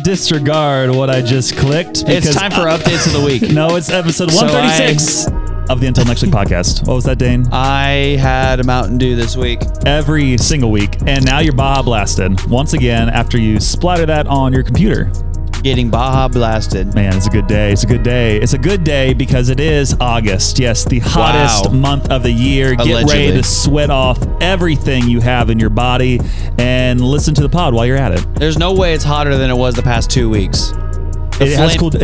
disregard what I just clicked. It's time for updates of the week. No, it's episode 136 of the Until Next Week podcast. What was that, Dane? I had a Mountain Dew this week. Every single week. And now you're Baja blasted once again after you splatter that on your computer. Getting Baja blasted. Man, it's a good day. It's a good day. It's a good day because it is August. Yes, the hottest month of the year. Allegedly. Get ready to sweat off everything you have in your body and listen to the pod while you're at it. There's no way it's hotter than it was the past 2 weeks. It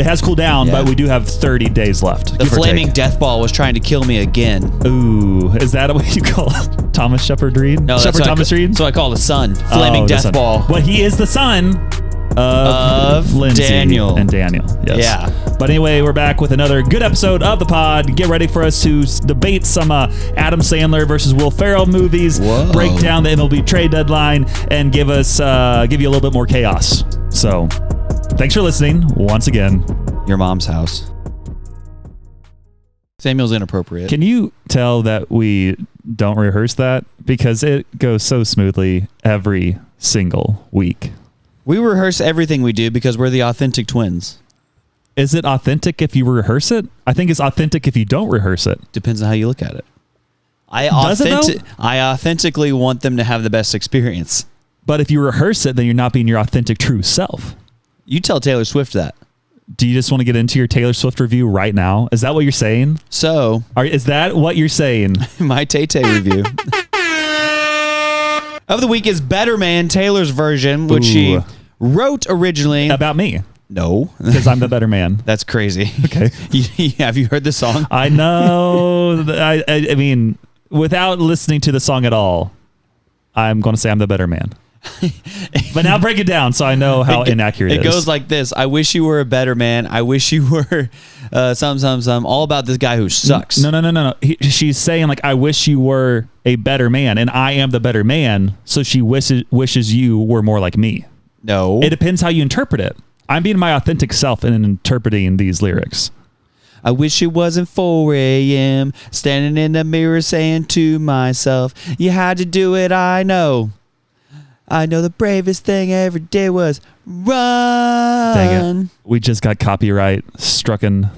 has cooled down, but we do have 30 days left. The flaming death ball was trying to kill me again. Ooh, is that what you call it? Thomas Shepard Reed? No, Shepard Thomas Reed? That's what I call the sun. Flaming death ball. Well, he is the son of Lindsay Daniel. And Daniel. Yes. Yeah. But anyway, we're back with another good episode of the pod. Get ready for us to debate some Adam Sandler versus Will Ferrell movies. Whoa. Break down the MLB trade deadline and give you a little bit more chaos. So, thanks for listening once again. Your mom's house. Samuel's inappropriate. Can you tell that we don't rehearse that? Because it goes so smoothly every single week. We rehearse everything we do because we're the authentic twins. Is it authentic if you rehearse it? I think it's authentic if you don't rehearse it. Depends on how you look at it. I authentically want them to have the best experience. But if you rehearse it, then you're not being your authentic true self. You tell Taylor Swift that. Do you just want to get into your Taylor Swift review right now? Is that what you're saying? So, Is that what you're saying? My Tay-Tay review of the week is Better Man, Taylor's version, which she wrote originally. About me. No. Because I'm the better man. That's crazy. Okay. Have you heard the song? I know. I mean, without listening to the song at all, I'm going to say I'm the better man. But now break it down so I know how inaccurate it is. It goes like this. I wish you were a better man. I wish you were some. All about this guy who sucks. No. She's saying, like, I wish you were a better man, and I am the better man, so she wishes you were more like me. No. It depends how you interpret it. I'm being my authentic self in interpreting these lyrics. I wish it wasn't 4 a.m. standing in the mirror saying to myself, you had to do it, I know. I know the bravest thing I ever did was run. Dang it. We just got copyright stricken.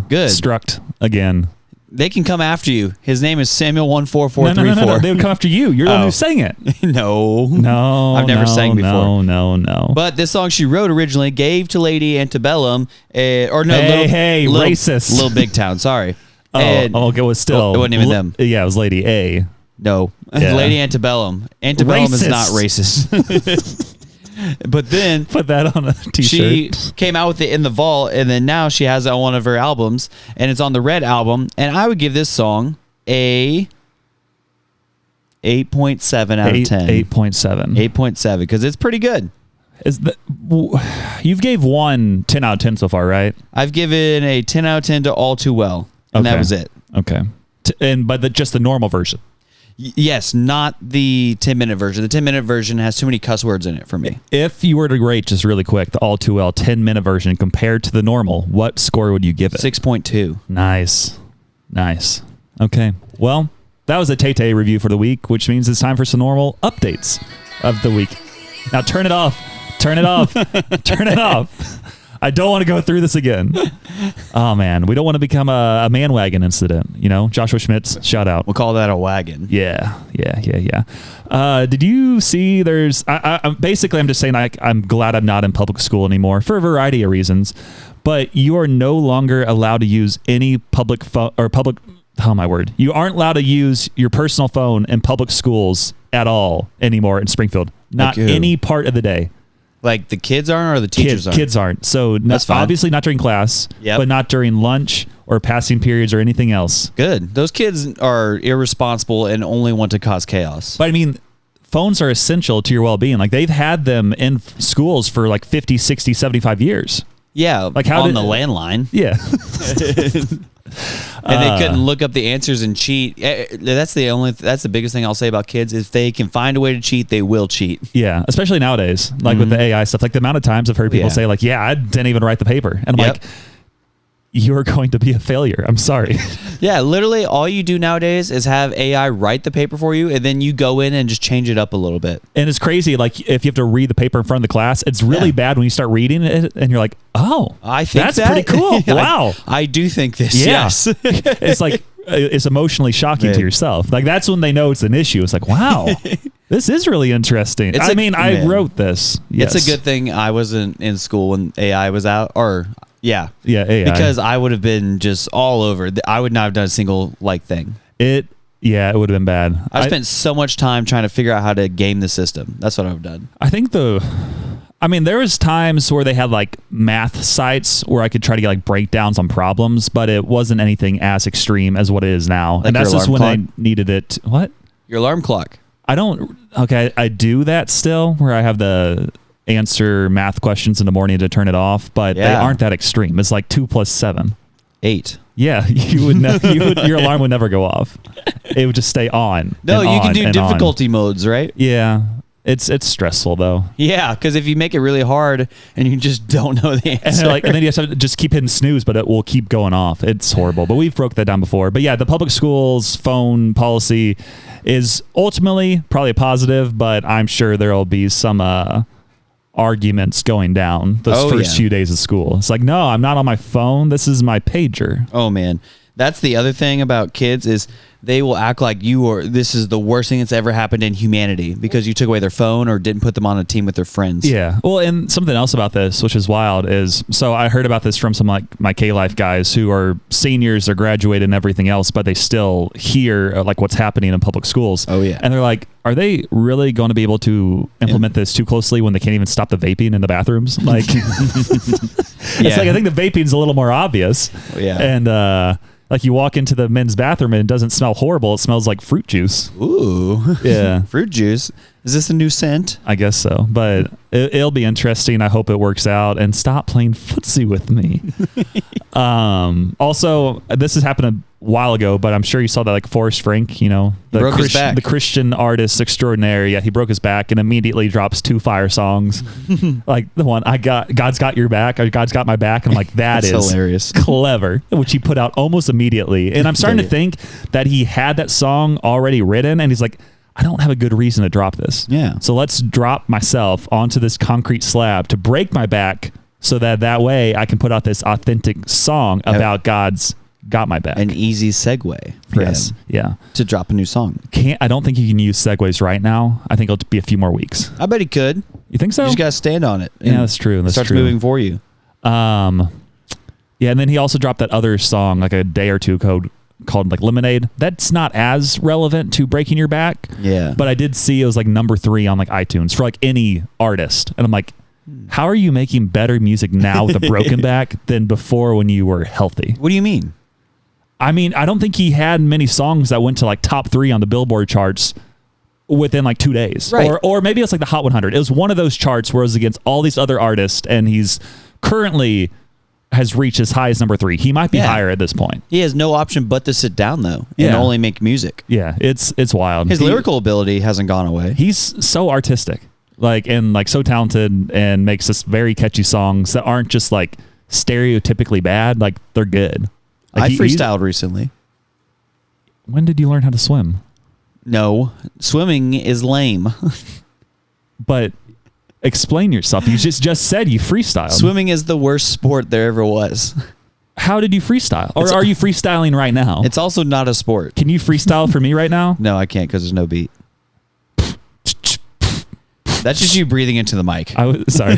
Good. Struck again. They can come after you. His name is Samuel14434. No. They would come after you. You're the one who sang it. No. I've never sang before. No. But this song she wrote originally gave to Lady Antebellum. Racist. Little Big Town. Sorry. It was still. It wasn't even them. Yeah, it was Lady A. No. Yeah. Lady Antebellum. Antebellum is not racist. But then put that on a t-shirt. She came out with it in the vault, and then now she has it on one of her albums, and it's on the Red album. And I would give this song a 8.7 out of 10. 8.7. 8.7 because it's pretty good. You've gave one 10 out of 10 so far, right? I've given a 10 out of 10 to All Too Well, and that was it. Okay. But just the normal version. Yes, not the 10-minute version. The 10-minute version has too many cuss words in it for me. If you were to rate, just really quick, the All Too Well 10-minute version compared to the normal, what score would you give it? 6.2. Nice. Okay. Well, that was a Tay-Tay review for the week, which means it's time for some normal updates of the week. Now turn it off. Turn it off. I don't want to go through this again. Oh, man. We don't want to become a man wagon incident. You know, Joshua Schmitz, shout out. We'll call that a wagon. Yeah. Did you see I'm just saying I'm glad I'm not in public school anymore for a variety of reasons, but you are no longer allowed to use any public phone or public. Oh, my word. You aren't allowed to use your personal phone in public schools at all anymore in Springfield. Not any part of the day. Like the kids aren't or the teachers aren't? Kids aren't. So obviously not during class, but not during lunch or passing periods or anything else. Good. Those kids are irresponsible and only want to cause chaos. But I mean, phones are essential to your well-being. Like they've had them in schools for like 50, 60, 75 years. Yeah. Like on the landline. Yeah. And they couldn't look up the answers and cheat. That's the biggest thing I'll say about kids. If they can find a way to cheat, they will cheat. Yeah, especially nowadays, like with the AI stuff. Like the amount of times I've heard people say, like, "Yeah, I didn't even write the paper," and I'm like, you're going to be a failure. I'm sorry. Yeah, literally all you do nowadays is have AI write the paper for you, and then you go in and just change it up a little bit. And it's crazy. Like if you have to read the paper in front of the class, it's really bad when you start reading it and you're like, oh, I think that's pretty cool. Wow. I do think this. Yeah. Yes. It's like, it's emotionally shocking to yourself. Like that's when they know it's an issue. It's like, wow, this is really interesting. I wrote this. Yes. It's a good thing I wasn't in school when AI was out, or AI. Because I would have been just all over. I would not have done a single thing. It would have been bad. I spent so much time trying to figure out how to game the system. That's what I've done. I think there was times where they had like math sites where I could try to get like breakdowns on problems, but it wasn't anything as extreme as what it is now. Like and that's just when clock? I needed it. What? Your alarm clock. I do that still where I have the answer math questions in the morning to turn it off, but they aren't that extreme. It's like 2 + 7. 8. Yeah, you would your alarm would never go off. It would just stay on. No, you can do difficulty modes, right? Yeah. It's stressful though. Yeah, because if you make it really hard and you just don't know the answer, and then you have to just keep hitting snooze, but it will keep going off. It's horrible. But we've broke that down before. But yeah, the public schools phone policy is ultimately probably a positive, but I'm sure there will be some arguments going down those first few days of school. It's like, no, I'm not on my phone. This is my pager. Oh man, that's the other thing about kids is they will act like this is the worst thing that's ever happened in humanity because you took away their phone or didn't put them on a team with their friends. Yeah. Well, and something else about this, which is wild, is so I heard about this from some like my K-Life guys who are seniors, they're graduated and everything else, but they still hear like what's happening in public schools. Oh yeah. And they're like, are they really going to be able to implement this too closely when they can't even stop the vaping in the bathrooms? Like, it's like, I think the vaping's a little more obvious. Yeah. And, like you walk into the men's bathroom and it doesn't smell horrible. It smells like fruit juice. Ooh. Yeah. Fruit juice. Is this a new scent? I guess so. But it'll be interesting. I hope it works out. And stop playing footsie with me. Also, this has happened a while ago, but I'm sure you saw that like Forrest Frank, the Christian artist extraordinaire. Yeah, he broke his back and immediately drops 2 fire songs. Like the one, God's Got Your Back, or God's Got My Back. And I'm like, that's hilarious. Clever, which he put out almost immediately. And I'm starting to think that he had that song already written and he's like, I don't have a good reason to drop this. Yeah. So let's drop myself onto this concrete slab to break my back so that way I can put out this authentic song about God's got my back. An easy segue for him. Yeah. To drop a new song. I don't think you can use segues right now. I think it'll be a few more weeks. I bet he could. You think so? You just got to stand on it. Yeah, that's true. That starts moving for you. Yeah, and then he also dropped that other song like a day or two called like Lemonade. That's not as relevant to breaking your back. Yeah. But I did see it was like number 3 on like iTunes for like any artist. And I'm like, how are you making better music now with a broken back than before when you were healthy? What do you mean? I mean, I don't think he had many songs that went to like top 3 on the Billboard charts within like 2 days. Right. Or maybe it's like the Hot 100. It was one of those charts where it was against all these other artists and he's currently has reached as high as number 3. He might be higher at this point. He has no option but to sit down though and only make music. Yeah, it's wild. His lyrical ability hasn't gone away. He's so artistic, and so talented, and makes this very catchy songs that aren't just like stereotypically bad. Like they're good. Like, I freestyled recently. When did you learn how to swim? No, swimming is lame. But explain yourself. You just said you freestyled. Swimming is the worst sport there ever was. How did you freestyle? Or are you freestyling right now? It's also not a sport. Can you freestyle for me right now? No, I can't because there's no beat. That's just you breathing into the mic. Sorry.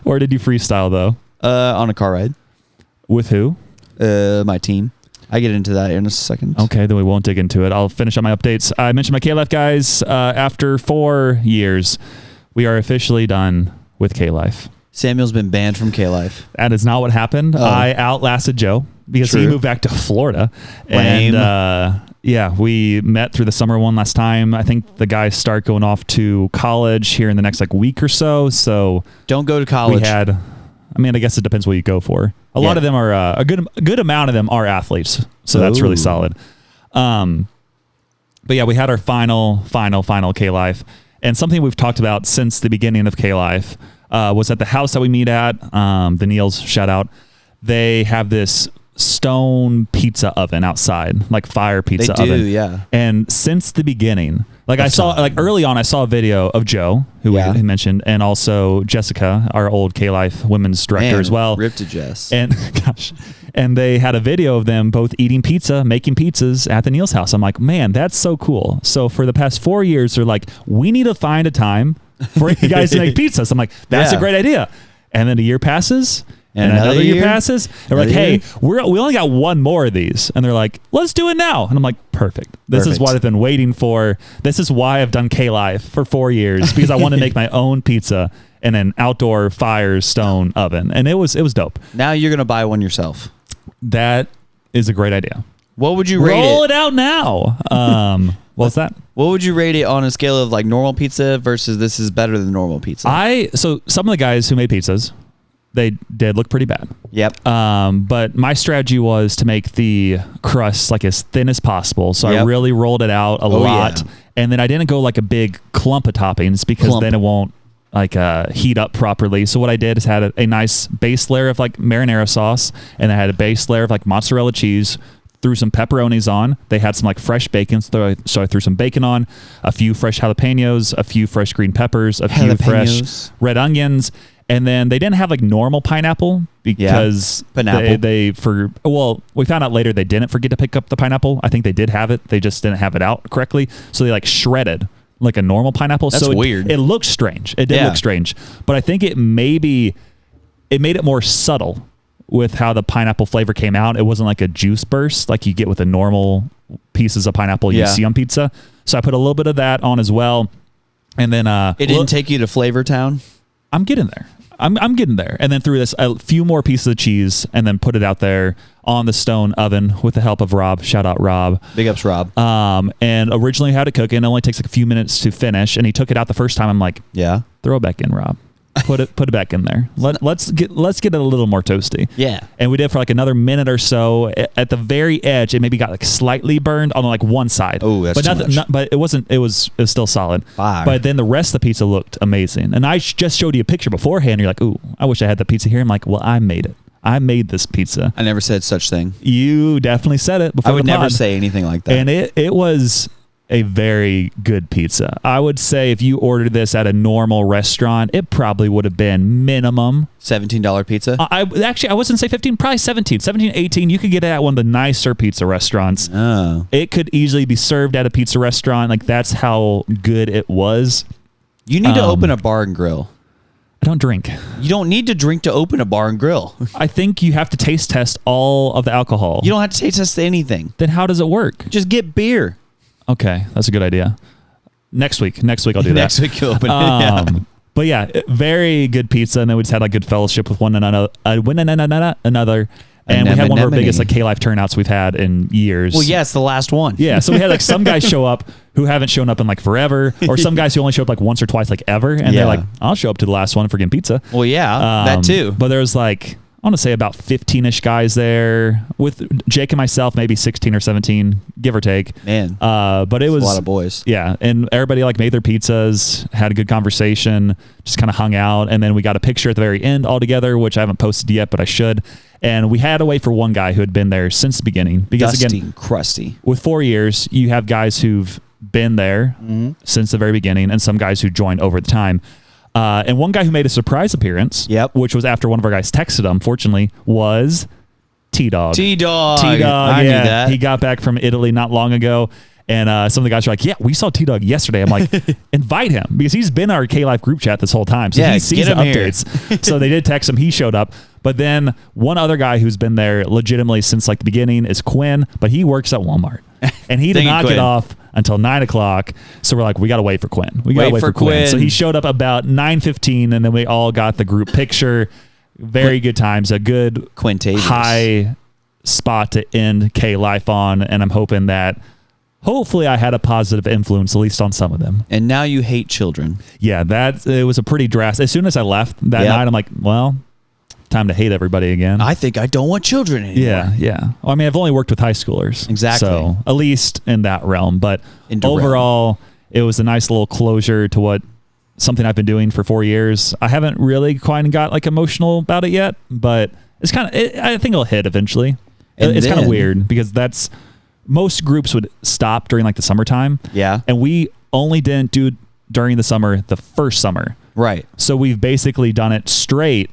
Or did you freestyle though? On a car ride. With who? My team. I get into that in a second. Okay, then we won't dig into it. I'll finish up my updates. I mentioned my K-Life guys. After 4 years, we are officially done with K-Life. Samuel's been banned from K-Life. That is not what happened. Oh. I outlasted Joe because he moved back to Florida. Lame. And we met through the summer one last time. I think the guys start going off to college here in the next week or so. So don't go to college. I guess it depends what you go for. A lot of them are a good amount of them are athletes, so that's really solid. But yeah, we had our final K-Life, and something we've talked about since the beginning of K-Life. was at the house that we meet at, the Neils, shout out. They have this stone pizza oven outside, like fire pizza oven. They do, yeah. And since the beginning, like I saw, like early on, I saw a video of Joe, who we mentioned, and also Jessica, our old K-Life women's director as well. Rip to Jess. And gosh, and they had a video of them both eating pizza, making pizzas at the Neil's house. I'm like, man, that's so cool. So for the past 4 years, they're like, we need to find a time for you guys to make pizzas. I'm like, that's a great idea. And then a year passes. And another year passes. And we're like, hey, we only got one more of these. And they're like, let's do it now. And I'm like, perfect. This is what I've been waiting for. This is why I've done K-Life for 4 years, because I want to make my own pizza in an outdoor fire stone oven. And it was dope. Now you're going to buy one yourself. That is a great idea. What would you rate it? Roll it out now. What's that? What would you rate it on a scale of like normal pizza versus this is better than normal pizza? So some of the guys who made pizzas, they did look pretty bad. Yep. But my strategy was to make the crust like as thin as possible. So I really rolled it out a lot. Yeah. And then I didn't go like a big clump of toppings because then it won't like heat up properly. So what I did is had a nice base layer of like marinara sauce, and I had a base layer of like mozzarella cheese, threw some pepperonis on. They had some like fresh bacon, so I threw some bacon on, a few fresh jalapenos, a few fresh green peppers, a few fresh red onions. And then they didn't have like normal pineapple because we found out later they didn't forget to pick up the pineapple. I think they did have it. They just didn't have it out correctly. So they like shredded like a normal pineapple. That's weird. It looked strange. It did look strange. But I think it made it more subtle with how the pineapple flavor came out. It wasn't like a juice burst like you get with the normal pieces of pineapple you see on pizza. So I put a little bit of that on as well. And then it didn't take you to Flavor Town? I'm getting there. I'm getting there. And then threw this a few more pieces of cheese and then put it out there on the stone oven with the help of Rob. Shout out Rob. Big ups Rob. And originally had it cooking. It only takes like a few minutes to finish. And he took it out the first time. I'm like, throw it back in, Rob. Put it back in there. Let's get it a little more toasty. Yeah. And we did for like another minute or so. At the very edge, it maybe got like slightly burned on like one side. Oh, that's too much. But it wasn't. It was still solid. Fire. But then the rest of the pizza looked amazing. And I just showed you a picture beforehand. You're like, ooh, I wish I had the pizza here. I'm like, well, I made it. I made this pizza. I never said such thing. You definitely said it before. I would never say anything like that. And it was a very good pizza. I would say if you ordered this at a normal restaurant, it probably would have been minimum $17 pizza. I wasn't say 15, probably 17, 18. You could get it at one of the nicer pizza restaurants. Oh. It could easily be served at a pizza restaurant. Like that's how good it was. You need to open a bar and grill. I don't drink. You don't need to drink to open a bar and grill. I think you have to taste test all of the alcohol. You don't have to taste test anything. Then how does it work? Just get beer. Okay, that's a good idea. Next week I'll do that. Next week you'll open it. But yeah, very good pizza, and then we just had like good fellowship with one another. And we had one of our biggest like K-Life turnouts we've had in years. Well, yes, the last one. Yeah, so we had like some guys show up who haven't shown up in like forever, or some guys who only show up like once or twice like ever, and they're like, I'll show up to the last one for getting pizza. Well, yeah, that too. But there was like, I want to say about 15-ish guys there, with Jake and myself, maybe 16 or 17, give or take. Man, but it was a lot of boys. Yeah, and everybody like made their pizzas, had a good conversation, just kind of hung out, and then we got a picture at the very end all together, which I haven't posted yet, but I should. And we had to wait for one guy who had been there since the beginning, because Dusty, again, crusty. With 4 years, you have guys who've been there since the very beginning, and some guys who joined over the time. And one guy who made a surprise appearance, which was after one of our guys texted him, fortunately, was T-Dog. T-Dog. T-Dog, I knew that. He got back from Italy not long ago. And some of the guys were like, yeah, we saw T-Dog yesterday. I'm like, invite him, because he's been in our K-Life group chat this whole time. So he sees the updates. So they did text him. He showed up. But then one other guy who's been there legitimately since like the beginning is Quinn, but he works at Walmart. And he did not get off until 9 o'clock. So we're like, we got to wait for Quinn. We got to wait for Quinn. So he showed up about 9:15, and then we all got the group picture. Very good times. A good high spot to end K-Life on. And I'm hoping that hopefully I had a positive influence, at least on some of them. And now you hate children. Yeah, it was a pretty drastic. As soon as I left that night, I'm like, well, time to hate everybody again. I think I don't want children anymore. Yeah. Well, I mean, I've only worked with high schoolers. Exactly. So at least in that realm. But overall, it was a nice little closure to what something I've been doing for 4 years. I haven't really quite got like emotional about it yet, but it's kind of, I think it'll hit eventually. It's kind of weird because most groups would stop during like the summertime. Yeah. And we only didn't do during the summer, the first summer. Right. So we've basically done it straight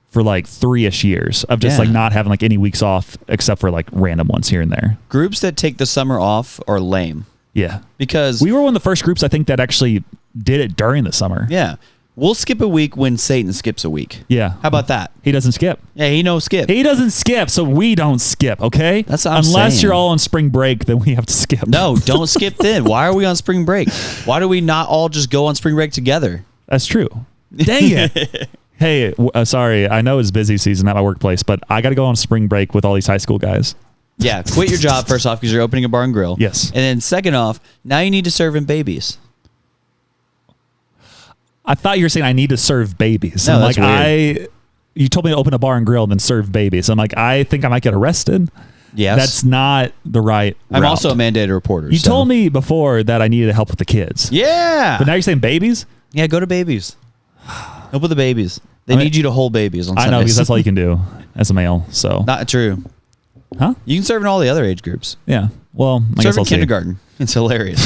for like 3-ish years of just like not having like any weeks off except for like random ones here and there. Groups that take the summer off are lame. Yeah. Because we were one of the first groups, I think, that actually did it during the summer. Yeah. We'll skip a week when Satan skips a week. Yeah. How about that? He doesn't skip. Yeah, he no skip. He doesn't skip, so we don't skip, okay? That's what I'm Unless saying. you're all on spring break, then we have to skip. No, don't skip then. Why are we on spring break? Why do we not all just go on spring break together? That's true. Dang it. Hey, sorry. I know it's busy season at my workplace, but I got to go on spring break with all these high school guys. Yeah, quit your job first off because you're opening a bar and grill. Yes. And then second off, now you need to serve in babies. I thought you were saying I need to serve babies. No, I'm that's like, weird. You told me to open a bar and grill and then serve babies. I'm like, I think I might get arrested. Yes. That's not the right I'm route. also a mandated reporter. You told me before that I needed help with the kids. Yeah. But now you're saying babies? Yeah, go to babies. Help with the babies. They need you to hold babies on Sundays. I know, because that's all you can do as a male. So Not true. Huh? You can serve in all the other age groups. Yeah. Well, I Serve guess in I'll see. kindergarten. It's hilarious.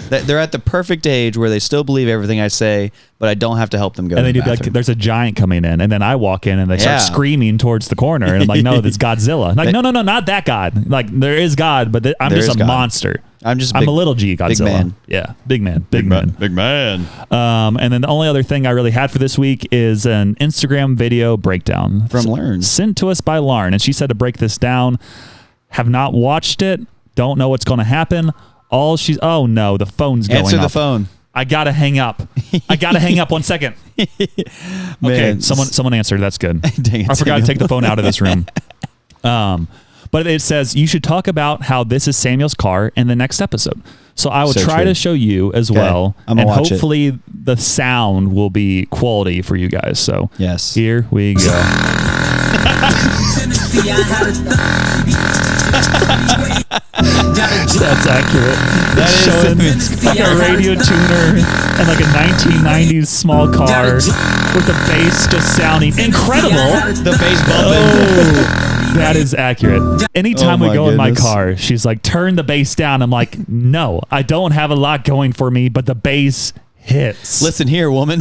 They're at the perfect age where they still believe everything I say, but I don't have to help them go And to then the you'd be like, bathroom. there's a giant coming in. And then I walk in and they Yeah. start screaming towards the corner. And I'm like, no, that's Godzilla. I'm like, no, not that God. Like, there is God, but I'm There just is a God. monster. I'm just I'm a little G Godzilla. big man. Yeah. Big man. Big man. Big man. And then the only other thing I really had for this week is an Instagram video breakdown. From Lauren. Sent to us by Lauren. And she said to break this down. Have not watched it. Don't know what's going to happen. Oh no, the phone's going Answer off. the phone. I gotta hang up. I gotta hang up 1 second. Okay, Man. someone answered. That's good. Dang it, I forgot to Samuel. take the phone out of this room. But it says you should talk about how this is Samuel's car in the next episode. So I will So try true. to show you as well, I'm gonna and watch it. hopefully the sound will be quality for you guys. So Yes. here we go. That's accurate. That It's is showing Samuel's like a radio tuner and like a 1990s small car with the bass just sounding incredible. The bass bumping. Oh, that is accurate. Anytime Oh we my go in my goodness. car, she's like, turn the bass down. I'm like, no, I don't have a lot going for me, but the bass hits. Listen here, woman.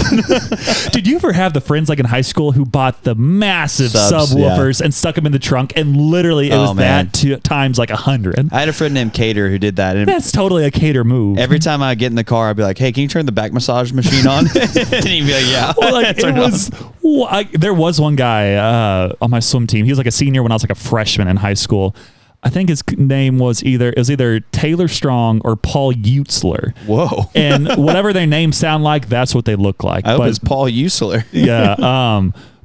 Did you ever have the friends like in high school who bought the massive Subs, subwoofers and stuck them in the trunk, and literally it Oh, was man. that times like 100? I had a friend named Cater who did that. And That's totally a cater move. every time I get in the car, I'd be like, hey, can you turn the back massage machine on? and he'd be like, yeah. Well, like, Turn there was one guy on my swim team. He was like a senior when I was like a freshman in high school. I think his name was either Taylor Strong or Paul Utzler. Whoa. And whatever their names sound like, that's what they look like. I hope But- it's Paul Usler. yeah.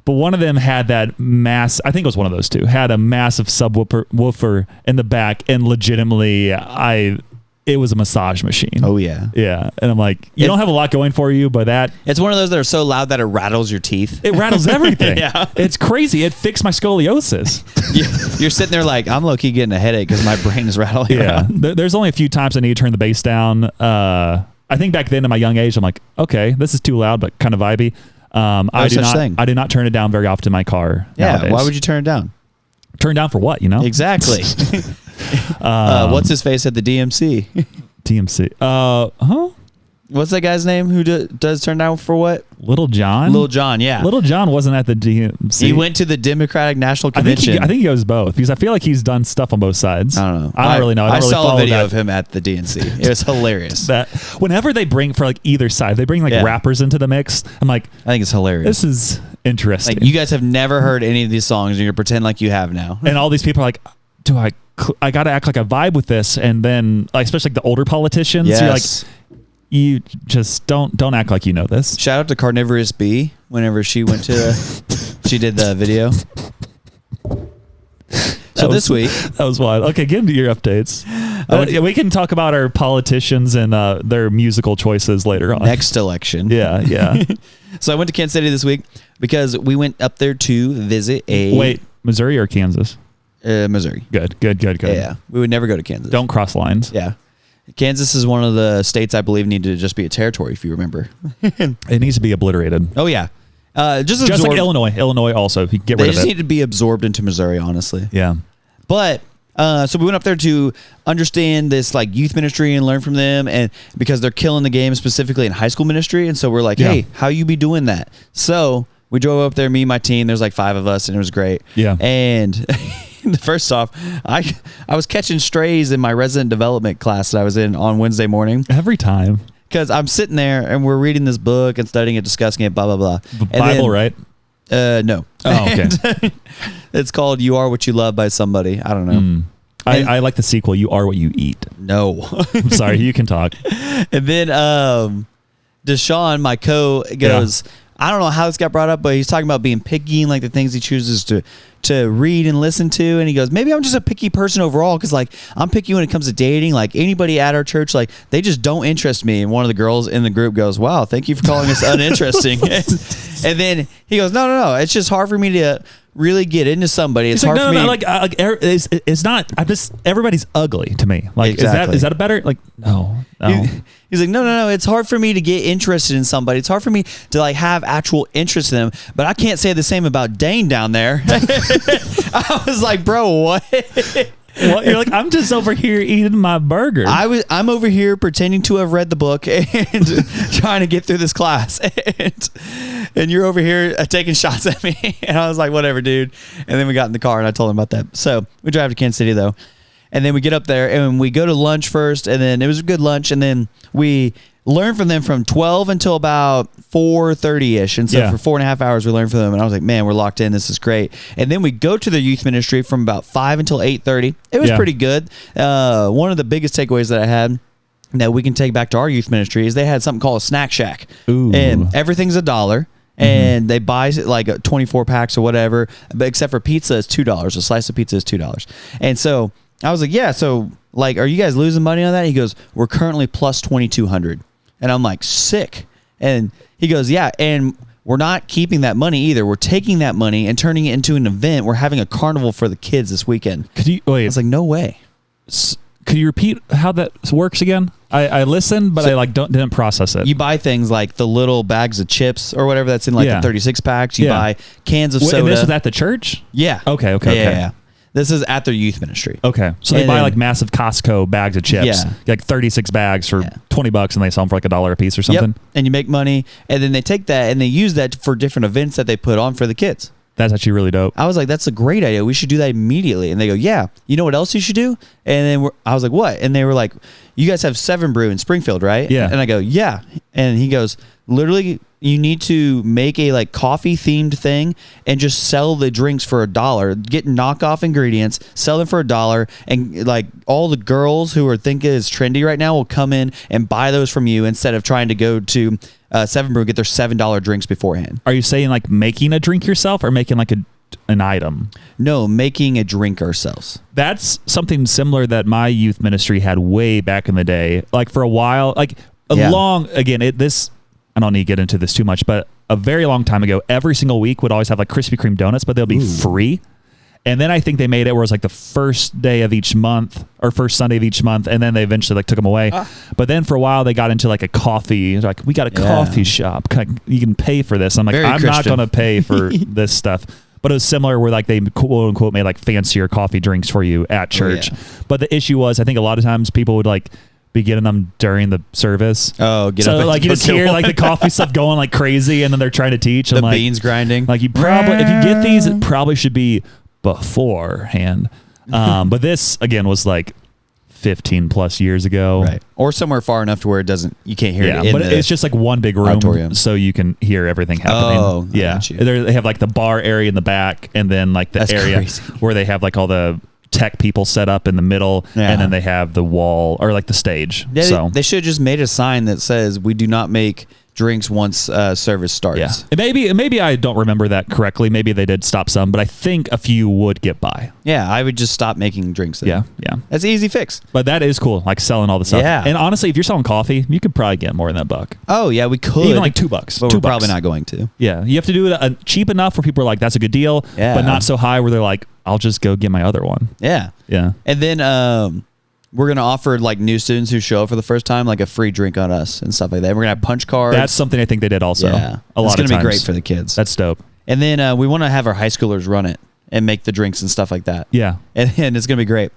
But one of them had that I think it was one of those two, had a massive subwoofer in the back, and legitimately it was a massage machine. Oh, yeah. Yeah. And I'm like, you don't have a lot going for you, but It's one of those that are so loud that it rattles your teeth. it rattles everything. Yeah. It's crazy. It fixed my scoliosis. You're sitting there like, I'm low-key getting a headache because my brain is rattling Yeah. around. There's only a few times I need to turn the bass down. I think back then at my young age, I'm like, okay, this is too loud, but kind of vibey. I do not turn it down very often in my car. Yeah, nowadays. why would you turn it down? turn down for what? You know, Exactly. What's his face at the DMC? TMC. Huh? What's that guy's name who does turn down for what? Little John. Lil Jon, yeah. Little John wasn't at the DMC. He went to the Democratic National Convention. I think he goes both because I feel like he's done stuff on both sides. I don't know. I don't really know. I don't really saw follow a video that. of him at the DNC. It was hilarious. That whenever they bring for like either side, they bring like Yeah. rappers into the mix. I'm like, I think it's hilarious. this is interesting. Like, you guys have never heard any of these songs, and you're gonna pretend like you have now. And all these people are like, I got to act like I vibe with this, and then like, especially like the older politicians, you're like, Yes. you just don't act like you know this. Shout out to Carnivorous Bee whenever she went to she did the video. So this week, That was wild. Okay, get into your updates. Yeah, we can talk about our politicians and their musical choices later on. next election. Yeah. So I went to Kansas City this week because we went up there to visit a Wait, Missouri or Kansas? Missouri. Good. Yeah, we would never go to Kansas. Don't cross lines. Yeah. Kansas is one of the states I believe need to just be a territory, if you remember. It needs to be obliterated. Oh, yeah. Just like Illinois. Illinois also. Get rid of it. They just need to be absorbed into Missouri, honestly. Yeah. But so we went up there to understand this like youth ministry and learn from them, and because they're killing the game specifically in high school ministry. And so we're like, hey, how you be doing that? So we drove up there, me and my team. There's like 5 of us, and it was great. Yeah. And first off, I was catching strays in my resident development class that I was in on Wednesday morning. Every time. Because I'm sitting there and we're reading this book and studying it, discussing it, blah, blah, blah. Bible, right? No. Oh, okay. It's called You Are What You Love by somebody. I don't know. I like the sequel, You Are What You Eat. No. I'm sorry, you can talk. And then Deshaun, my goes, I don't know how this got brought up, but he's talking about being picky and like the things he chooses to read and listen to. And he goes, maybe I'm just a picky person overall, because like I'm picky when it comes to dating. Like anybody at our church, like they just don't interest me. And one of the girls in the group goes, wow, thank you for calling us uninteresting. And then he goes, no, it's just hard for me to really get into somebody. It's hard for me. It's not. I'm just. Everybody's ugly to me. Like, exactly. is that a better? Like, no. He's like, no. It's hard for me to get interested in somebody. It's hard for me to like have actual interest in them. But I can't say the same about Dane down there. I was like, bro, what? Well, you're like, I'm just over here eating my burger. I'm over here pretending to have read the book and trying to get through this class, and you're over here taking shots at me. And I was like, whatever, dude. And then we got in the car and I told him about that. So we drive to Kansas City though, and then we get up there and we go to lunch first, and then it was a good lunch, and then we learned from them from 12 until about 4:30ish, and so for 4.5 hours we learned from them, and I was like, man, we're locked in, this is great. And then we go to their youth ministry from about 5 until 8:30. It was pretty good. One of the biggest takeaways that I had that we can take back to our youth ministry is they had something called a snack shack. Ooh. And everything's $1, and they buy like 24 packs or whatever, but except for pizza is $2. A slice of pizza is $2. And so I was like, yeah, so like, are you guys losing money on that? He goes, we're currently plus 2,200. And I'm like, sick. And he goes, yeah, and we're not keeping that money either. We're taking that money and turning it into an event. We're having a carnival for the kids this weekend. I was like, no way. Could you repeat how that works again? I listened, but I didn't process it. You buy things like the little bags of chips or whatever that's in like the 36 packs. You buy cans of soda. And this was at the church? Yeah. Okay. Yeah. This is at their youth ministry. Okay. So they buy like massive Costco bags of chips, like 36 bags for $20, and they sell them for like $1 a piece or something. Yep. And you make money, and then they take that and they use that for different events that they put on for the kids. That's actually really dope. I was like, that's a great idea. We should do that immediately. And they go, yeah. You know what else you should do? And then I was like, what? And they were like, you guys have 7 Brew in Springfield, right? Yeah. And I go, yeah. And he goes, literally, you need to make a like coffee themed thing and just sell the drinks for $1. Get knockoff ingredients, sell them for $1, and like all the girls who are thinking it's trendy right now will come in and buy those from you instead of trying to go to 7 Brew and get their $7 drinks beforehand. Are you saying like making a drink yourself or making like an item? No, making a drink ourselves. That's something similar that my youth ministry had way back in the day. Like for a while, like I don't need to get into this too much, but a very long time ago, every single week would always have like Krispy Kreme donuts, but they'll be free. And then I think they made it where it's like the first day of each month or first Sunday of each month, and then they eventually like took them away. But then for a while they got into like a coffee, like we got a coffee shop. You can pay for this. I'm like, I'm not going to pay for this stuff. But it was similar where like they quote unquote made like fancier coffee drinks for you at church. But the issue was, I think a lot of times people would like be getting them during the service. Oh, so like you just hear like the coffee stuff going like crazy, and then they're trying to teach. The beans grinding. Like you probably, if you get these, it probably should be beforehand. But this again was like 15 plus years ago, right? Or somewhere far enough to where you can't hear it. But it's just like one big room, auditorium, so you can hear everything happening. Oh, yeah. They have like the bar area in the back, and then like the area where they have like all the tech people set up in the middle, and then they have the wall or like the stage. So they should have just made a sign that says we do not make drinks once service starts. Yeah. Maybe I don't remember that correctly. Maybe they did stop some, but I think a few would get by. Yeah, I would just stop making drinks then. Yeah. That's an easy fix. But that is cool, like selling all the stuff. Yeah. And honestly, if you're selling coffee, you could probably get more than $1. Oh, yeah, we could. Even like $2. But we're probably not going to. Yeah. You have to do it cheap enough where people are like, that's a good deal, but not so high where they're like, I'll just go get my other one. Yeah. Yeah. And then we're gonna offer like new students who show up for the first time like a free drink on us and stuff like that. We're gonna have punch cards. That's something I think they did also. Yeah, a lot of times. It's gonna be great for the kids. That's dope. And then we want to have our high schoolers run it and make the drinks and stuff like that. Yeah, and it's gonna be great.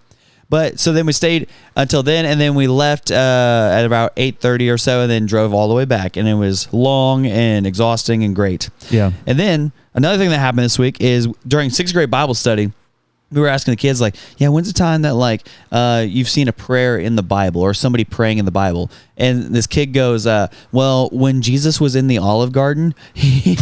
But so then we stayed until then, and then we left at about 8:30 or so, and then drove all the way back, and it was long and exhausting and great. Yeah. And then another thing that happened this week is during 6th grade Bible study, we were asking the kids like, yeah, when's the time that like you've seen a prayer in the Bible or somebody praying in the Bible? And this kid goes, well, when Jesus was in the Olive Garden, he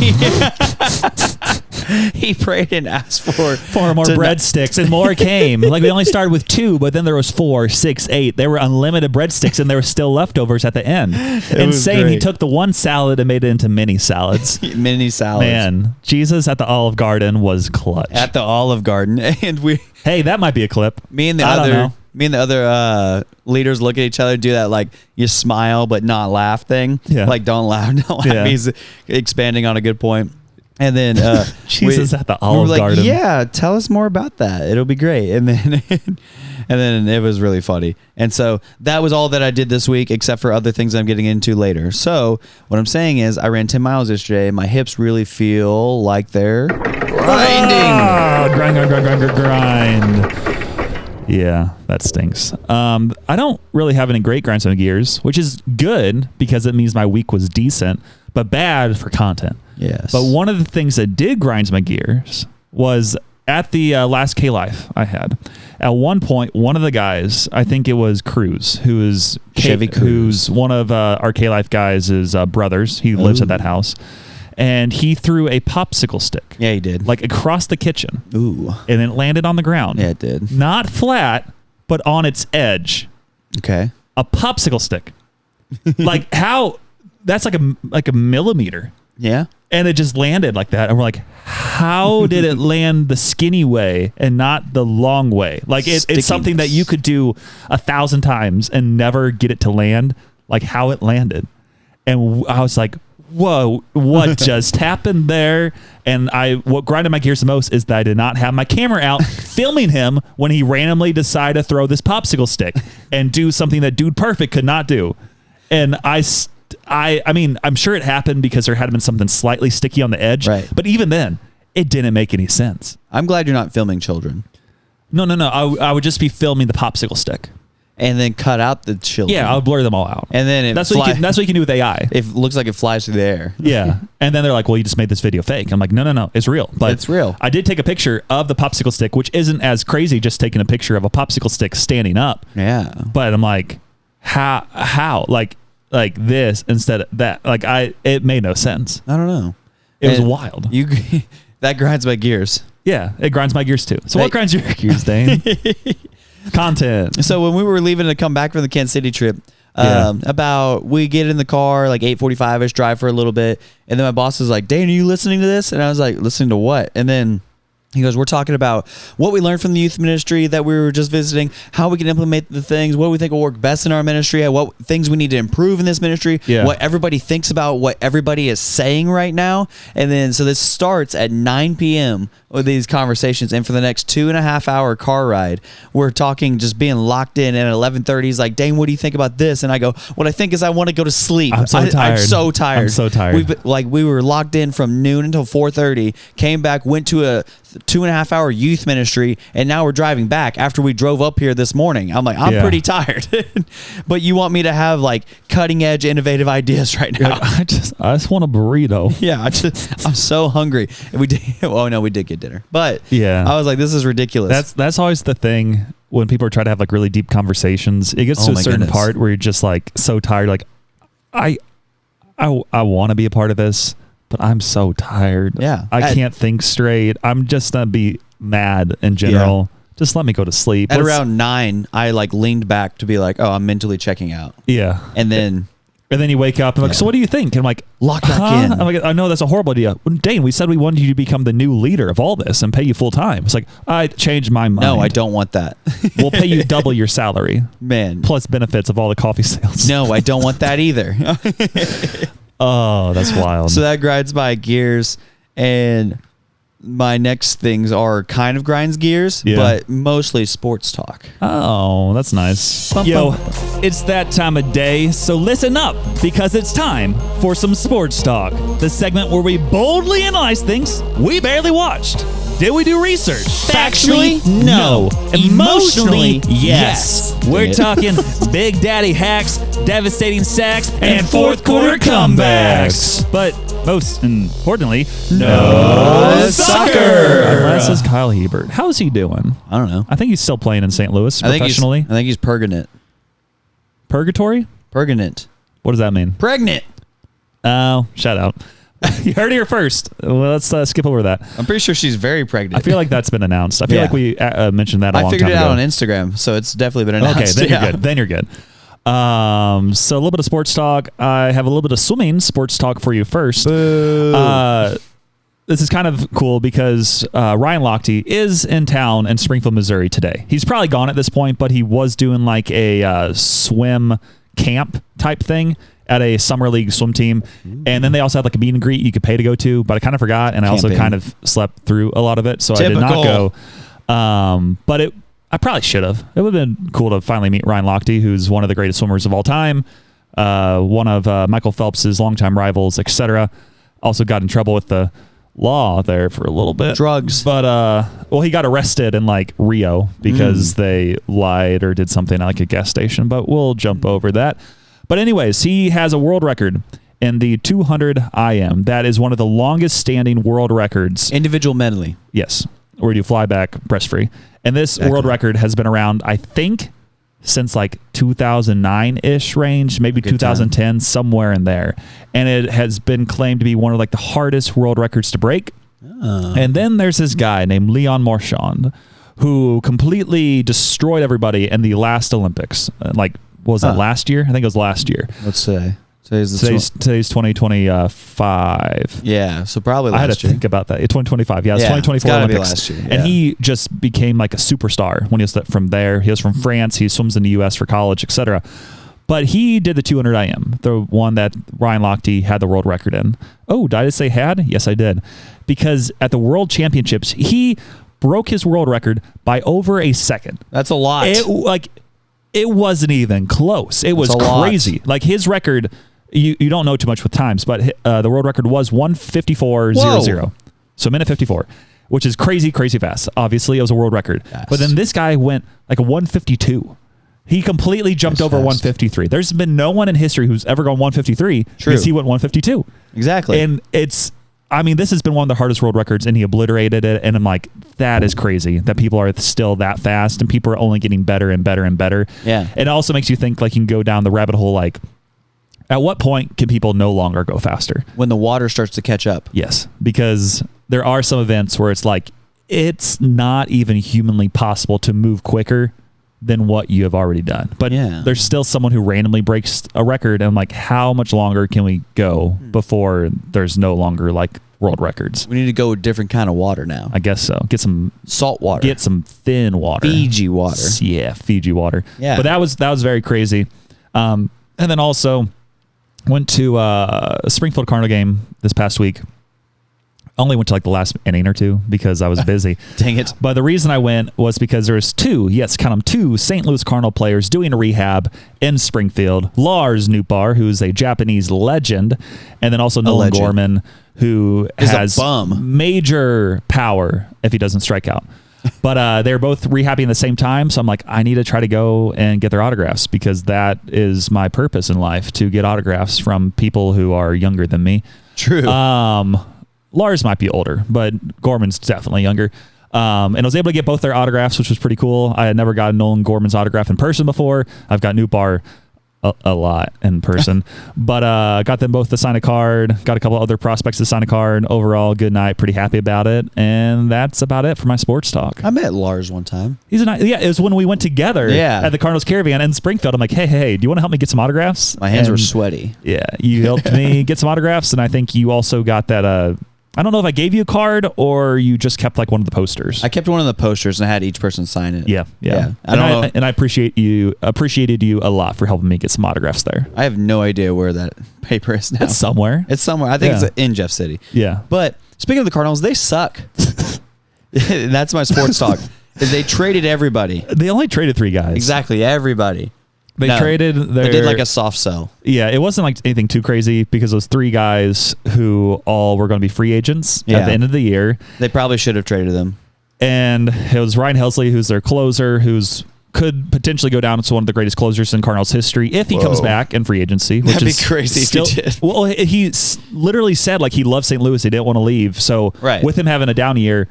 prayed and asked for more breadsticks, and more came. Like we only started with 2, but then there was 4, 6, 8. There were unlimited breadsticks, and there were still leftovers at the end. Insane. He took the one salad and made it into mini salads. Mini salads. Man, Jesus at the Olive Garden was clutch. At the Olive Garden, and hey, that might be a clip. Me and the other leaders look at each other, do that like you smile but not laugh thing. Yeah. Like don't laugh, don't laugh. Yeah. He's expanding on a good point. And then Jesus at the Olive Garden. Yeah, tell us more about that. It'll be great. And then it was really funny. And so that was all that I did this week, except for other things I'm getting into later. So what I'm saying is I ran 10 miles yesterday, and my hips really feel like they're grinding. Grind. Yeah, that stinks. I don't really have any great grinds on gears, which is good because it means my week was decent, but bad for content. Yes. But one of the things that did grind my gears was at the last K-Life I had. At one point, one of the guys, I think it was Cruz, who's one of our K-Life guys' brothers. He lives at that house. And he threw a popsicle stick. Yeah, he did. Like across the kitchen. Ooh. And it landed on the ground. Yeah, it did. Not flat, but on its edge. Okay. A popsicle stick. Like how... That's like a millimeter. Yeah. And it just landed like that. And we're like, how did it land the skinny way and not the long way? Like it's something that you could do 1,000 times and never get it to land like how it landed. And I was like, whoa, what just happened there? And what grinded my gears the most is that I did not have my camera out filming him when he randomly decided to throw this popsicle stick and do something that Dude Perfect could not do. And I mean, I'm sure it happened because there had been something slightly sticky on the edge. Right. But even then, it didn't make any sense. I'm glad you're not filming children. No. I would just be filming the popsicle stick. And then cut out the children. Yeah, I'll blur them all out. And then that's what you can do with AI. It looks like it flies through the air. Yeah. And then they're like, well, you just made this video fake. I'm like, no, it's real. But it's real. I did take a picture of the popsicle stick, which isn't as crazy, just taking a picture of a popsicle stick standing up. Yeah. But I'm like, how? Like this instead of that. Like it made no sense. I don't know. It was wild. That grinds my gears. Yeah, it grinds my gears too. So what grinds your gears, Dane? Content. So when we were leaving to come back from the Kansas City trip, we get in the car like 8:45ish, drive for a little bit, and then my boss was like, Dane, are you listening to this? And I was like, listening to what? And then he goes, we're talking about what we learned from the youth ministry that we were just visiting, how we can implement the things, what we think will work best in our ministry, what things we need to improve in this ministry, what everybody thinks about what everybody is saying right now. And then, so this starts at 9 p.m. with these conversations. And for the next 2.5 hour car ride, we're talking, just being locked in. And at 11:30, he's like, Dane, what do you think about this? And I go, what I think is I want to go to sleep. I'm so tired. We were locked in from noon until 4:30, came back, went to a 2.5 hour youth ministry, and now we're driving back after we drove up here this morning. I'm like, I'm pretty tired. But you want me to have like cutting edge innovative ideas right now. I just want a burrito. Yeah, I'm so hungry. We did get dinner. But I was like, this is ridiculous. That's always the thing when people are trying to have like really deep conversations. It gets to a certain part where you're just like so tired, like I want to be a part of this, but I'm so tired. Yeah. I can't think straight. I'm just going to be mad in general. Yeah. Just let me go to sleep. At around 9, I like leaned back to be like, oh, I'm mentally checking out. Yeah. And then you wake up and like, so what do you think? And I'm like, lock back in. I'm like, I know that's a horrible idea. Dane, we said we wanted you to become the new leader of all this and pay you full time. It's like, I changed my mind. No, I don't want that. We'll pay you double your salary. Man. Plus benefits of all the coffee sales. No, I don't want that either. Oh, that's wild. So that grinds my gears. And my next things are kind of grinds gears, but mostly sports talk. Oh, that's nice. Yo, it's that time of day, so listen up, because it's time for some sports talk. The segment where we boldly analyze things we barely watched. Did we do research? Factually, no. Emotionally, yes. We're talking Big Daddy hacks, devastating sacks, and fourth quarter comebacks. But most importantly, no soccer. Unless it's Kyle Hebert. How's he doing? I don't know. I think he's still playing in St. Louis professionally. I think he's purgant. Purgatory? Purgant. What does that mean? Pregnant. Oh, shout out. You heard it here first. Well, let's skip over that. I'm pretty sure she's very pregnant. I feel like that's been announced. I feel like we mentioned that a long time ago. I figured it out on Instagram, so it's definitely been announced. Okay, then you're good. Then you're good. So a little bit of sports talk. I have a little bit of swimming sports talk for you first. This is kind of cool because Ryan Lochte is in town in Springfield, Missouri today. He's probably gone at this point, but he was doing like a swim camp type thing at a summer league swim team. And then they also had like a meet and greet you could pay to go to, but I kind of forgot. And I also kind of slept through a lot of it. So I did not go. But I probably should have. It would have been cool to finally meet Ryan Lochte, who's one of the greatest swimmers of all time. One of Michael Phelps's longtime rivals, etc. Also got in trouble with the law there for a little bit. Drugs. But, well, he got arrested in like Rio because they lied or did something at like a gas station, but we'll jump over that. But anyways, he has a world record in the 200 IM. That is one of the longest standing world records. Individual medley. Yes. Where you fly back breast free. And this world record has been around, I think, since like 2009-ish range, maybe 2010, somewhere in there. And it has been claimed to be one of like the hardest world records to break. And then there's this guy named Leon Marchand who completely destroyed everybody in the last Olympics. Like, what was that, last year? I think it was last year. Let's say. Today's 2025. Yeah, so probably last year. I had to think about that. 2025. Yeah, it's 2024 Olympics. Last year. Yeah. And he just became like a superstar when he was from there. He was from France. He swims in the U.S. for college, etc. But he did the 200 IM, the one that Ryan Lochte had the world record in. Oh, did I just say had? Yes, I did. Because at the World Championships, he broke his world record by over a second. That's a lot. It wasn't even close. It was crazy. Like his record, you don't know too much with times, but the world record was 1:54.00. So minute 54, which is crazy fast. Obviously, it was a world record. Yes. But then this guy went like a 1:52. He completely jumped over 1:53. There's been no one in history who's ever gone 1:53 because he went 1:52. Exactly. And this has been one of the hardest world records, and he obliterated it. And I'm like, that is crazy that people are still that fast, and people are only getting better and better and better. Yeah. It also makes you think like you can go down the rabbit hole. Like, at what point can people no longer go faster? When the water starts to catch up. Yes, because there are some events where it's like it's not even humanly possible to move quicker than what you have already done. But there's still someone who randomly breaks a record, and I'm like, how much longer can we go before there's no longer like world records? We need to go with different kind of water now. I guess so. Get some salt water. Get some thin water. Fiji water. Yeah, Fiji water. Yeah. But that was very crazy. And then also went to a Springfield Cardinal game this past week. Only went to like the last inning or two because I was busy. Dang it. But the reason I went was because there was two St. Louis Cardinal players doing a rehab in Springfield. Lars Nootbaar, who's a Japanese legend, and then also Nolan Gorman, who has major power if he doesn't strike out. But they're both rehabbing at the same time, so I'm like, I need to try to go and get their autographs because that is my purpose in life, to get autographs from people who are younger than me. True. Lars might be older, but Gorman's definitely younger. And I was able to get both their autographs, which was pretty cool. I had never gotten Nolan Gorman's autograph in person before. I've got Nootbaar a lot in person, but got them both to sign a card. Got a couple other prospects to sign a card. Overall, good night. Pretty happy about it. And that's about it for my sports talk. I met Lars one time. He's it was when we went together at the Cardinals Caravan in Springfield. I'm like, hey, do you want to help me get some autographs? My hands were sweaty. Yeah, you helped me get some autographs, and I think you also got that I don't know if I gave you a card or you just kept like one of the posters. I kept one of the posters and I had each person sign it. Yeah. I don't know. And I appreciated you a lot for helping me get some autographs there. I have no idea where that paper is now. It's somewhere. I think it's in Jeff City. Yeah. But speaking of the Cardinals, they suck. That's my sports talk. They traded everybody. They only traded 3 guys. Exactly, everybody. They traded They did like a soft sell. Yeah, it wasn't like anything too crazy because those 3 guys who all were going to be free agents at the end of the year. They probably should have traded them. And it was Ryan Helsley, who's their closer, could potentially go down as one of the greatest closers in Cardinals history if he comes back in free agency. Which That'd be crazy if he did. Well, he literally said like he loved St. Louis. He didn't want to leave. So with him having a down year,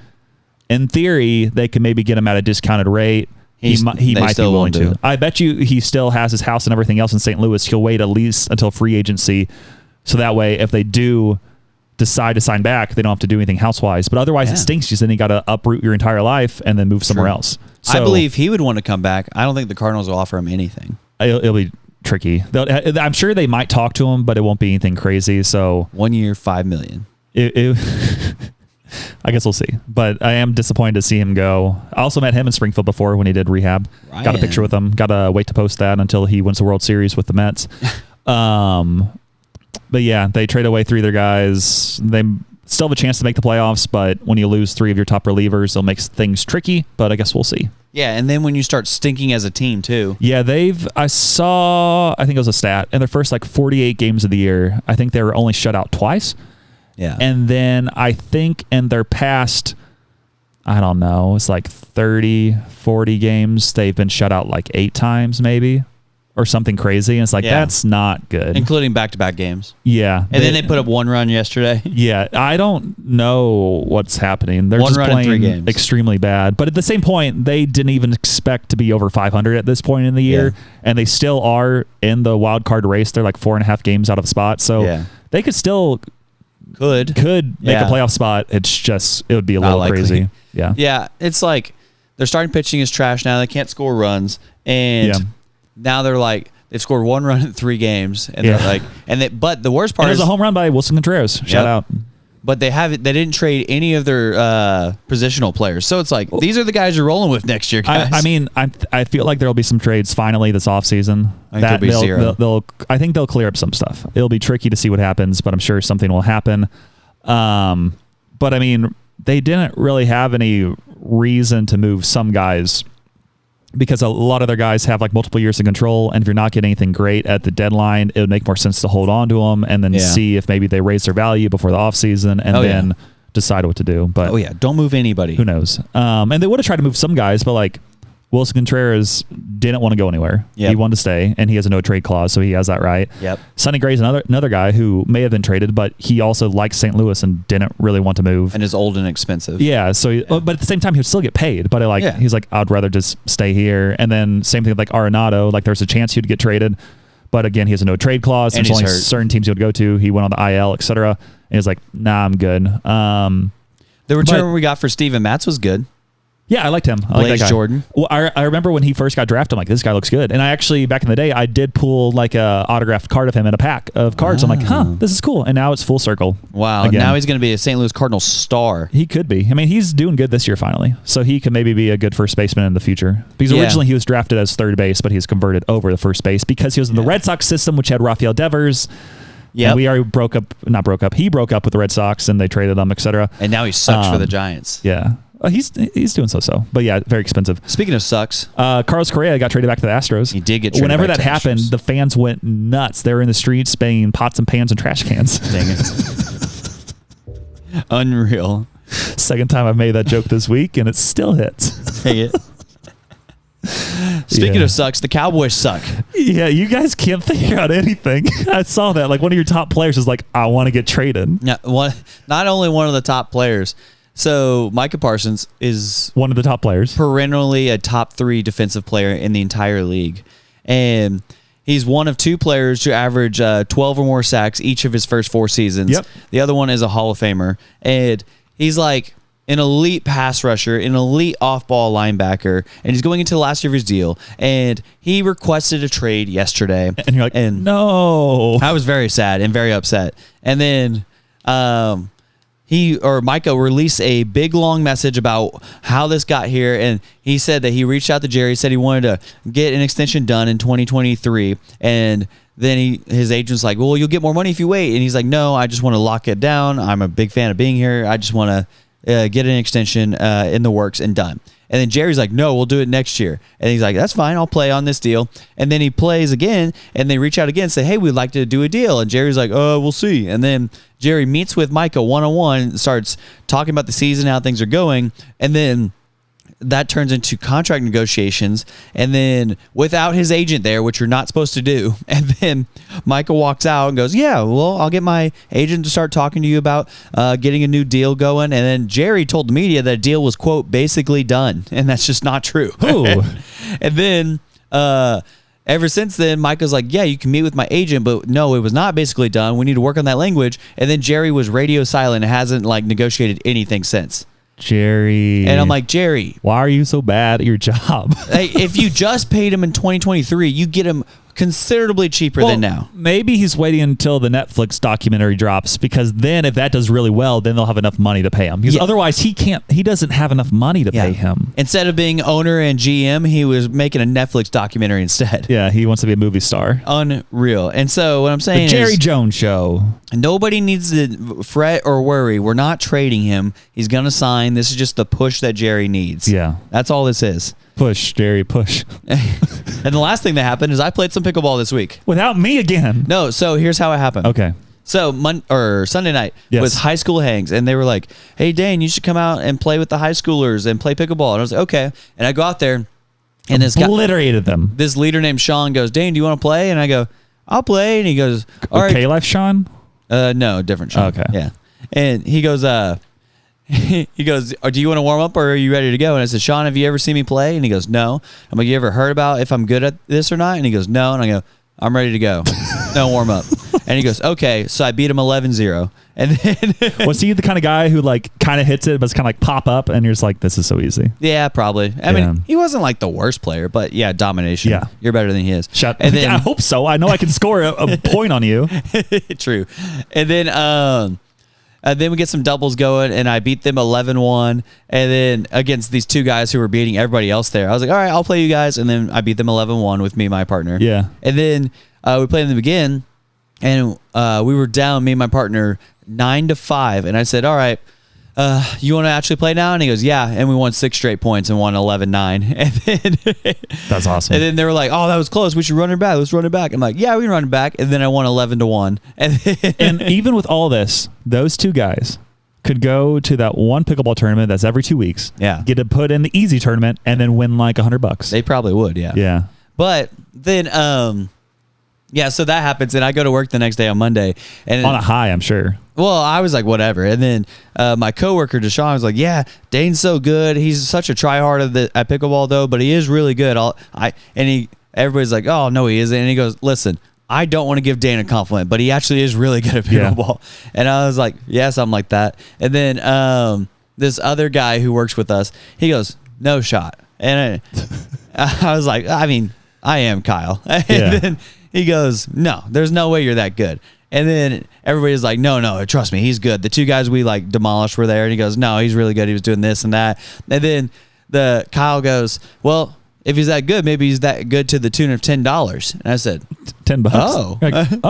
in theory, they could maybe get him at a discounted rate. He might be willing to. I bet you he still has his house and everything else in St. Louis. He'll wait at least until free agency. So that way, if they do decide to sign back, they don't have to do anything house-wise. But otherwise, it stinks because then you got to uproot your entire life and then move somewhere else. So, I believe he would want to come back. I don't think the Cardinals will offer him anything. It'll be tricky. I'm sure they might talk to him, but it won't be anything crazy. So 1 year, $5 million. I guess we'll see. But I am disappointed to see him go. I also met him in Springfield before when he did rehab. Ryan. Got a picture with him. Got to wait to post that until he wins the World Series with the Mets. But yeah, they trade away 3 of their guys. They still have a chance to make the playoffs, but when you lose 3 of your top relievers, it'll make things tricky. But I guess we'll see. Yeah, and then when you start stinking as a team too. Yeah, I think it was a stat, in their first like 48 games of the year, I think they were only shut out twice. Yeah. And then I think in their past, I don't know, it's like 30, 40 games, they've been shut out like 8 times maybe or something crazy. And it's like, that's not good. Including back-to-back games. Yeah. And then they put up 1 run yesterday. Yeah. I don't know what's happening. They're just playing extremely bad. But at the same point, they didn't even expect to be over 500 at this point in the year. Yeah. And they still are in the wild card race. They're like 4.5 games out of a spot. So they could still... Could make a playoff spot. It's just, it would be a little crazy. Yeah. Yeah. It's like their starting pitching is trash now. They can't score runs. And now they're like, they've scored 1 run in 3 games. And they're like, but the worst part is. There's a home run by Wilson Contreras. Shout out. But they didn't trade any of their positional players. So it's like, these are the guys you're rolling with next year, guys. I feel like there'll be some trades finally this offseason. I think there'll be 0. I think they'll clear up some stuff. It'll be tricky to see what happens, but I'm sure something will happen. But I mean, they didn't really have any reason to move some guys because a lot of their guys have like multiple years of control. And if you're not getting anything great at the deadline, it would make more sense to hold on to them and then see if maybe they raise their value before the offseason and then decide what to do. But don't move anybody. Who knows? And they would have tried to move some guys, but like Wilson Contreras didn't want to go anywhere. He wanted to stay, and he has a no trade clause, so he has that right. Sonny Gray's another guy who may have been traded, but he also likes St. Louis and didn't really want to move. And is old and expensive. Yeah. So, but at the same time, he would still get paid. But he's like, I'd rather just stay here. And then same thing with like Arenado. Like there's a chance he'd get traded, but again, he has a no trade clause. And there's only certain teams he would go to. He went on the IL, etc. And he's like, nah, I'm good. The return we got for Steven Matz was good. Yeah, I liked him. I like that guy. Jordan. Well, I remember when he first got drafted, I'm like, this guy looks good. And I actually, back in the day, I did pull like a autographed card of him in a pack of cards. I'm like, this is cool. And now it's full circle. Wow. Again. Now he's going to be a St. Louis Cardinals star. He could be. I mean, he's doing good this year finally. So he could maybe be a good first baseman in the future. Because originally he was drafted as third base, but he's converted over to first base because he was in the Red Sox system, which had Rafael Devers. Yeah, we already not broke up. He broke up with the Red Sox and they traded him, etc. And now he sucks for the Giants. Yeah. He's doing so. But yeah, very expensive. Speaking of sucks, Carlos Correa got traded back to the Astros. He did get traded Whenever back that to happened, Astros. The fans went nuts. They were in the streets banging pots and pans and trash cans. Dang it. Unreal. Second time I've made that joke this week, and it still hits. Dang it. Speaking of sucks, the Cowboys suck. Yeah, you guys can't figure out anything. I saw that. Like one of your top players is like, I want to get traded. Yeah, not only one of the top players. So Micah Parsons is one of the top players, perennially a top 3 defensive player in the entire league, and he's one of 2 players to average 12 or more sacks each of his first 4 seasons. Yep. The other one is a Hall of Famer, and he's like an elite pass rusher, an elite off-ball linebacker, and he's going into the last year of his deal, and he requested a trade yesterday. And you're like, no. I was very sad and very upset. And then Micah released a big long message about how this got here, and he said that he reached out to Jerry, said he wanted to get an extension done in 2023, and then his agent's like, well, you'll get more money if you wait, and he's like, no, I just want to lock it down. I'm a big fan of being here. I just want to get an extension in the works and done. And then Jerry's like, no, we'll do it next year. And he's like, that's fine. I'll play on this deal. And then he plays again, and they reach out again and say, hey, we'd like to do a deal. And Jerry's like, we'll see. And then Jerry meets with Micah one-on-one, starts talking about the season, how things are going. And then that turns into contract negotiations, and then without his agent there, which you're not supposed to do. And then Micah walks out and goes, yeah, well, I'll get my agent to start talking to you about getting a new deal going. And then Jerry told the media that a deal was, quote, basically done. And that's just not true. And then ever since then, Micah's like, yeah, you can meet with my agent, but no, it was not basically done. We need to work on that language. And then Jerry was radio silent and hasn't negotiated anything since. Jerry. And I'm like, Jerry, why are you so bad at your job? Hey, if you just paid him in 2023, you get him considerably cheaper than now. Maybe he's waiting until the Netflix documentary drops, because then if that does really well, then they'll have enough money to pay him. Because otherwise he doesn't have enough money to pay him. Instead of being owner and GM, he was making a Netflix documentary instead. Yeah, he wants to be a movie star. Unreal. And so what I'm saying is, the Jerry Jones Show. Nobody needs to fret or worry. We're not trading him. He's going to sign. This is just the push that Jerry needs. Yeah. That's all this is. Push, Jerry, push. And the last thing that happened is I played some pickleball this week. Without me again. No, so here's how it happened. Okay. So Sunday night was high school hangs, and they were like, hey, Dane, you should come out and play with the high schoolers and play pickleball. And I was like, okay. And I go out there, and this guy obliterated them. This leader named Sean goes, Dane, do you want to play? And I go, I'll play. And he goes, all right. K-Life Sean? No, different Sean. Okay. Yeah. And he goes, he goes, do you want to warm up, or are you ready to go? And I said, Sean, have you ever seen me play? And he goes, no. I'm like, you ever heard about if I'm good at this or not? And he goes, no. And I go, I'm ready to go. No warm up. And he goes, okay. So I beat him 11-0. And then was he the kind of guy who kind of hits it, but it's kind of pop up, and you're just like, this is so easy? Yeah, probably. I mean, he wasn't the worst player, but yeah, domination. Yeah. You're better than he is. And then, I hope so. I know I can score a point on you. True. And then we get some doubles going, and I beat them 11-1. And then against these two guys who were beating everybody else there, I was like, all right, I'll play you guys. And then I beat them 11-1 with me and my partner. Yeah. And then we played them again, and we were down, me and my partner, 9-5. And I said, all right, you want to actually play now? And he goes, yeah. And we won 6 straight points and won 11-9. And then that's awesome. And then they were like, oh, that was close. We should run it back. Let's run it back. I'm like, yeah, we can run it back. And then I won 11-1. And even with all this, those two guys could go to that one pickleball tournament that's every 2 weeks. Yeah. Get to put in the easy tournament and then win $100. They probably would. Yeah. Yeah. But then, yeah, so that happens, and I go to work the next day on Monday. And on a high, I'm sure. Well, I was like, whatever. And then my coworker, Deshaun, was like, yeah, Dane's so good. He's such a tryhard at pickleball, though, but he is really good. Everybody's like, oh, no, he isn't. And he goes, listen, I don't want to give Dane a compliment, but he actually is really good at pickleball. Yeah. And I was like, yeah, something like that. And then this other guy who works with us, he goes, no shot. And I was like, I mean, I am Kyle. And then he goes, no, there's no way you're that good. And then everybody's like, no, trust me, he's good. The two guys we demolished were there. And he goes, no, he's really good. He was doing this and that. And then Kyle goes, well, if he's that good, maybe he's that good to the tune of $10. And I said, $10. Oh,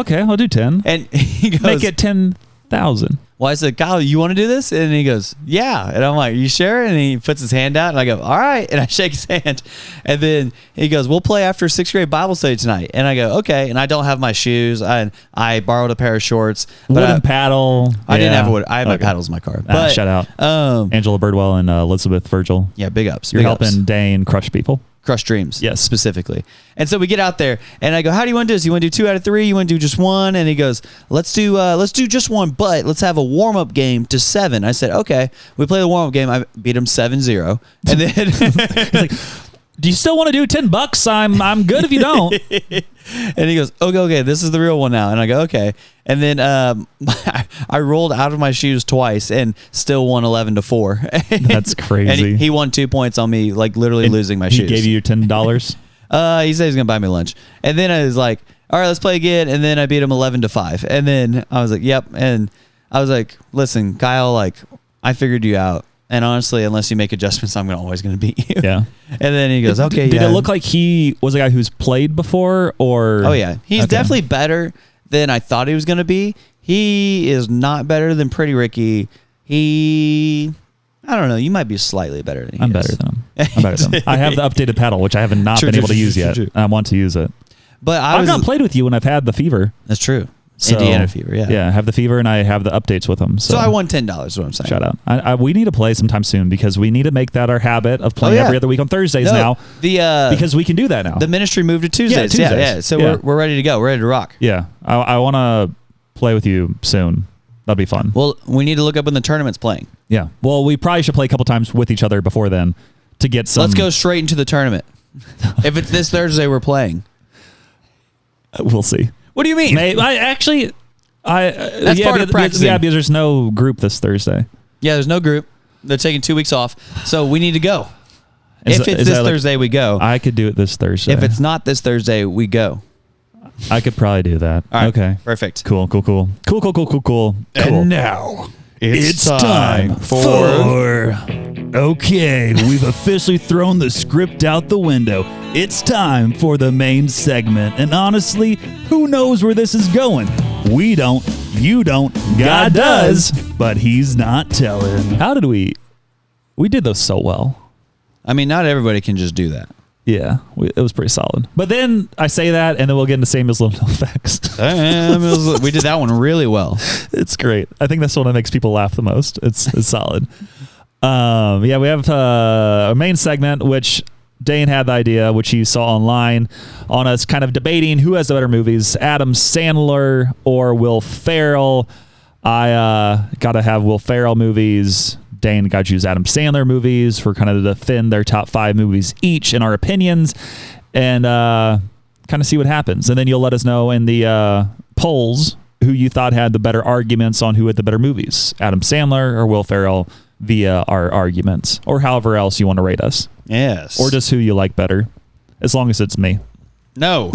okay, I'll do 10. And he goes, make it 10,000. Well, I said, Kyle, you want to do this? And he goes, yeah. And I'm like, you sure? And he puts his hand out, and I go, all right. And I shake his hand. And then he goes, we'll play after 6th grade Bible study tonight. And I go, okay. And I don't have my shoes. I borrowed a pair of shorts. Wooden paddle. I didn't have a wood. I had my paddles in my car. But, shout out. Angela Birdwell and Elizabeth Virgil. Yeah, big ups. You're helping Dane crush people. Crush dreams. Yes. Specifically. And so we get out there, and I go, how do you want to do this? You want to do 2 out of 3? You want to do just 1? And he goes, let's do just 1, but let's have a warm-up game to 7. I said, okay. We play the warm-up game. I beat him 7-0. And then he's like, do you still want to do $10? I'm good if you don't. And he goes, okay, this is the real one now. And I go, okay. And then I rolled out of my shoes twice and still won 11-4. That's crazy. And he won 2 points on me, literally losing my shoes. He gave you your $10? He said he's going to buy me lunch. And then I was like, all right, let's play again. And then I beat him 11-5. And then I was like, yep. And I was like, listen, Kyle, like, I figured you out. And honestly, unless you make adjustments, I'm always going to beat you. Yeah. And then he goes, okay, Did it look like he was a guy who's played before or? Oh, yeah. He's definitely better than I thought he was going to be. He is not better than Pretty Ricky. I don't know. You might be slightly better than he I'm better than him. I have the updated paddle, which I have not been able to use yet. I want to use it. But I've not played with you when I've had the fever. That's true. So, Indiana fever, yeah. Yeah, I have the fever and I have the updates with them. So I won $10 is what I'm saying. Shout out. We need to play sometime soon because we need to make that our habit of playing every other week on Thursdays now. Because we can do that now. The ministry moved to Tuesdays. Yeah. So we're ready to go. We're ready to rock. Yeah. I want to play with you soon. That'd be fun. Well, we need to look up when the tournament's playing. Yeah. Well, we probably should play a couple times with each other before then to get some. Let's go straight into the tournament. If it's this Thursday, we're playing. We'll see. What do you mean? That's part of practicing. Yeah, because there's no group this Thursday. Yeah, there's no group. They're taking 2 weeks off. So we need to go. If it's this Thursday, we go. I could do it this Thursday. If it's not this Thursday, we go. I could probably do that. All right. Okay. Perfect. Cool. And now it's time for... Okay, we've officially thrown the script out the window. It's time for the main segment. And honestly, who knows where this is going? We don't. You don't. God does. But he's not telling. How did we did those so well. I mean, not everybody can just do that. Yeah, it was pretty solid. But then I say that, and then we'll get into Samuel's little effects. We did that one really well. It's great. I think that's the one that makes people laugh the most. It's solid. We have a main segment, which Dane had the idea, which he saw online, on us kind of debating who has the better movies, Adam Sandler or Will Ferrell. I got to have Will Ferrell movies. Dane got to choose Adam Sandler movies for kind of to defend their top 5 movies each in our opinions and kind of see what happens. And then you'll let us know in the polls who you thought had the better arguments on who had the better movies, Adam Sandler or Will Ferrell, via our arguments or however else you want to rate us. Yes. Or just who you like better, as long as it's me. No.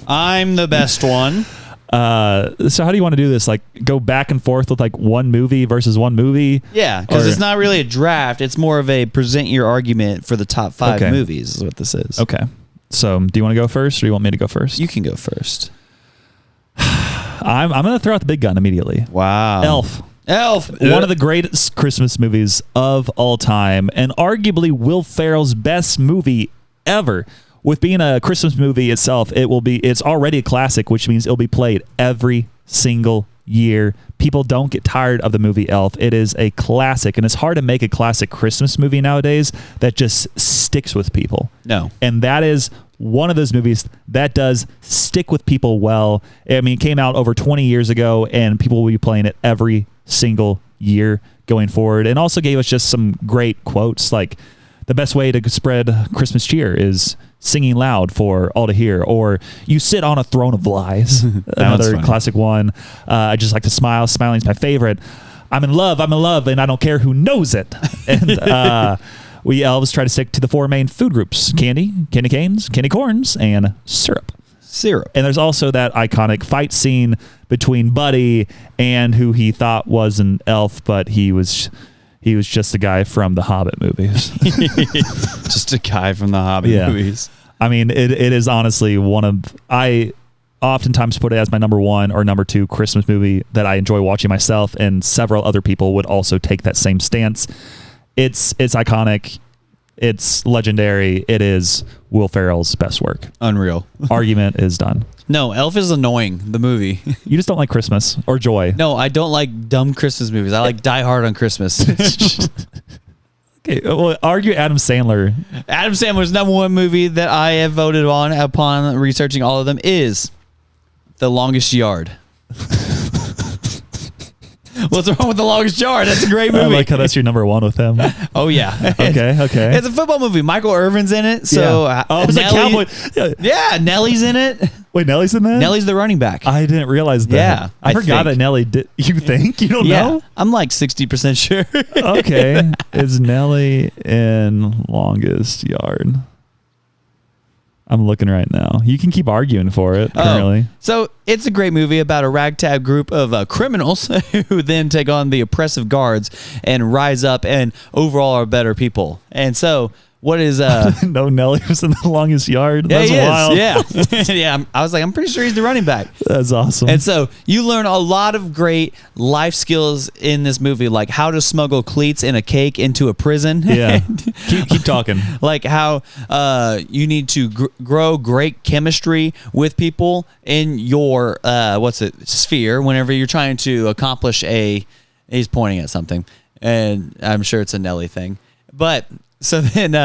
I'm the best one. So how do you want to do this? Like go back and forth with like one movie versus one movie? Yeah, because it's not really a draft. It's more of a present your argument for the top 5 movies is what this is. Okay. So do you want to go first or do you want me to go first? You can go first. I'm going to throw out the big gun immediately. Wow. Elf. One of the greatest Christmas movies of all time and arguably Will Ferrell's best movie ever. With being a Christmas movie itself, it's already a classic, which means it'll be played every single year. People don't get tired of the movie Elf. It is a classic, and it's hard to make a classic Christmas movie nowadays that just sticks with people. No. And that is one of those movies that does stick with people well. I mean, it came out over 20 years ago, and people will be playing it every single year going forward, and also gave us just some great quotes like, the best way to spread Christmas cheer is singing loud for all to hear, or you sit on a throne of lies. Another classic one. I just like to smile. Smiling's my favorite. I'm in love, and I don't care who knows it. And we elves try to stick to the 4 main food groups: candy canes, candy corns, and syrup. And there's also that iconic fight scene between Buddy and who he thought was an elf, but he was just a guy from the Hobbit movies. Just a guy from the Hobbit movies. I mean, it is honestly I oftentimes put it as my number 1 or number 2 Christmas movie that I enjoy watching myself, and several other people would also take that same stance. It's iconic. It's legendary. It is Will Ferrell's best work. Unreal. Argument is done. No, Elf is annoying, the movie. You just don't like Christmas or joy. No, I don't like dumb Christmas movies. I like Die Hard on Christmas. Okay, well, argue Adam Sandler. Adam Sandler's number 1 movie that I have voted on upon researching all of them is The Longest Yard. What's wrong with The Longest Yard? That's a great movie. I like how that's your number 1 with him. Oh, yeah. Okay. It's a football movie. Michael Irvin's in it. So, it's a cowboy. Yeah, Nellie's in it. Wait, Nellie's in that? Nellie's the running back. I didn't realize that. Yeah. I forgot that Nellie did. You think? You don't know? I'm like 60% sure. Okay. Is Nellie in Longest Yard? I'm looking right now. You can keep arguing for it currently. So it's a great movie about a ragtag group of criminals who then take on the oppressive guards and rise up and overall are better people. And so what is no, Nelly was in the longest yard. Yeah, That's he wild. is. Yeah. Yeah. I was like, I'm pretty sure he's the running back. That's awesome. And so you learn a lot of great life skills in this movie, like how to smuggle cleats in a cake into a prison. Yeah. keep talking. Like how you need to grow great chemistry with people in your sphere whenever you're trying to accomplish he's pointing at something, and I'm sure it's a Nelly thing. But so then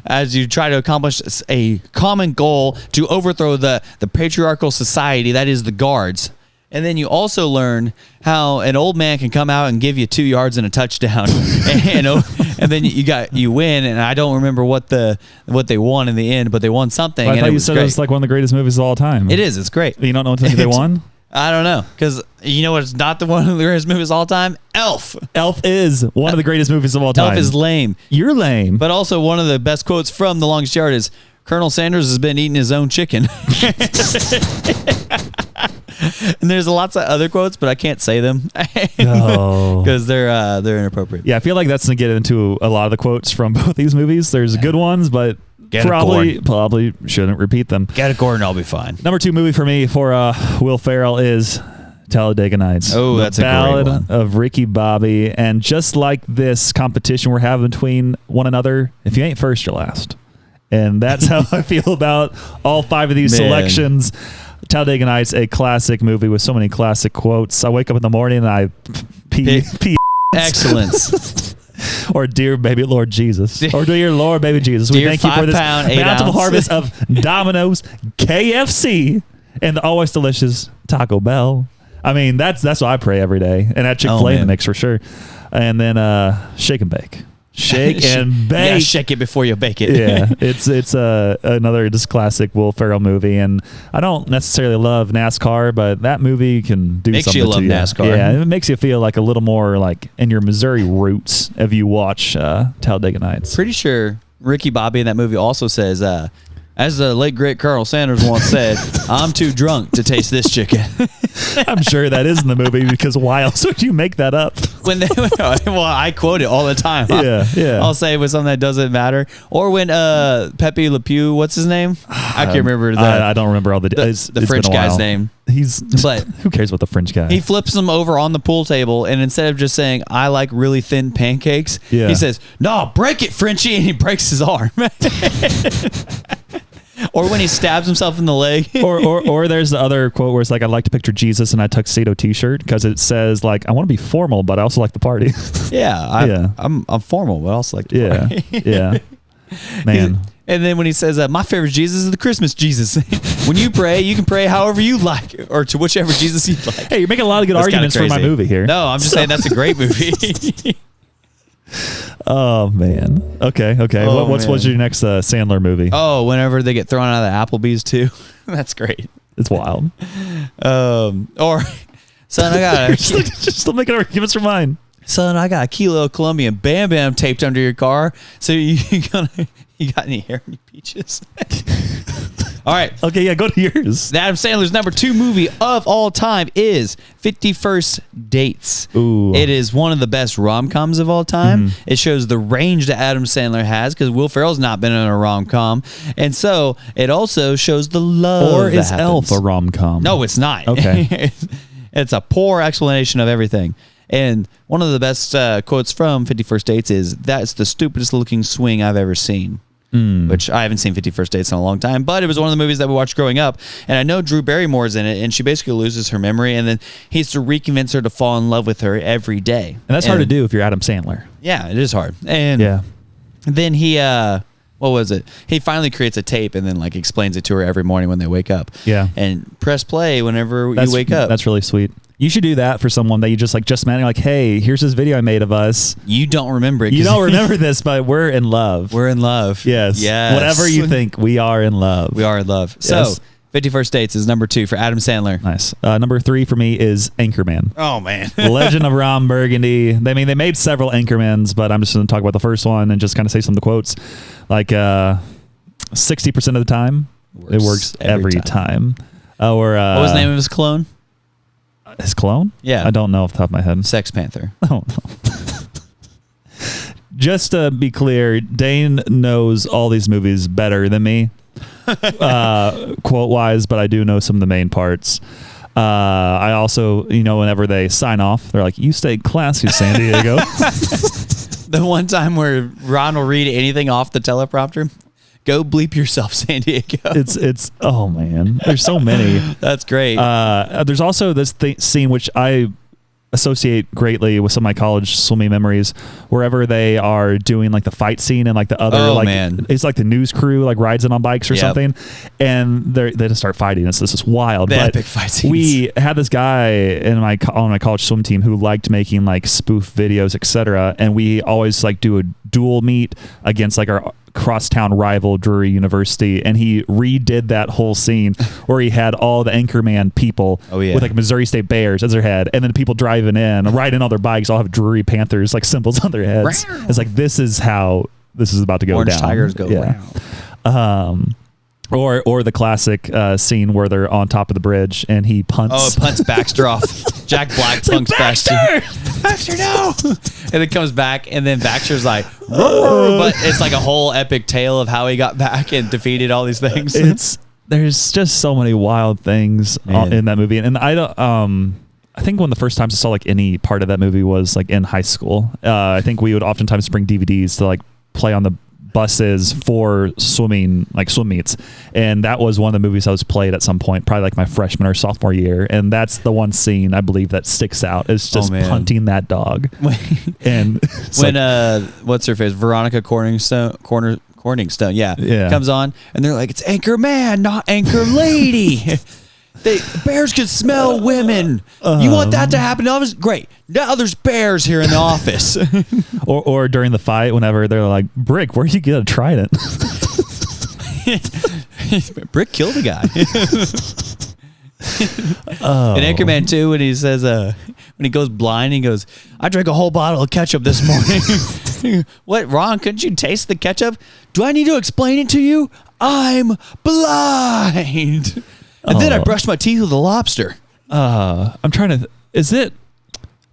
as you try to accomplish a common goal to overthrow the patriarchal society that is the guards. And then you also learn how an old man can come out and give you 2 yards and a touchdown, and then you win. And I don't remember what they won in the end, but they won something. Well, I and thought you said it was like one of the greatest movies of all time. It is. It's great. You don't know what they won? I don't know, because you know what's not one of the greatest movies of all time? Elf. Elf is one of the greatest movies of all time. Elf is lame. You're lame. But also one of the best quotes from The Longest Yard is, Colonel Sanders has been eating his own chicken. And there's lots of other quotes, but I can't say them because they're inappropriate. Yeah, I feel like that's going to get into a lot of the quotes from both these movies. There's good ones, but probably shouldn't repeat them. Get a Gordon, I'll be fine. Number 2 movie for me for Will Ferrell is Talladega Nights. Oh, that's a great one. Ballad of Ricky Bobby. And just like this competition we're having between one another, if you ain't first, you're last. And that's how I feel about all 5 of these selections. Talladega Nights, a classic movie with so many classic quotes. I wake up in the morning and I pee. Excellence. Or dear baby Lord Jesus. Or dear Lord baby Jesus. We thank you for this bountiful harvest of Domino's, KFC, and the always delicious Taco Bell. I mean, that's what I pray every day. And at Chick-fil-A in the mix for sure. And then shake and bake. Shake and bake. Yeah, shake it before you bake it. Yeah, it's another just classic Will Ferrell movie, and I don't necessarily love NASCAR, but that movie can do something to you. Makes you love NASCAR. Yeah, it makes you feel like a little more like in your Missouri roots if you watch Talladega Nights. Pretty sure Ricky Bobby in that movie also says, as the late great Colonel Sanders once said, I'm too drunk to taste this chicken. I'm sure that is in the movie, because why else would you make that up? Well, I quote it all the time. Yeah. I'll say it with something that doesn't matter. Or when Pepe Le Pew, what's his name? I can't remember that. I don't remember all the French guy's name. But who cares about the French guy? He flips him over on the pool table, and instead of just saying, I like really thin pancakes, he says, no, break it, Frenchie, and he breaks his arm. Or when he stabs himself in the leg. or there's the other quote where it's like, I like to picture Jesus in a tuxedo t-shirt, because it says like, I want to be formal, but I also like the party. I'm formal, but I also like the party. Yeah. Man. And then when he says, my favorite Jesus is the Christmas Jesus. When you pray, you can pray however you like, or to whichever Jesus you like. Hey, you're making a lot of good arguments for my movie here. No, I'm just saying that's a great movie. Oh man. Okay. What's your next Sandler movie? Oh, whenever they get thrown out of the Applebee's too. That's great. It's wild. Or son, I got just still making arguments for mine. Son, I got a kilo of Colombian Bam Bam taped under your car. So you got any hair in your peaches? All right. Okay, yeah, go to yours. Adam Sandler's number 2 movie of all time is 51st Dates. Ooh. It is one of the best rom-coms of all time. Mm-hmm. It shows the range that Adam Sandler has, because Will Ferrell's not been in a rom-com. And so it also shows the love. Or is Elf a rom-com? No, it's not. Okay. It's a poor explanation of everything. And one of the best quotes from 51st Dates is, that's the stupidest looking swing I've ever seen. Which I haven't seen 51st Dates in a long time, but it was one of the movies that we watched growing up. And I know Drew Barrymore's in it, and she basically loses her memory, and then he has to reconvince her to fall in love with her every day. And that's hard to do if you're Adam Sandler. Yeah, it is hard. And then he, what was it? He finally creates a tape and then like explains it to her every morning when they wake up. Yeah. And press play whenever you wake up. That's really sweet. You should do that for someone that you just met. Like, hey, here's this video I made of us. You don't remember it. You don't remember this, but we're in love. We're in love. Yes. Whatever you think, we are in love. We are in love. Yes. So 51st Dates is number 2 for Adam Sandler. Nice. Number 3 for me is Anchorman. Oh, man. Legend of Ron Burgundy. They made several Anchormans, but I'm just going to talk about the first one and just kind of say some of the quotes. Like, 60% of the time, it works every time. Or what was the name of his clone? His clone? Yeah. I don't know off the top of my head. Sex Panther. Oh, no. Just to be clear, Dane knows all these movies better than me, quote-wise, but I do know some of the main parts. I also, whenever they sign off, they're like, "You stay classy, San Diego." The one time where Ron will read anything off the teleprompter, go bleep yourself, San Diego. It's oh man, there's so many. That's great. There's also this scene which I associate greatly with some of my college swimming memories, wherever they are doing like the fight scene and like the other man. It's like the news crew like rides in on bikes or something, and they just start fighting. This is wild. The epic fight scenes. We had this guy on my college swim team who liked making like spoof videos, etc. And we always like do a dual meet against like our crosstown rival Drury University, and he redid that whole scene where he had all the Anchorman people with like Missouri State Bears as their head, and then the people driving in, riding on their bikes, all have Drury Panthers like symbols on their heads. It's like, this is how this is about to go Orange down. Tigers go round. Or the classic scene where they're on top of the bridge and he punts. Oh, punts Baxter off. Jack Black punts Baxter. Baxter, no! And it comes back, and then Baxter's like, but it's like a whole epic tale of how he got back and defeated all these things. There's just so many wild things in that movie, and I don't. I think one of the first times I saw like any part of that movie was like in high school. I think we would oftentimes bring DVDs to like play on the buses for swim meets, and that was one of the movies I was played at some point, probably like my freshman or sophomore year, and that's the one scene I believe that sticks out. It's just punting that dog. And when what's her face, Veronica Corningstone, comes on, and they're like, "It's Anchor Man, not Anchor Lady." Bears could smell women. You want that to happen? Great. Now there's bears here in the office. or during the fight, whenever they're like, "Brick, where you get a trident?" Brick killed a guy. In Anchorman 2, when he says, when he goes blind, he goes, "I drank a whole bottle of ketchup this morning." What, Ron? Couldn't you taste the ketchup? Do I need to explain it to you? I'm blind. And then I brushed my teeth with a lobster. I'm trying to. Is it?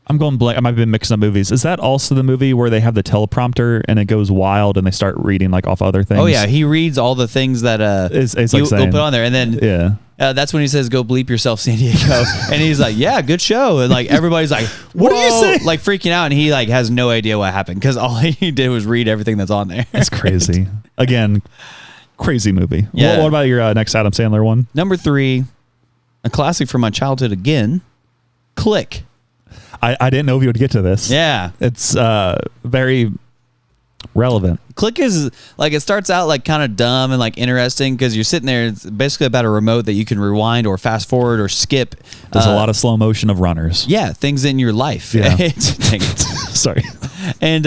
I'm going blank. I might have been mixing up movies. Is that also the movie where they have the teleprompter and it goes wild and they start reading like off other things? Oh yeah, he reads all the things that he'll put on there, and then that's when he says, "Go bleep yourself, San Diego," and he's like, "Yeah, good show," and like everybody's like, "What are you saying?" Like freaking out, and he like has no idea what happened because all he did was read everything that's on there. It's crazy. Again. Crazy movie. Yeah. What about your next Adam Sandler one? Number 3, a classic from my childhood again, Click. I didn't know if you would get to this. Yeah. It's very relevant. Click is like, it starts out like kind of dumb and like interesting because you're sitting there. It's basically about a remote that you can rewind or fast forward or skip. There's a lot of slow motion of runners. Yeah, things in your life. Yeah. Dang it. Sorry. And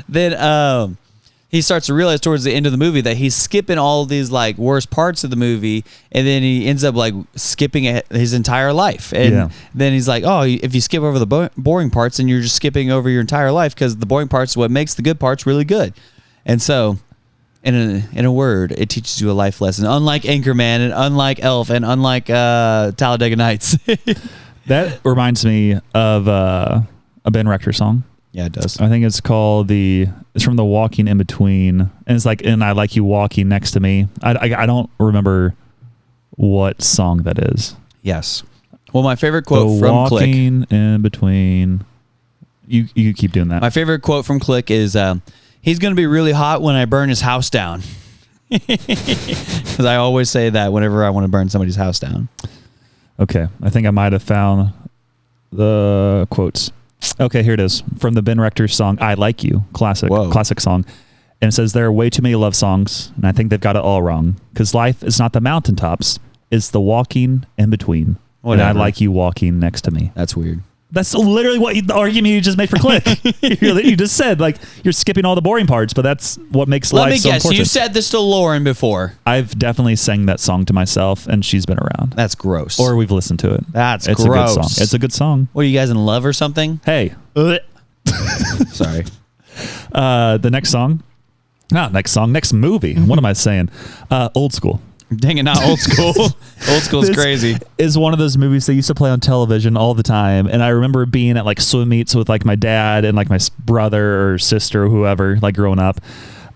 then he starts to realize towards the end of the movie that he's skipping all these like worst parts of the movie, and then he ends up like skipping his entire life. And then he's like, "Oh, if you skip over the boring parts, then you're just skipping over your entire life because the boring parts is what makes the good parts really good." And so, in a word, it teaches you a life lesson. Unlike Anchorman, and unlike Elf, and unlike Talladega Nights. That reminds me of a Ben Rector song. Yeah, it does. I think it's called it's from the Walking in Between, and it's like, "And I Like You Walking Next to Me." I don't remember what song that is. Yes. Well, my favorite quote from Click. Walking in Between. You keep doing that. My favorite quote from Click is, "He's going to be really hot when I burn his house down." Because I always say that whenever I want to burn somebody's house down. Okay, I think I might have found the quotes. Okay, here it is. From the Ben Rector song, "I Like You," classic song. And it says, "There are way too many love songs, and I think they've got it all wrong. Because life is not the mountaintops, it's the walking in between. Whatever. And I like you walking next to me." That's weird. That's literally what the argument you just made for Click. You just said, like, you're skipping all the boring parts, but that's what makes life so important. Let me guess, you said this to Lauren before. I've definitely sang that song to myself, and she's been around. That's gross. Or we've listened to it. It's gross. A good song. It's a good song. What, are you guys in love or something? Hey. Sorry. The next song Next song, next movie. What am I saying? Old School. Dang it, not Old School. Old School's crazy. Is one of those movies that used to play on television all the time, and I remember being at like swim meets with like my dad and like my brother or sister or whoever, like growing up,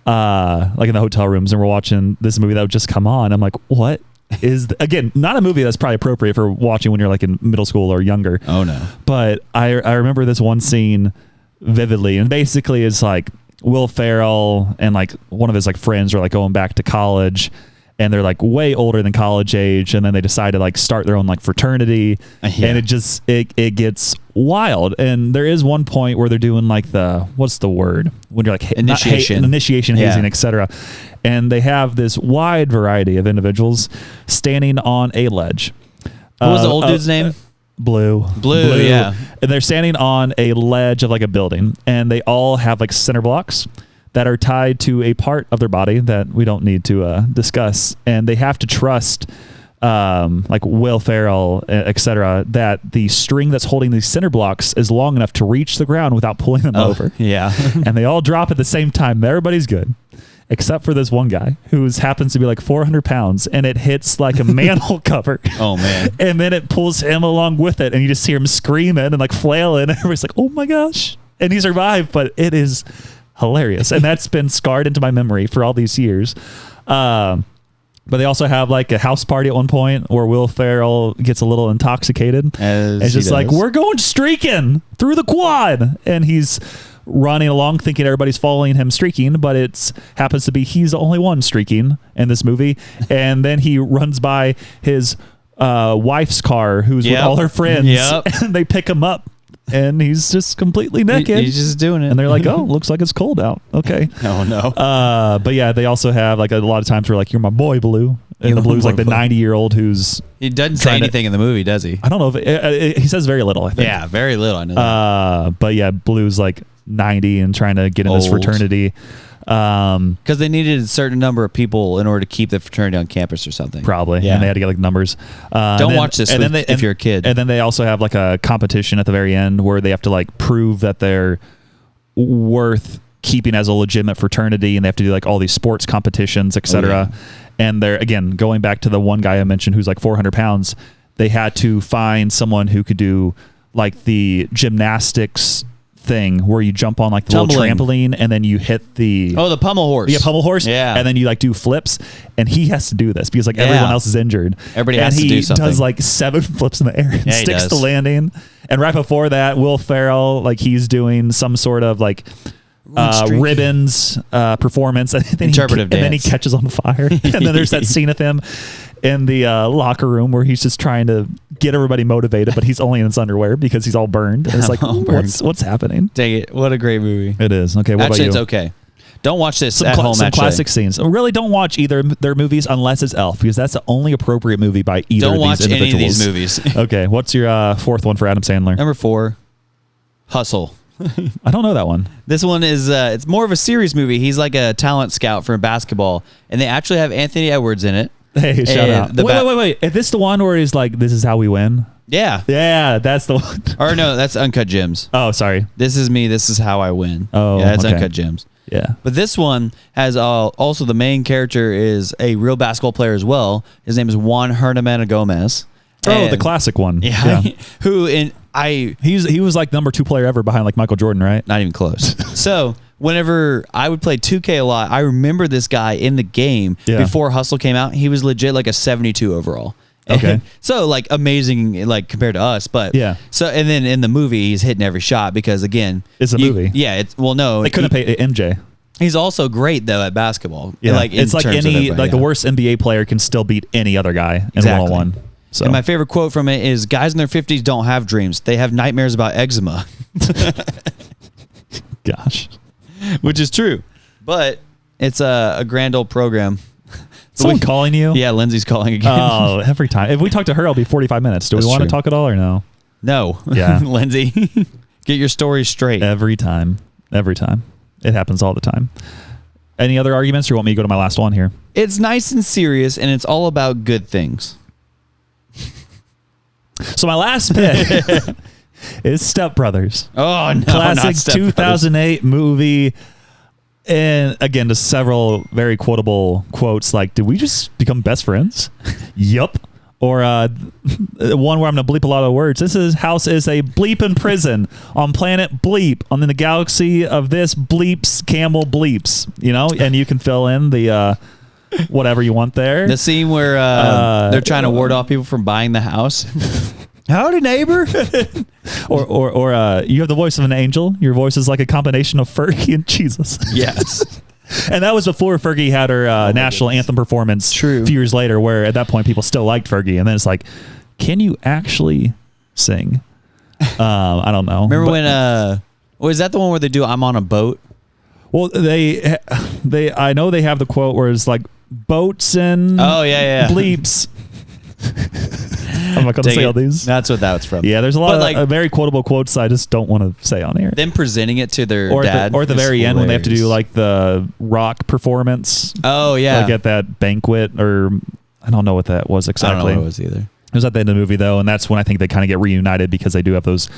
like in the hotel rooms, and we're watching this movie that would just come on. I'm like, what is again, not a movie that's probably appropriate for watching when you're like in middle school or younger. Oh no. But I remember this one scene vividly, and basically it's like Will Ferrell and like one of his like friends are like going back to college, and they're like way older than college age, and then they decide to like start their own like fraternity, and it gets wild. And there is one point where they're doing like what's the word when you're like initiation hazing, etc. And they have this wide variety of individuals standing on a ledge. What was the old dude's name? Blue, yeah. And they're standing on a ledge of like a building, and they all have like center blocks that are tied to a part of their body that we don't need to discuss. And they have to trust, like Will Ferrell, etc., that the string that's holding these center blocks is long enough to reach the ground without pulling them over. Yeah. And they all drop at the same time. Everybody's good, except for this one guy who happens to be like 400 pounds, and it hits like a manhole cover. Oh man. And then it pulls him along with it, and you just hear him screaming and like flailing, and everybody's like, oh my gosh. And he survived, but it is hilarious. And that's been scarred into my memory for all these years. But they also have like a house party at one point where Will Ferrell gets a little intoxicated. It's just like, we're going streaking through the quad. And he's running along thinking everybody's following him streaking, but it happens to be he's the only one streaking in this movie. And then he runs by his wife's car who's with all her friends, and they pick him up, and he's just completely naked. He's just doing it. And they're like, oh, looks like it's cold out. Okay. Oh no. But yeah, they also have like a lot of times where like, you're my boy, Blue. And the Blue's like the 90-year-old who's... He doesn't say anything in the movie, does he? I don't know if... he says very little, I think. Yeah, very little. I know that. But yeah, Blue's like 90 and trying to get in this fraternity. Because they needed a certain number of people in order to keep the fraternity on campus or something. Probably. Yeah. And they had to get like numbers. Don't watch this if you're a kid. And then they also have like a competition at the very end where they have to like prove that they're worth keeping as a legitimate fraternity, and they have to do like all these sports competitions, etc. And they're, again, going back to the one guy I mentioned who's like 400 pounds, they had to find someone who could do like the gymnastics thing where you jump on like the little trampoline and then you hit the the pommel horse. Yeah, pommel horse. Yeah. And then you like do flips, and he has to do this because like everyone else is injured. Everybody has to do something. He does like 7 flips in the air and sticks the landing. And right before that, Will Ferrell, like he's doing some sort of like ribbons performance, and then interpretive dance. And then he catches on fire. And then there's that scene of him in the locker room where he's just trying to get everybody motivated, but he's only in his underwear because he's all burned. And it's like, what's happening? Dang it. What a great movie. It is. Okay, what about you? It's okay. Don't watch this at home, some classic scenes. Really don't watch either of their movies unless it's Elf, because that's the only appropriate movie by either of these individuals. Don't watch any of these movies. Okay, what's your fourth one for Adam Sandler? Number 4, Hustle. I don't know that one. This one is it's more of a serious movie. He's like a talent scout for basketball, and they actually have Anthony Edwards in it. Hey, shout out. Wait. Is this the one where he's like, this is how we win? Yeah. Yeah, that's the one. Or no, that's Uncut Gems. Oh, sorry. This is me. This is how I win. Oh, yeah, that's Uncut Gems. Yeah. But this one has also the main character is a real basketball player as well. His name is Juan Hernan Gomez. Oh, the classic one. Yeah. He was like number 2 player ever behind like Michael Jordan, right? Not even close. So whenever I would play 2K a lot, I remember this guy in the game before Hustle came out. He was legit like a 72 overall. Okay. So like amazing, like compared to us, but yeah. So and then in the movie, he's hitting every shot because again, it's a movie. Yeah. They couldn't pay MJ. He's also great though at basketball. Yeah. Like it's like any the worst NBA player can still beat any other guy in one-on-one. So. And my favorite quote from it is, guys in their 50s don't have dreams. They have nightmares about eczema. Gosh. Which is true. But it's a grand old program. Someone calling you? Yeah, Lindsay's calling again. Oh, every time. If we talk to her, it'll be 45 minutes. Do we want to talk at all or no? No. Yeah. Lindsay, get your story straight. Every time. Every time. It happens all the time. Any other arguments, or you want me to go to my last one here? It's nice and serious, and it's all about good things. So my last pick is Step Brothers. Oh, no. Classic 2008 movie. And again, just several very quotable quotes like, did we just become best friends? Yup. Or one where I'm going to bleep a lot of words. This house is a bleeping prison on planet Bleep, on the galaxy of this bleeps, camel bleeps, and you can fill in the whatever you want there. The scene where they're trying to ward off people from buying the house. Howdy, neighbor. or you have the voice of an angel. Your voice is like a combination of Fergie and Jesus. Yes. And that was before Fergie had her national anthem performance. True. A few years later, where at that point people still liked Fergie. And then it's like, can you actually sing? I don't know. Remember when, was that the one where they do I'm on a boat? Well, I know they have the quote where it's like, boats and bleeps. I'm not going to say all these. That's what that was from. Yeah, there's a lot of very quotable quotes I just don't want to say on here. Them presenting it to their dad. Or at the very end when they have to do like the rock performance. Oh, yeah. Like at that banquet, or I don't know what that was exactly. I don't know what it was either. It was at the end of the movie, though, and that's when I think they kind of get reunited because they do have those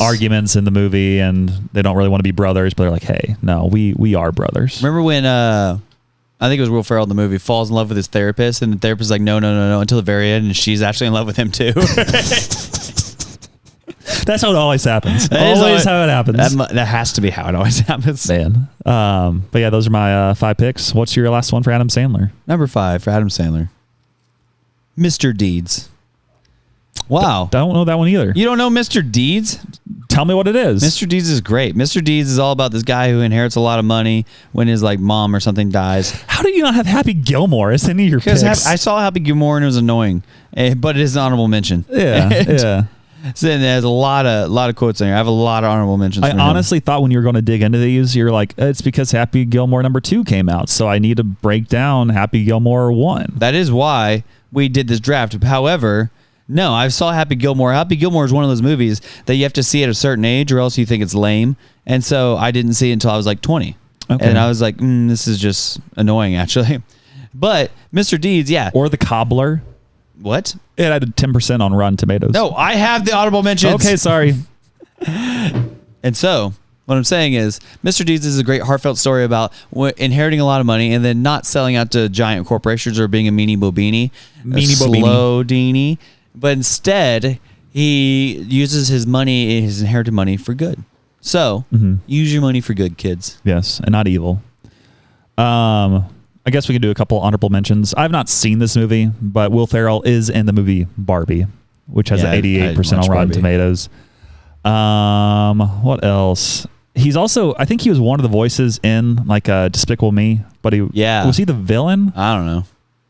arguments in the movie, and they don't really want to be brothers, but they're like, hey, no, we are brothers. Remember when... I think it was Will Ferrell in the movie, falls in love with his therapist, and the therapist is like, no, until the very end, and she's actually in love with him too. That's how it always happens. Always how it happens. That has to be how it always happens. Man. But yeah, those are my 5 picks. What's your last one for Adam Sandler? Number 5 for Adam Sandler. Mr. Deeds. Wow. Don't know that one either. You don't know Mr. Deeds? Tell me what it is. Mr. Deeds is great. Mr. Deeds is all about this guy who inherits a lot of money when his mom or something dies. How do you not have Happy Gilmore as any of your picks? I saw Happy Gilmore and it was annoying, but it is an honorable mention. Yeah. So there's a lot of quotes in here. I have a lot of honorable mentions. I honestly thought when you were going to dig into these, you're like, it's because Happy Gilmore number 2 came out, so I need to break down Happy Gilmore 1. That is why we did this draft. However, no, I saw Happy Gilmore. Happy Gilmore is one of those movies that you have to see at a certain age or else you think it's lame. And so I didn't see it until I was like 20. Okay. And I was like, this is just annoying, actually. But Mr. Deeds, yeah. Or The Cobbler. What? It had 10% on Rotten Tomatoes. No, I have the honorable mentions. Okay, sorry. And so what I'm saying is Mr. Deeds is a great heartfelt story about inheriting a lot of money and then not selling out to giant corporations or being a meanie bobini. Slow Deanie. But instead, he uses his money, his inherited money, for good. So, use your money for good, kids. Yes, and not evil. I guess we could do a couple honorable mentions. I've not seen this movie, but Will Ferrell is in the movie Barbie, which has an 88% on Rotten Tomatoes. What else? He's also, I think he was one of the voices in Despicable Me, but was he the villain? I don't know.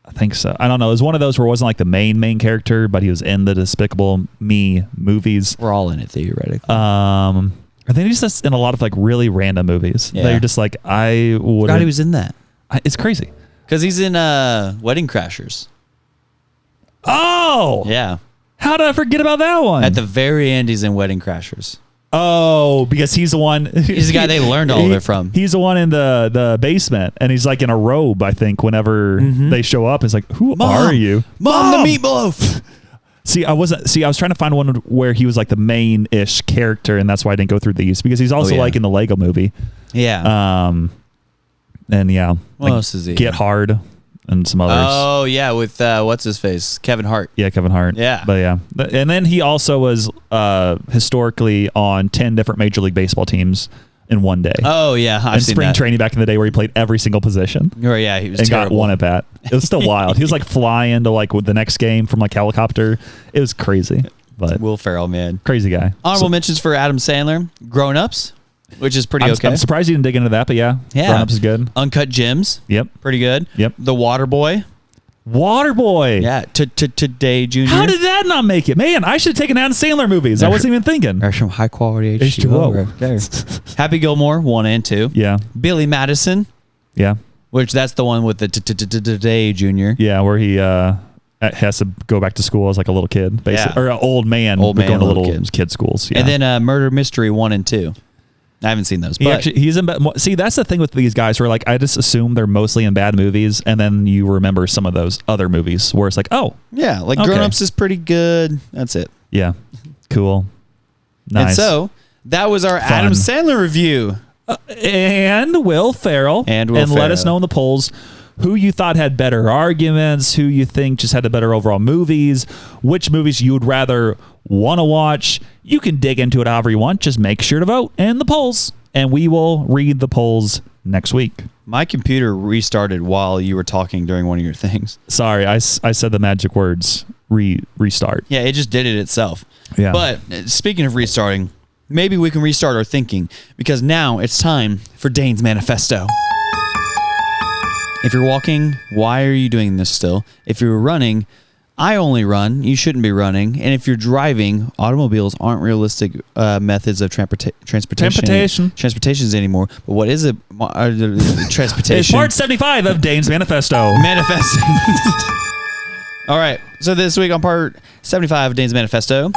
I think so. I don't know. It was one of those where it wasn't like the main character, but he was in the Despicable Me movies. We're all in it theoretically. I think he's just in a lot of really random movies. Yeah. They're just like, I would. Forgot he was in that. It's crazy. Because he's in Wedding Crashers. Oh! Yeah. How did I forget about that one? At the very end, he's in Wedding Crashers. Oh, because he's the one. He's the guy they learned all of it from. He's the one in the basement, and he's like in a robe. I think whenever they show up, it's like, "Who are you, Mom? The meatloaf." I was trying to find one where he was like the main-ish character, and that's why I didn't go through these because he's also like in the Lego Movie. Yeah. And yeah, what else is he? Get Hard. And some others. Oh, yeah, with what's his face? Kevin Hart. Yeah, Kevin Hart. Yeah. But yeah. And then he also was historically on 10 different Major League Baseball teams in one day. Oh, yeah. I've seen spring training back in the day where he played every single position. Oh, yeah, he was terrible. Got one at bat. It was still wild. He was flying to with the next game from helicopter. It was crazy. But Will Ferrell, man. Crazy guy. Honorable mentions for Adam Sandler. Grown Ups. Which is pretty okay. I'm surprised you didn't dig into that, but yeah. Grown Ups is good. Uncut Gems. Yep. Pretty good. Yep. The Waterboy. Waterboy. Yeah. Today, Junior. How did that not make it? Man, I should have taken Adam Sandler movies. I wasn't even thinking. There's some high quality H2O right there. Happy Gilmore, 1 and 2. Yeah. Billy Madison. Yeah. Which that's the one with the Today, Junior. Yeah, where he has to go back to school as a little kid, basically. Or an old man going to little kid schools. Yeah. And then Murder Mystery 1 and 2. I haven't seen those. He's in. See, that's the thing with these guys where I just assume they're mostly in bad movies, and then you remember some of those other movies where it's like, oh, yeah, Grown Ups is pretty good. That's it. Yeah, cool, nice. And so that was our Adam Sandler review. And Will Ferrell. And let us know in the polls who you thought had better arguments, who you think just had the better overall movies, which movies you would rather want to watch. You can dig into it however you want. Just make sure to vote in the polls, and we will read the polls next week. My computer restarted while you were talking during one of your things. Sorry, I said the magic words, restart. Yeah, it just did it itself. Yeah. But speaking of restarting, maybe we can restart our thinking, because now it's time for Dane's Manifesto. If you're walking, why are you doing this still? If you're running, I only run. You shouldn't be running. And if you're driving, automobiles aren't realistic methods of transportations anymore. But what is it? Transportation. It's part 75 of Dane's Manifesto. Manifesting. All right. So this week on part 75 of Dane's Manifesto,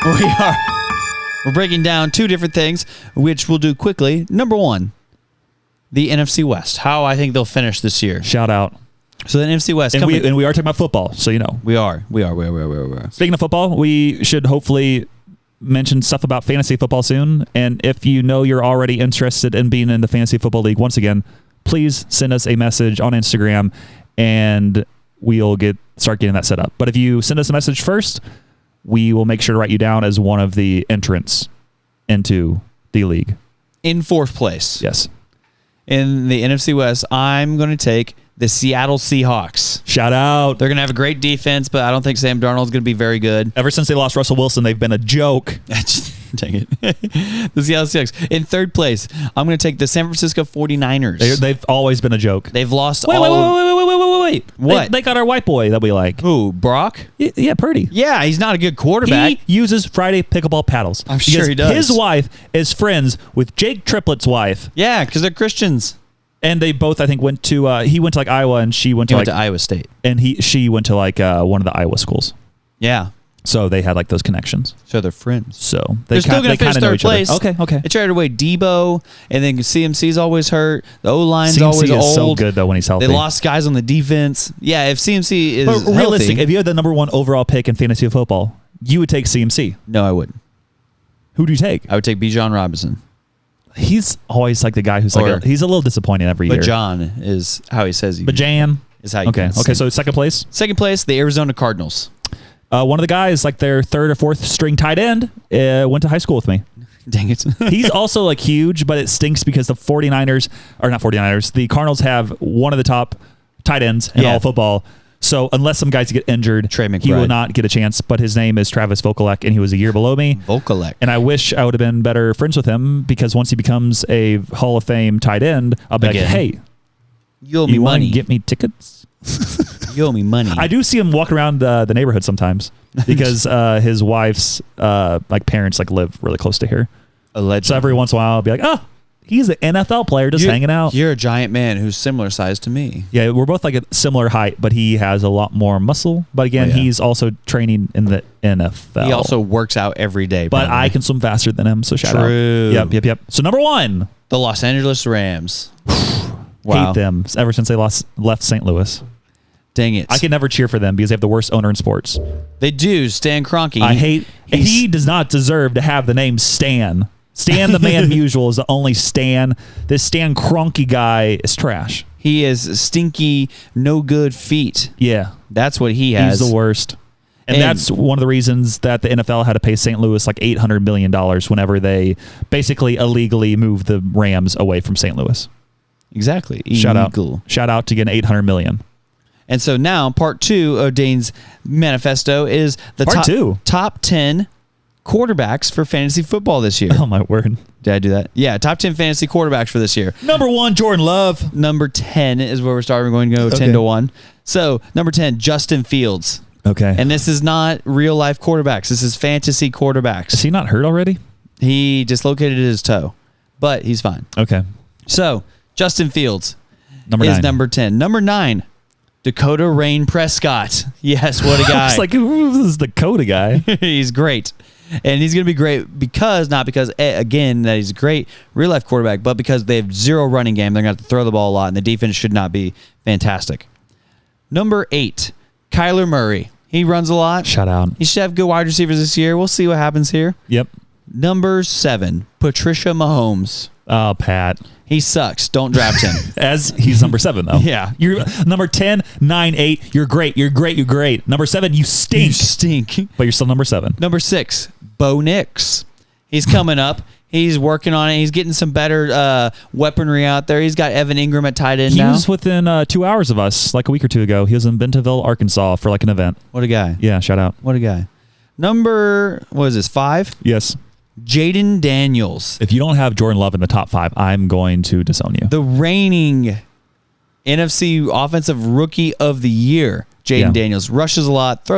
we're breaking down two different things, which we'll do quickly. Number one, the NFC West. How I think they'll finish this year. Shout out. So the NFC West. And we are talking about football, so you know. We are. Speaking of football, we should hopefully mention stuff about fantasy football soon. And if you know you're already interested in being in the Fantasy Football League, once again, please send us a message on Instagram and we'll start getting that set up. But if you send us a message first, we will make sure to write you down as one of the entrants into the league. In fourth place. Yes. In the NFC West, I'm going to take the Seattle Seahawks. Shout out. They're going to have a great defense, but I don't think Sam Darnold's going to be very good. Ever since they lost Russell Wilson, they've been a joke. Dang it. The Seattle Seahawks. In third place, I'm going to take the San Francisco 49ers. They've always been a joke. They've lost Wait. What? They got our white boy that we like. Who, Brock? Yeah, Purdy. Yeah, he's not a good quarterback. He uses Friday pickleball paddles. I'm sure he does. His wife is friends with Jake Triplett's wife. Yeah, because they're Christians. And they both, I think, went to he went to like Iowa and she went to went to Iowa State. And she went to like one of the Iowa schools. Yeah. So they had like those connections. So they're friends. So they're still going to finish third place. Okay. They traded away Debo, and then CMC's always hurt. The O-line's always old. CMC is so good though when he's healthy. They lost guys on the defense. Yeah, if CMC is realistic, healthy, if you had the number one overall pick in fantasy football, you would take CMC. No, I wouldn't. Who do you take? I would take Bijan Robinson. He's always like the guy who's he's a little disappointing every year. But John is how he says. Bajan is how you okay. So second place. Second place, the Arizona Cardinals. One of the guys, like their third or fourth string tight end, went to high school with me. Dang it. He's also like huge, but it stinks because the 49ers, or not 49ers, the Cardinals have one of the top tight ends in all football. So unless some guys get injured, he will not get a chance. But his name is Travis Vokalek, and he was a year below me. Vokalek. And I wish I would have been better friends with him, because once he becomes a Hall of Fame tight end, I'll be like, hey, you owe me money. Want to get me tickets? You owe me money. I do see him walk around the neighborhood sometimes because his wife's like parents like live really close to here. Allegedly. So every once in a while I'll be like, oh, he's an NFL player just hanging out. You're a giant man who's similar size to me. Yeah, we're both like a similar height, but he has a lot more muscle. But again, he's also training in the NFL. He also works out every day. But I can swim faster than him, so shout out. Yep. So number one. The Los Angeles Rams. Wow. Hate them ever since they left St. Louis. Dang it. I can never cheer for them because they have the worst owner in sports. They do. Stan Kroenke. He does not deserve to have the name Stan. Stan the Man Musial is the only Stan. This Stan Kroenke guy is trash. He is stinky, no good feet. Yeah. That's what he has. He's the worst. And that's one of the reasons that the NFL had to pay St. Louis like $800 million whenever they basically illegally moved the Rams away from St. Louis. Exactly. Shout out to get $800 million. And so now part 2 of Dane's manifesto is the top 10 quarterbacks for fantasy football this year. Oh, my word. Did I do that? Yeah, top 10 fantasy quarterbacks for this year. Number 1, Jordan Love. Number 10 is where we're starting. We're going to go 10 to 1. So, number 10, Justin Fields. Okay. And this is not real-life quarterbacks. This is fantasy quarterbacks. Is he not hurt already? He dislocated his toe, but he's fine. Okay. So, Justin Fields is number 10. Number 9, Dakota Rain Prescott. Yes, what a guy. It's like, who's this Dakota guy? He's great. And he's going to be great not because, again, that he's a great real-life quarterback, but because they have zero running game. They're going to have to throw the ball a lot, and the defense should not be fantastic. Number 8, Kyler Murray. He runs a lot. Shout out. He should have good wide receivers this year. We'll see what happens here. Yep. Number 7, Patricia Mahomes. Oh, Pat. He sucks. Don't draft him. As he's number 7, though. Yeah. You're number 10, 9, 8. You're great. You're great. You're great. Number 7, you stink. You stink. But you're still number 7. Number 6, Bo Nix. He's coming up. He's working on it. He's getting some better weaponry out there. He's got Evan Ingram at tight end now. He was within 2 hours of us like a week or two ago. He was in Bentonville, Arkansas for like an event. What a guy. Yeah, shout out. What a guy. Number, what is this, 5? Yes. Jaden Daniels. If you don't have Jordan Love in the top 5, I'm going to disown you. The reigning NFC Offensive Rookie of the Year. Jaden Daniels rushes a lot,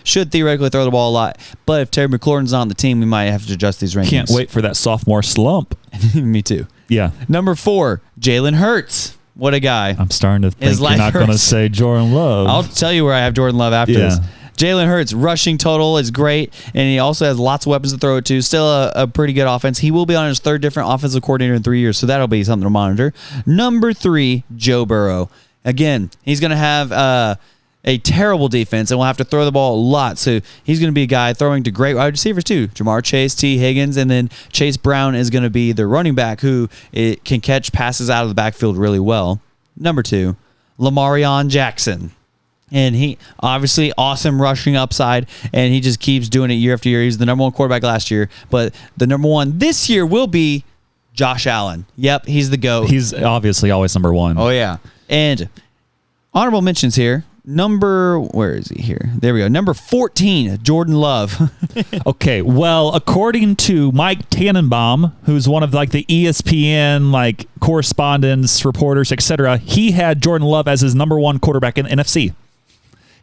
should theoretically throw the ball a lot, but if Terry McLaurin's on the team, we might have to adjust these rankings. Can't wait for that sophomore slump. Me too. Yeah. Number 4, Jalen Hurts. What a guy. I'm starting to think you're not going to say Jordan Love. I'll tell you where I have Jordan Love after this. Jalen Hurts, rushing total is great, and he also has lots of weapons to throw it to. Still a pretty good offense. He will be on his 3rd different offensive coordinator in 3 years, so that'll be something to monitor. Number 3, Joe Burrow. Again, he's going to have a terrible defense, and will have to throw the ball a lot. So he's going to be a guy throwing to great wide receivers too. Jamar Chase, T. Higgins, and then Chase Brown is going to be the running back who can catch passes out of the backfield really well. Number 2, Lamarion Jackson. And he obviously awesome rushing upside, and he just keeps doing it year after year. He's the number 1 quarterback last year, but the number 1 this year will be Josh Allen. Yep, he's the GOAT. He's obviously always number 1. Oh, yeah. And honorable mentions here. Where is he here? There we go. Number 14, Jordan Love. Okay, well, according to Mike Tannenbaum, who's one of like the ESPN like correspondents, reporters, etc., he had Jordan Love as his number 1 quarterback in the NFC.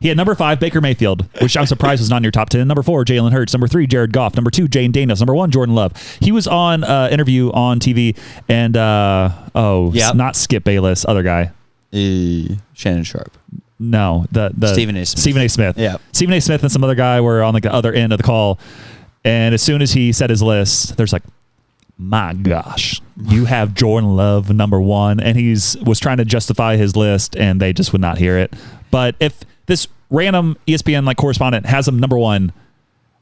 He had number 5, Baker Mayfield, which I'm surprised was not in your top 10. Number 4, Jalen Hurts. Number 3, Jared Goff. Number 2, Jane Daniels. Number 1, Jordan Love. He was on interview on TV, and not Skip Bayless, other guy. Shannon Sharp. No, the Stephen A. Smith. Stephen A. Smith. Yeah. Stephen A. Smith and some other guy were on like the other end of the call, and as soon as he said his list, there's like, my gosh, you have Jordan Love number 1, and was trying to justify his list, and they just would not hear it. But if this random ESPN like correspondent has him number 1,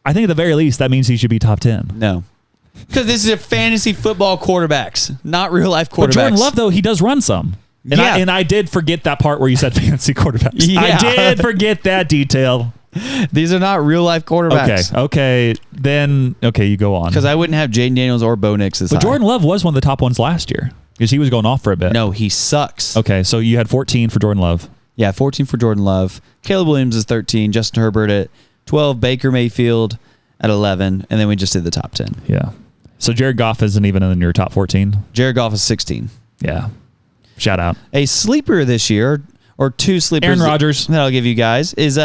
I think at the very least that means he should be top 10. No. Because this is a fantasy football quarterbacks, not real life quarterbacks. But Jordan Love, though, he does run some. And I did forget that part where you said fantasy quarterbacks. Yeah. I did forget that detail. These are not real life quarterbacks. Okay. Then you go on. Because I wouldn't have Jaden Daniels or Bo Nix as high. But Jordan Love was one of the top ones last year because he was going off for a bit. No, he sucks. Okay, so you had 14 for Jordan Love. Yeah, 14 for Jordan Love. Caleb Williams is 13. Justin Herbert at 12. Baker Mayfield at 11. And then we just did the top 10. Yeah. So Jared Goff isn't even in your top 14? Jared Goff is 16. Yeah. Shout out. A sleeper this year, or 2 sleepers. Aaron Rodgers. That I'll give you guys, is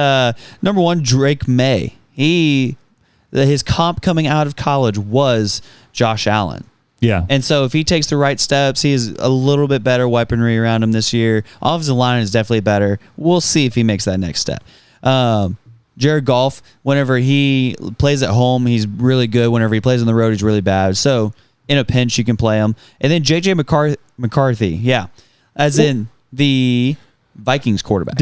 number 1, Drake May. His comp coming out of college was Josh Allen. Yeah. And so if he takes the right steps, he has a little bit better weaponry around him this year. Offensive line is definitely better. We'll see if he makes that next step. Jared Goff, whenever he plays at home, he's really good. Whenever he plays on the road, he's really bad. So in a pinch, you can play him. And then J.J. McCarthy, in the Vikings quarterback.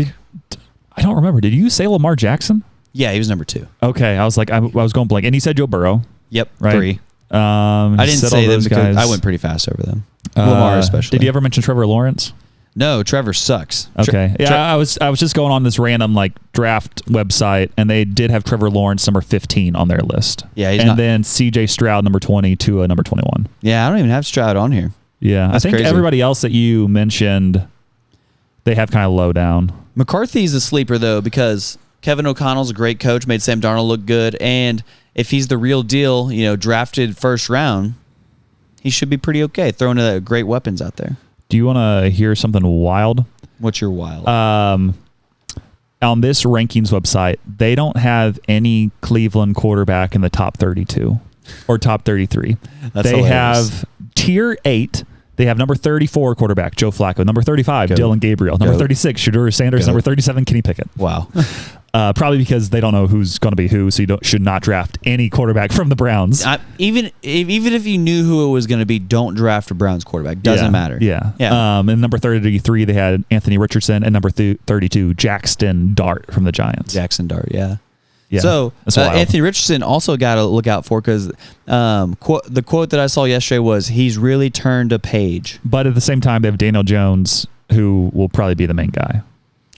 I don't remember. Did you say Lamar Jackson? Yeah, he was number 2. Okay, I was like, I was going blank. And he said Joe Burrow. Yep, right? 3. I didn't say them because I went pretty fast over them. Lamar especially. Did you ever mention Trevor Lawrence? No, Trevor sucks. Okay. I was just going on this random like draft website, and they did have Trevor Lawrence number 15 on their list. Yeah, then C.J. Stroud number 20, Tua number 21. Yeah, I don't even have Stroud on here. Yeah, That's I think crazy. everybody else that you mentioned, they have kind of low down. McCarthy's a sleeper though because Kevin O'Connell's a great coach, made Sam Darnold look good, and if he's the real deal, drafted first round, he should be pretty okay. Throwing great weapons out there. Do you want to hear something wild? What's your wild? On this rankings website, they don't have any Cleveland quarterback in the top 32 or top 33. That's they hilarious. have tier 8. They have number 34 quarterback, Joe Flacco. Number 35, Dylan Gabriel. Number 36, Shedeur Sanders. Number 37, Kenny Pickett. Wow. Probably because they don't know who's going to be who, so you should not draft any quarterback from the Browns. Even if you knew who it was going to be, don't draft a Browns quarterback. Doesn't matter. Yeah. And number 33, they had Anthony Richardson, and number 32, Jackson Dart from the Giants. Jackson Dart, yeah. Yeah, So that's wild. Anthony Richardson also got to look out for because the quote that I saw yesterday was he's really turned a page. But at the same time, they have Daniel Jones, who will probably be the main guy.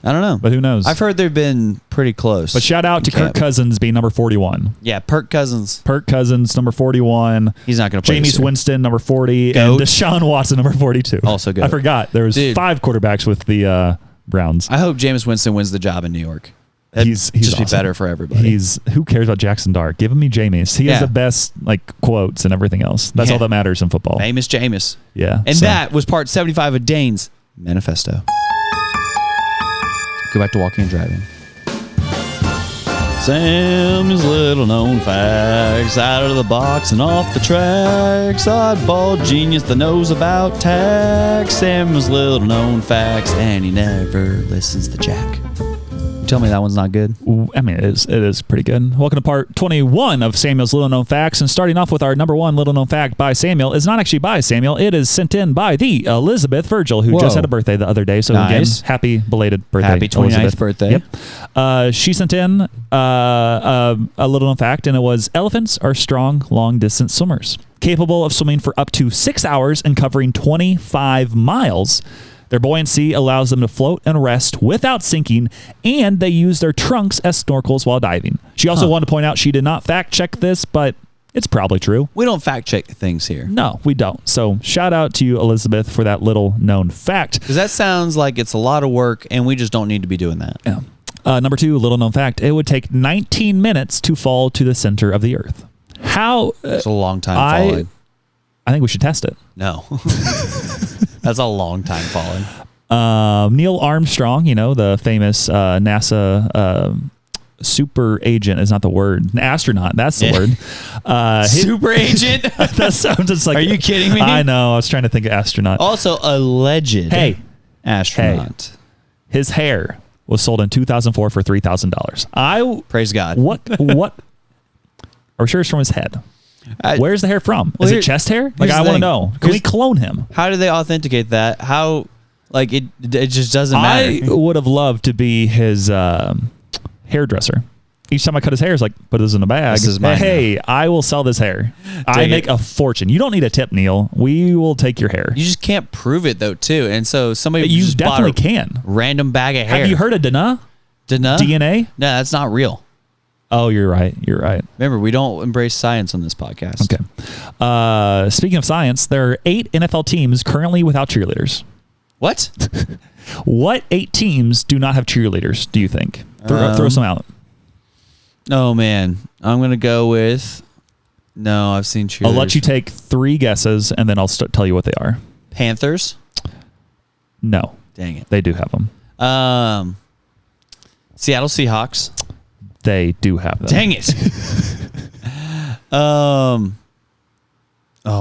I don't know. But who knows? I've heard they've been pretty close. But shout out to Kirk Cousins being number 41. Yeah, Perk Cousins. Perk Cousins, number 41. He's not going to play. Jameis Winston, number 40. Goat. And Deshaun Watson, number 42. Also good. I forgot. There was 5 quarterbacks with the Browns. I hope Jameis Winston wins the job in New York. He's just awesome. be better for everybody. Who cares about Jackson Dart? Give me Jameis. He has the best quotes and everything else. That's all that matters in football. Famous Jameis. Yeah. And that was part 75 of Dane's Manifesto. Go back to walking and driving. Sam's little known facts, out of the box and off the tracks. Oddball genius that knows about tax. Sam's little known facts, and he never listens to Jack. You tell me that one's not good? I mean, it is pretty good. Welcome to part 21 of Samuel's Little Known Facts. And starting off with our number 1 little known fact by Samuel is not actually by Samuel. It is sent in by the Elizabeth Virgil, who just had a birthday the other day. So again, happy belated birthday, Happy 29th Elizabeth. birthday. Yep. She sent in a little known fact, and it was elephants are strong, long-distance swimmers, capable of swimming for up to 6 hours and covering 25 miles. Their buoyancy allows them to float and rest without sinking, and they use their trunks as snorkels while diving. She also wanted to point out she did not fact-check this, but it's probably true. We don't fact-check things here. No, we don't. So shout out to you, Elizabeth, for that little known fact. Because that sounds like it's a lot of work, and we just don't need to be doing that. Yeah. Number 2, little known fact. It would take 19 minutes to fall to the center of the earth. How? It's a long time falling. I think we should test it. No. That's a long time falling. Neil Armstrong, the famous NASA super agent is not the word. Astronaut, that's the word. Super agent? That sounds just like... Are you kidding me? I know. I was trying to think of astronaut. Also, alleged astronaut. Hey, his hair was sold in 2004 for $3,000. Praise God. What? Are we sure it's from his head? Where's the hair from? Is it chest hair? I want to know. Can we clone him? How do they authenticate that? How, it just doesn't matter. I would have loved to be his hairdresser. Each time I cut his hair, it's like, put this in a bag. This is mine. Hey, I will sell this hair. I make a fortune. You don't need a tip, Neil. We will take your hair. You just can't prove it, though, too. And so somebody You just definitely bought a can. random bag of hair. Have you heard of DNA? DNA? No, that's not real. Oh, you're right. You're right. Remember, we don't embrace science on this podcast. Okay. Speaking of science, there are 8 NFL teams currently without cheerleaders. What? What 8 teams do not have cheerleaders, do you think? Throw some out. Oh, man. I'm going to go with... No, I've seen cheerleaders. I'll let you take 3 guesses, and then I'll tell you what they are. Panthers? No. Dang it. They do have them. Seattle Seahawks? They do have them. Dang it. Oh,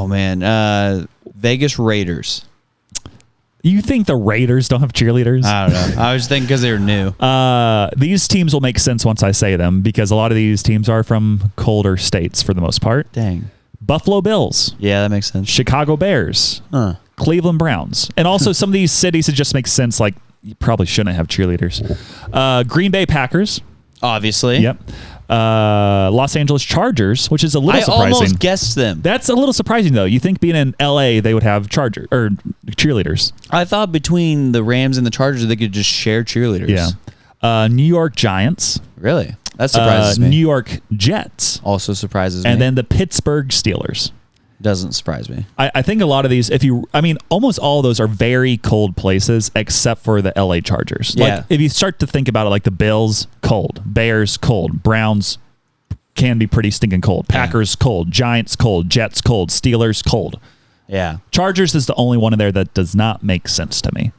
man. Vegas Raiders. You think the Raiders don't have cheerleaders? I don't know. I was thinking because they were new. These teams will make sense once I say them because a lot of these teams are from colder states for the most part. Dang. Buffalo Bills. Yeah, that makes sense. Chicago Bears. Cleveland Browns. And also some of these cities, it just makes sense. Like, you probably shouldn't have cheerleaders. Green Bay Packers. Obviously. Yep. Los Angeles Chargers, which is a little surprising. I almost guessed them. That's a little surprising, though. You think being in LA, they would have cheerleaders. I thought between the Rams and the Chargers, they could just share cheerleaders. Yeah. New York Giants. Really? That surprises me. New York Jets. Also surprises me. And then the Pittsburgh Steelers. Doesn't surprise me. I think a lot of these, almost all of those are very cold places except for the LA Chargers. Yeah. Like, if you start to think about it, like the Bills, cold. Bears, cold. Browns can be pretty stinking cold. Packers, cold. Giants, cold. Jets, cold. Steelers, cold. Yeah. Chargers is the only one in there that does not make sense to me.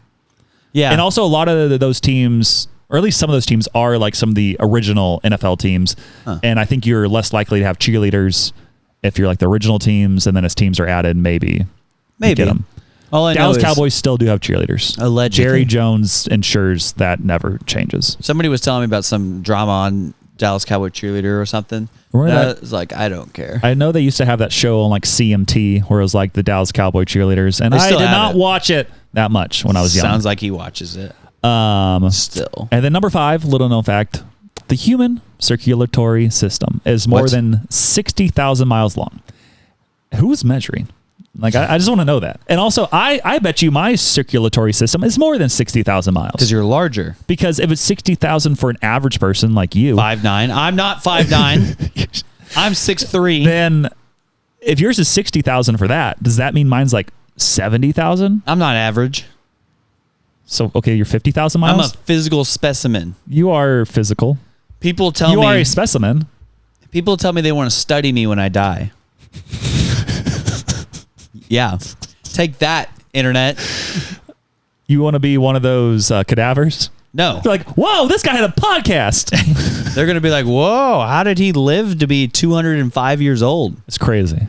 Yeah. And also a lot of those teams, or at least some of those teams, are like some of the original NFL teams. And I think you're less likely to have cheerleaders if you're like the original teams, and then as teams are added, maybe you get them. All I Dallas know is Cowboys still do have cheerleaders. Allegedly. Jerry Jones ensures that never changes. Somebody was telling me about some drama on Dallas Cowboy cheerleader or something. I was like, I don't care. I know they used to have that show on like CMT where it was like the Dallas Cowboy cheerleaders, and I did not watch it that much when I was young. Sounds like he watches it. Still. And then number 5, little known fact, The human circulatory system is more than 60,000 miles long. Who's measuring? Like, I just want to know that. And also, I bet you my circulatory system is more than 60,000 miles. Because you're larger. Because if it's 60,000 for an average person like you. 5'9". I'm not 5'9". I'm 6'3". Then if yours is 60,000 for that, does that mean mine's like 70,000? I'm not average. So, okay, you're 50,000 miles? I'm a physical specimen. You are physical. People tell me... You are a specimen. People tell me they want to study me when I die. Yeah. Take that, internet. You want to be one of those cadavers? No. They're like, whoa, this guy had a podcast. They're going to be like, whoa, how did he live to be 205 years old? It's crazy.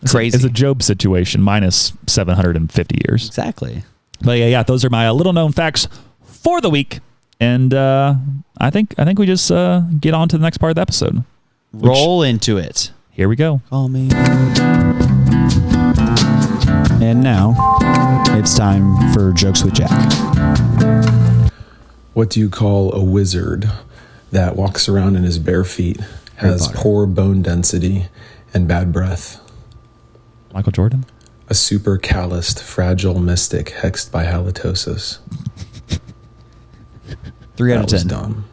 Crazy. It's a Job situation minus 750 years. Exactly. But yeah, those are my little known facts for the week. And I think we just get on to the next part of the episode. Roll into it. Here we go. Call me. And now, it's time for Jokes with Jack. What do you call a wizard that walks around in his bare feet, has poor bone density, and bad breath? Michael Jordan? A super calloused, fragile mystic hexed by halitosis. 3 out of 10. That was dumb.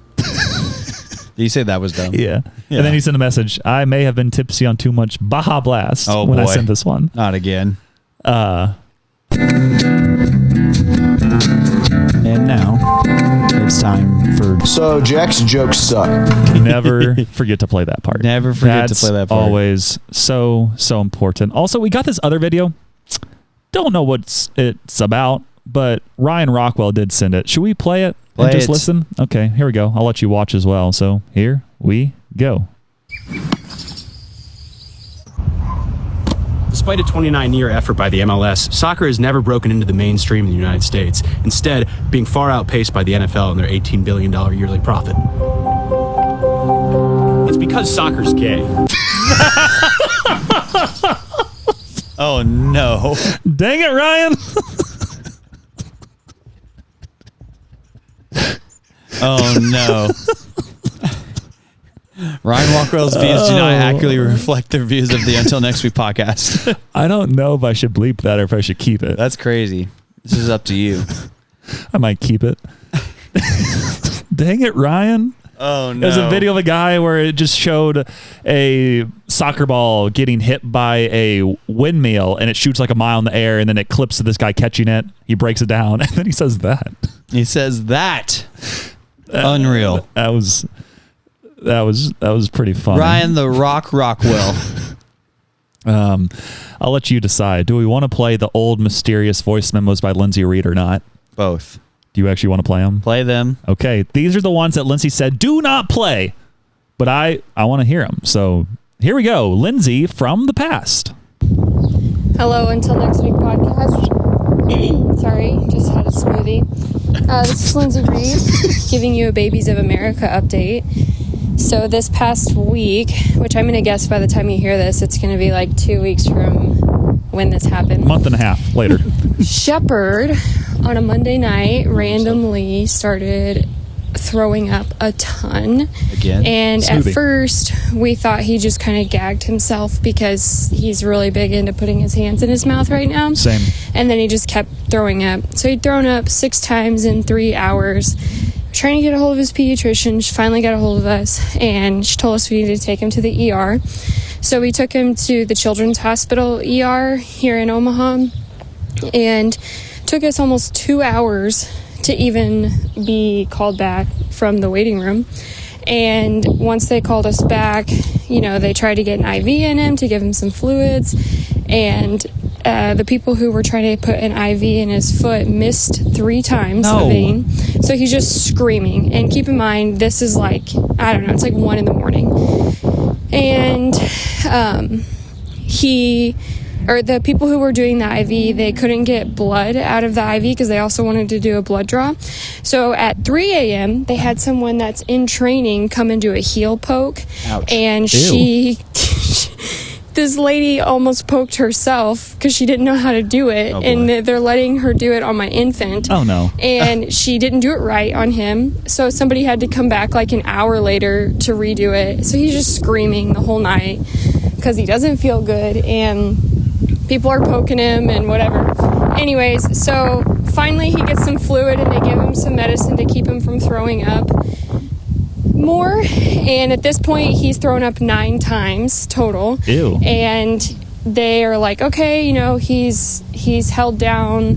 You say that was dumb? Yeah. And then he sent a message. I may have been tipsy on too much Baja Blast when I sent this one. Not again. And now, it's time for... So, Jack's jokes suck. Never forget to play that part. Never forget to play that part. Always so important. Also, we got this other video. Don't know what it's about, but Ryan Rockwell did send it. Should we play it and just listen? Okay, here we go. I'll let you watch as well. So here we go. Despite a 29-year effort by the MLS, soccer has never broken into the mainstream in the United States, instead being far outpaced by the NFL and their $18 billion yearly profit. It's because soccer's gay. Oh, no. Dang it, Ryan. Oh, no. Ryan Walker's views do not accurately reflect the views of the Until Next Week podcast. I don't know if I should bleep that or if I should keep it. That's crazy. This is up to you. I might keep it. Dang it, Ryan. Oh, no. There's a video of a guy where it just showed a soccer ball getting hit by a windmill and it shoots like a mile in the air and then it clips to this guy catching it. He breaks it down and then he says that. He says that. Unreal. That was pretty funny. Ryan the Rockwell. I'll let you decide. Do we want to play the old mysterious voice memos by Lindsay Reed or not? Both. Do you actually want to play them? Play them. Okay. These are the ones that Lindsay said do not play, but I want to hear them. So here we go. Lindsay from the past. Hello, Until Next Week podcast. Sorry, just had a smoothie. This is Lindsay Reed giving you a Babies of America update. So this past week, which I'm going to guess by the time you hear this, it's going to be like 2 weeks from when this happened. Month and a half later. Shepherd, on a Monday night, randomly started throwing up a ton. Again? And Smoothie. at first, we thought he just kind of gagged himself because he's really big into putting his hands in his mouth right now. Same. And then he just kept throwing up. So he'd thrown up 6 times in 3 hours. Trying to get a hold of his pediatrician. She finally got a hold of us, and she told us we needed to take him to the ER. So we took him to the Children's Hospital ER here in Omaha, and took us almost 2 hours to even be called back from the waiting room. And once they called us back, they tried to get an IV in him to give him some fluids, and the people who were trying to put an IV in his foot missed 3 times the vein. So he's just screaming. And keep in mind, this is like, I don't know, it's like 1 in the morning. And the people who were doing the IV, they couldn't get blood out of the IV because they also wanted to do a blood draw. So at 3 a.m., they had someone that's in training come and do a heel poke. Ouch. And she this lady almost poked herself because she didn't know how to do it, and they're letting her do it on my infant. Oh no. And she didn't do it right on him, so somebody had to come back like an hour later to redo it. So he's just screaming the whole night because he doesn't feel good, and people are poking him and whatever. Anyways, so finally he gets some fluid, and they give him some medicine to keep him from throwing up more, and at this point he's thrown up 9 times total. Ew. And they are like, okay, you know, he's held down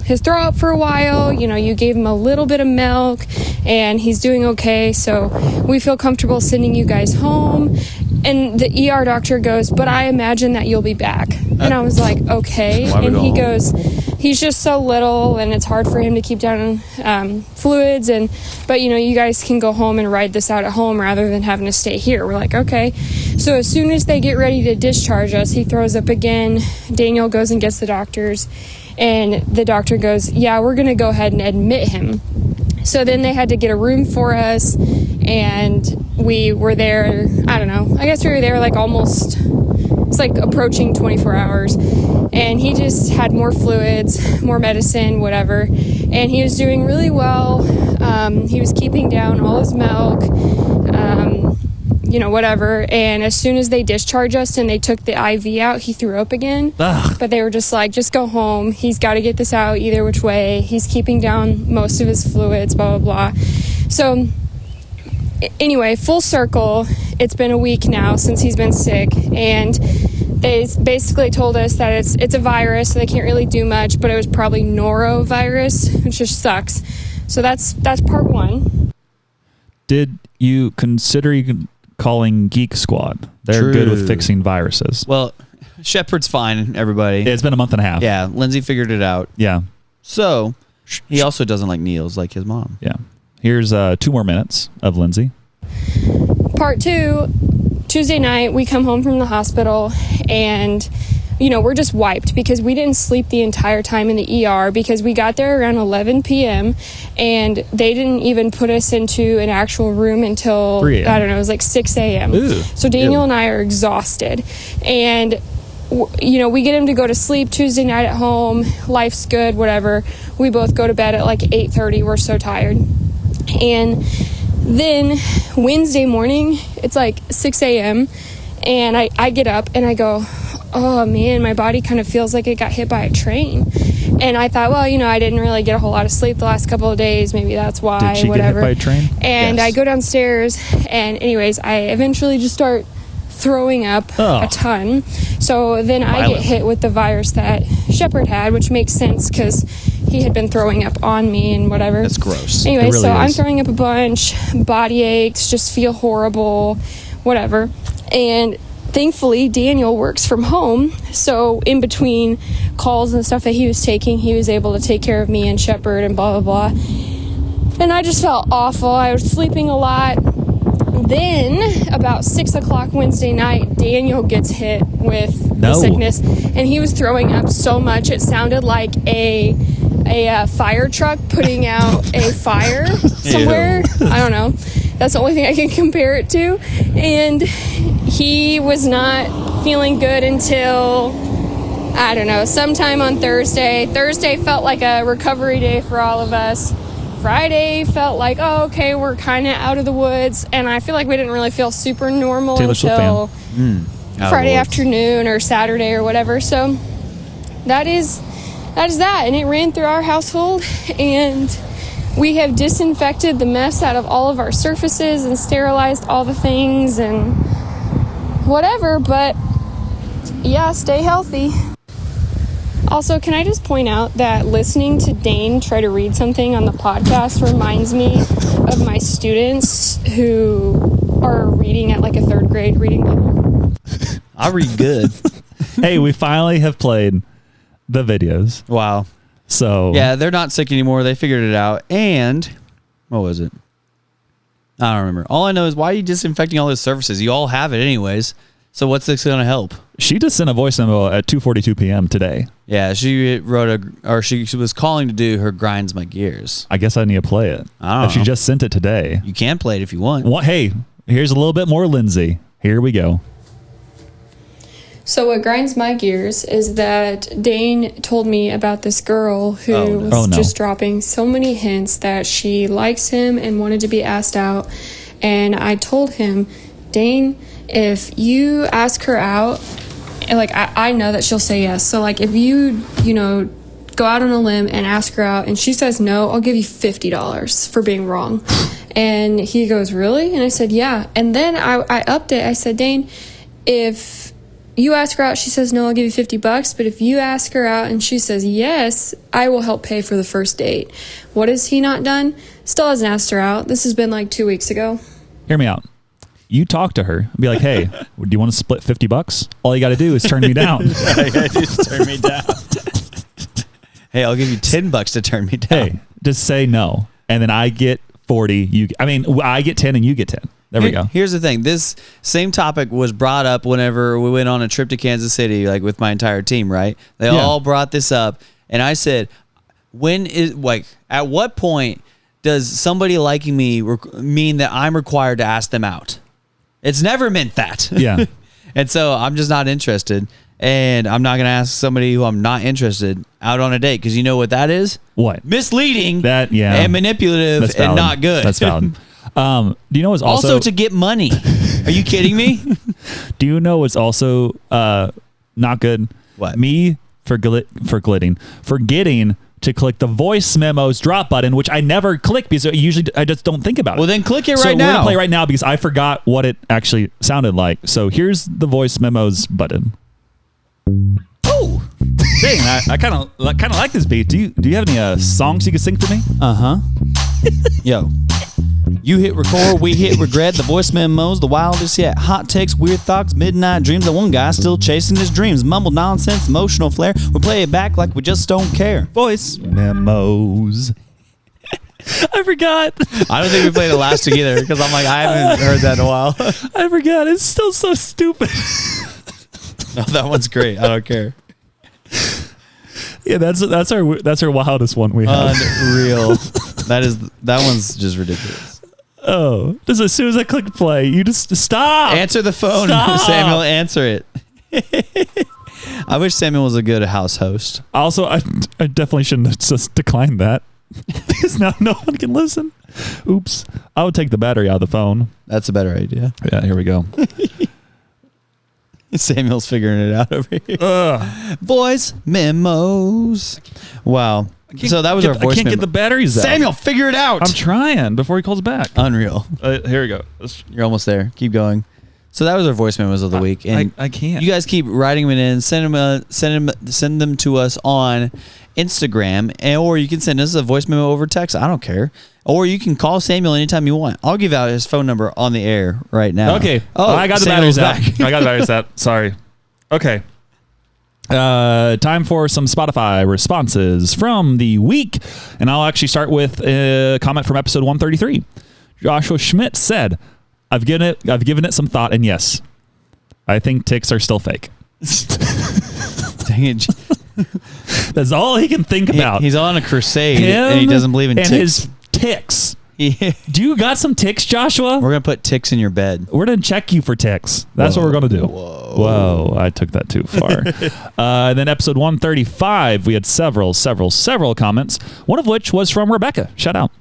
his throw up for a while, you know, you gave him a little bit of milk and he's doing okay, so we feel comfortable sending you guys home. And the ER doctor goes, but I imagine that you'll be back. And I was like, okay. And he goes, he's just so little and it's hard for him to keep down fluids, but you know, you guys can go home and ride this out at home rather than having to stay here. We're like, okay. So as soon as they get ready to discharge us, he throws up again. Daniel goes and gets the doctors, and the doctor goes, yeah, we're gonna go ahead and admit him. So then they had to get a room for us, and we were there, I don't know, I guess we were there like almost, it's like approaching 24 hours, and he just had more fluids, more medicine, whatever, and he was doing really well. He was keeping down all his milk, you know, whatever, and as soon as they discharged us and they took the IV out, he threw up again. Ugh. But they were just like, just go home, he's got to get this out either which way, he's keeping down most of his fluids, blah blah blah. So anyway, full circle, it's been a week now since he's been sick, and they basically told us that it's a virus, so they can't really do much, but it was probably norovirus, which just sucks. So that's part one. Did you consider calling Geek Squad? They're good with fixing viruses. Well, Shepard's fine, everybody. It's been a month and a half. Yeah, Lindsay figured it out. Yeah. So he also doesn't like needles like his mom. Yeah. Here's 2 more minutes of Lindsay. Part 2, Tuesday night, we come home from the hospital, and you know, we're just wiped because we didn't sleep the entire time in the ER because we got there around 11 p.m. and they didn't even put us into an actual room until, 3 a.m. I don't know, it was like 6 a.m. Ooh. So Daniel and I are exhausted, and you know, we get him to go to sleep Tuesday night at home, life's good, whatever. We both go to bed at like 8:30, we're so tired. And then Wednesday morning, it's like 6 a.m. and I get up and I go, oh man, my body kind of feels like it got hit by a train. And I thought, well, you know, I didn't really get a whole lot of sleep the last couple of days. Maybe that's why, Did she whatever. get hit by a train? And Yes. I go downstairs, and anyways, I eventually just start throwing up a ton. So then I get hit with the virus that Shepard had, which makes sense because he had been throwing up on me and whatever. That's gross. Anyway, really so I'm is. throwing up a bunch, body aches, just feel horrible, whatever. And thankfully, Daniel works from home, so in between calls and stuff that he was taking, he was able to take care of me and Shepard and blah, blah, blah. And I just felt awful. I was sleeping a lot. Then, about 6 o'clock Wednesday night, Daniel gets hit with the sickness, and he was throwing up so much it sounded like a fire truck putting out a fire somewhere. I don't know. That's the only thing I can compare it to. And he was not feeling good until, I don't know, sometime on Thursday. Thursday felt like a recovery day for all of us. Friday felt like, oh, okay, we're kind of out of the woods. And I feel like we didn't really feel super normal until Friday afternoon or Saturday or whatever. So that is that. And it ran through our household. And we have disinfected the mess out of all of our surfaces and sterilized all the things and whatever. But yeah, stay healthy. Also, can I just point out that listening to Dane try to read something on the podcast reminds me of my students who are reading at like a 3rd grade reading level. I read good. Hey, we finally have played the videos. Wow. So yeah, they're not sick anymore. They figured it out. And what was it? I don't remember. All I know is, why are you disinfecting all those surfaces? You all have it anyways. So what's this going to help? She just sent a voice memo at 2:42 p.m. today. Yeah, she she was calling to do her Grinds My Gears. I guess I need to play it. I don't If she know. just sent it today. You can play it if you want. Hey, here's a little bit more Lindsay. Here we go. So what grinds my gears is that Dane told me about this girl who was just dropping so many hints that she likes him and wanted to be asked out. And I told him, Dane, if you ask her out, like I know that she'll say yes. So like if you go out on a limb and ask her out and she says no, I'll give you $50 for being wrong. And he goes, really? And I said, yeah. And then I upped it. I said, Dane, if you ask her out, she says no, I'll give you $50. But if you ask her out and she says yes, I will help pay for the first date. What has he not done? Still hasn't asked her out. This has been like 2 weeks ago. Hear me out. You talk to her and be like, hey, do you want to split $50? All you got to do is turn me down. Just turn me down. Hey, I'll give you $10 to turn me down. Hey, just say no. And then I get 40. I get 10 and you get 10. There we go. Here's the thing. This same topic was brought up whenever we went on a trip to Kansas City, like with my entire team, right? They all brought this up. And I said, at what point does somebody liking me mean that I'm required to ask them out? It's never meant that. Yeah. And so I'm just not interested. And I'm not going to ask somebody who I'm not interested out on a date, because you know what that is? What? Misleading and manipulative and not good. That's valid. Do you know what's also to get money? Are you kidding me? Do you know what's also not good? What? Me forgetting to click the voice memos drop button, which I never click because I just don't think about it. Well, then click it so right now. We're gonna play right now because I forgot what it actually sounded like. So here's the voice memos button. Oh, dang! I kind of like this beat. Do you have any songs you can sing for me? Yo, you hit record, we hit regret. The voice memos, the wildest yet. Hot takes, weird thoughts, midnight dreams. The one guy still chasing his dreams. Mumble nonsense, emotional flair. We play it back like we just don't care. Voice memos. I forgot. I don't think we played it last week either, because I'm like, I haven't heard that in a while. I forgot. It's still so stupid. No, that one's great. I don't care. Yeah, that's our wildest one we have. Unreal. That one's just ridiculous. Oh, just as soon as I click play, you just stop. Answer the phone, stop. Samuel. Answer it. I wish Samuel was a good house host. Also, I definitely shouldn't have just declined that because now no one can listen. Oops. I would take the battery out of the phone. That's a better idea. Yeah, here we go. Samuel's figuring it out over here. Voice memos. Wow. So that was our voice memo. I can't get the batteries out. Samuel, figure it out. I'm trying before he calls back. Unreal. Here we go. You're almost there. Keep going. So that was our voice memos of the week. And I can't. You guys keep writing them in. Send them to us on Instagram, or you can send us a voice memo over text. I don't care. Or you can call Samuel anytime you want. I'll give out his phone number on the air right now. Okay. Oh, I got the batteries out. I got the batteries out. Sorry. Okay. Time for some Spotify responses from the week. And I'll actually start with a comment from episode 133. Joshua Schmidt said, I've given it some thought, and yes, I think ticks are still fake. Dang it. That's all he can think about. He's on a crusade, and he doesn't believe in ticks. His ticks. Yeah. Do you got some ticks, Joshua? We're going to put ticks in your bed. We're going to check you for ticks. That's what we're going to do. Whoa. I took that too far. Then episode 135, we had several comments, one of which was from Rebecca. Shout out.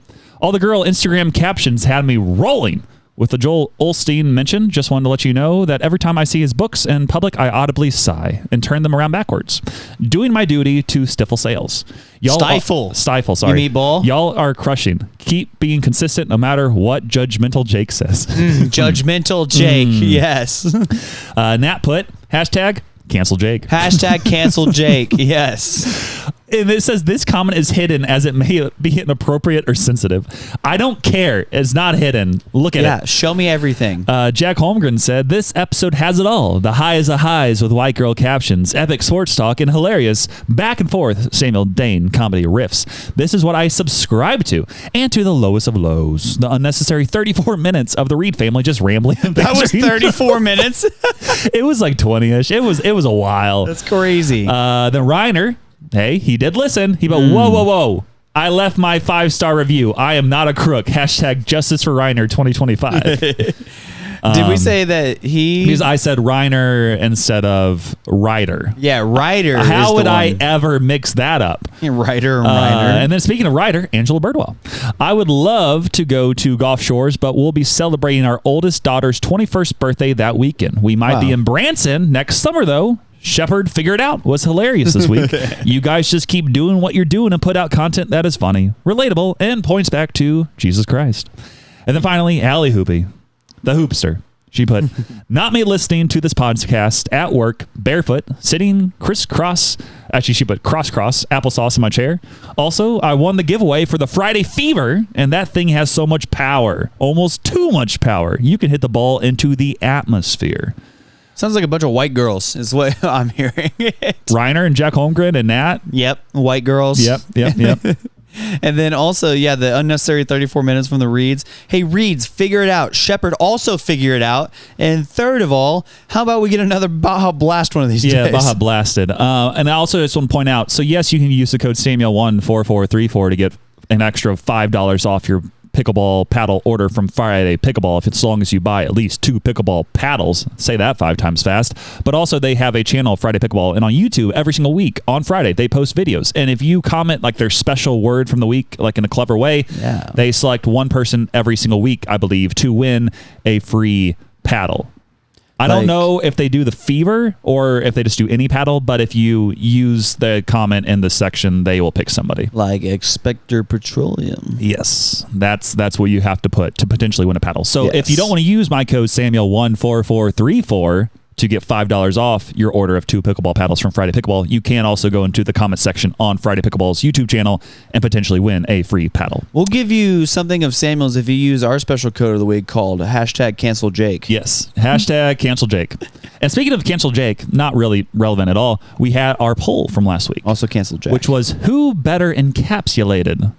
All the girl Instagram captions had me rolling. With the Joel Osteen mention, just wanted to let you know that every time I see his books in public, I audibly sigh and turn them around backwards, doing my duty to stifle sales. Stifle, sorry. You meatball? Y'all are crushing. Keep being consistent no matter what Judgmental Jake says. Judgmental Jake, yes. Nat put, hashtag cancel Jake. Hashtag cancel Jake, yes. And it says this comment is hidden as it may be inappropriate or sensitive. I don't care. It's not hidden. Look at it. Yeah, show me everything. Jack Holmgren said, this episode has it all. The highs of highs with white girl captions, epic sports talk, and hilarious back and forth Samuel Dane comedy riffs. This is what I subscribe to. And to the lowest of lows. The unnecessary 34 minutes of the Reed family just rambling. That was 34 minutes? It was like 20-ish. It was a while. That's crazy. Then Reiner, hey, he did listen. He went, whoa. I left my 5-star review. I am not a crook. Hashtag justice for Reiner 2025. Did we say that he? Because I said Reiner instead of Ryder. Yeah, Ryder. How would I ever mix that up? Ryder and Reiner. And then speaking of Ryder, Angela Birdwell. I would love to go to Gulf Shores, but we'll be celebrating our oldest daughter's 21st birthday that weekend. We might be in Branson next summer, though. Shepard, figure it out, was hilarious this week. You guys just keep doing what you're doing and put out content that is funny, relatable, and points back to Jesus Christ. And then finally, Allie Hoopy, the hoopster. She put, not me listening to this podcast at work, barefoot, sitting crisscross. Actually, she put cross applesauce in my chair. Also, I won the giveaway for the Friday Fever, and that thing has so much power, almost too much power. You can hit the ball into the atmosphere. Sounds like a bunch of white girls is what I'm hearing. Reiner and Jack Holmgren and Nat. Yep, white girls. Yep. And then also, the unnecessary 34 minutes from the Reeds. Hey, Reeds, figure it out. Shepard, also figure it out. And third of all, how about we get another Baja Blast one of these days? Yeah, Baja Blasted. And I also just want to point out, so yes, you can use the code Samuel14434 to get an extra $5 off your pickleball paddle order from Friday Pickleball, if it's as long as you buy at least 2 pickleball paddles. Say that 5 times fast. But also they have a channel, Friday Pickleball, and on YouTube every single week on Friday they post videos. And if you comment like their special word from the week, like in a clever way, they select one person every single week, I believe, to win a free paddle. I don't know if they do the Fever or if they just do any paddle, but if you use the comment in the section, they will pick somebody. Like Expector Petroleum. Yes, that's what you have to put to potentially win a paddle. So if you don't want to use my code Samuel14434 to get $5 off your order of 2 pickleball paddles from Friday Pickleball, you can also go into the comment section on Friday Pickleball's YouTube channel and potentially win a free paddle. We'll give you something of Samuel's if you use our special code of the week called #CancelJake. Yes, #CancelJake. And speaking of Cancel Jake, not really relevant at all, we had our poll from last week. Also Cancel Jake. Which was, who better encapsulated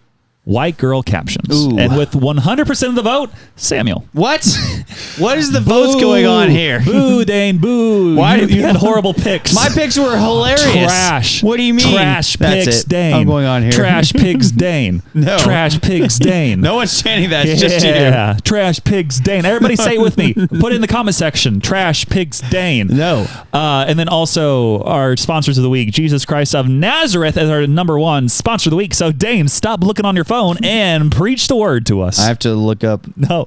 white girl captions? Ooh. And with 100% of the vote, Samuel. What? What is the votes going on here? Boo, Dane, boo. Why you had horrible picks. My picks were hilarious. Trash. What do you mean? Trash That's pigs, it. Dane. I'm going on here. Trash pigs, Dane. No. Trash pigs, Dane. No one's chanting that. It's just you. Yeah. Trash pigs, Dane. Everybody say it with me. Put it in the comment section. Trash pigs, Dane. No. And then also our sponsors of the week, Jesus Christ of Nazareth, as our #1 sponsor of the week. So Dane, stop looking on your phone and preach the word to us. I have to look up the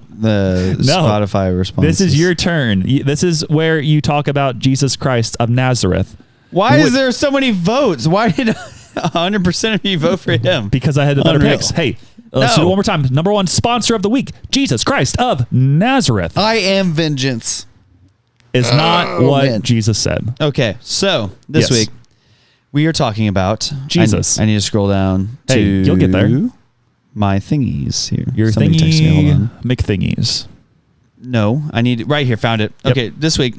Spotify response. This is your turn. This is where you talk about Jesus Christ of Nazareth. Why is there so many votes? Why did 100% of you vote for him? Because I had the better picks. Hey, let's do it one more time. #1 sponsor of the week, Jesus Christ of Nazareth. I am vengeance. Is not what Jesus said. Okay, so this week we are talking about Jesus. I need to scroll down Hey, to you'll get there. My thingies here. Your Somebody text me. Hold on. McThingies. No, I need right here. Found it. Yep. Okay, this week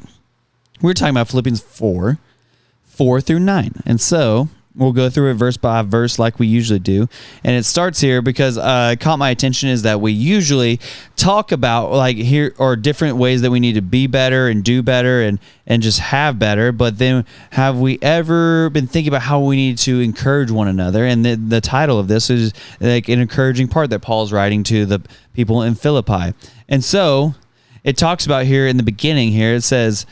we're talking about Philippians 4:4-9, and so we'll go through it verse by verse like we usually do. And it starts here because caught my attention is that we usually talk about like here or different ways that we need to be better and do better and just have better. But then have we ever been thinking about how we need to encourage one another? And the title of this is like an encouraging part that Paul's writing to the people in Philippi. And so it talks about here in the beginning here, it says,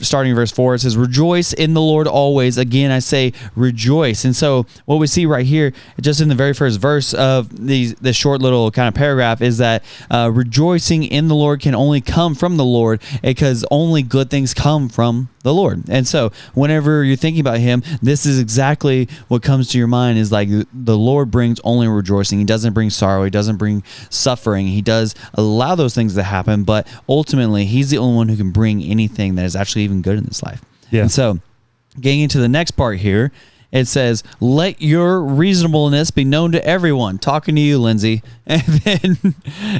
starting in verse 4, it says, rejoice in the Lord always. Again, I say rejoice. And so what we see right here, just in the very first verse of this short little kind of paragraph, is that rejoicing in the Lord can only come from the Lord because only good things come from the Lord. And so whenever you're thinking about him, this is exactly what comes to your mind is like the Lord brings only rejoicing. He doesn't bring sorrow. He doesn't bring suffering. He does allow those things to happen, but ultimately he's the only one who can bring anything that is actually even good in this life. Yeah. And so getting into the next part here, it says, let your reasonableness be known to everyone. Talking to you, Lindsay. And then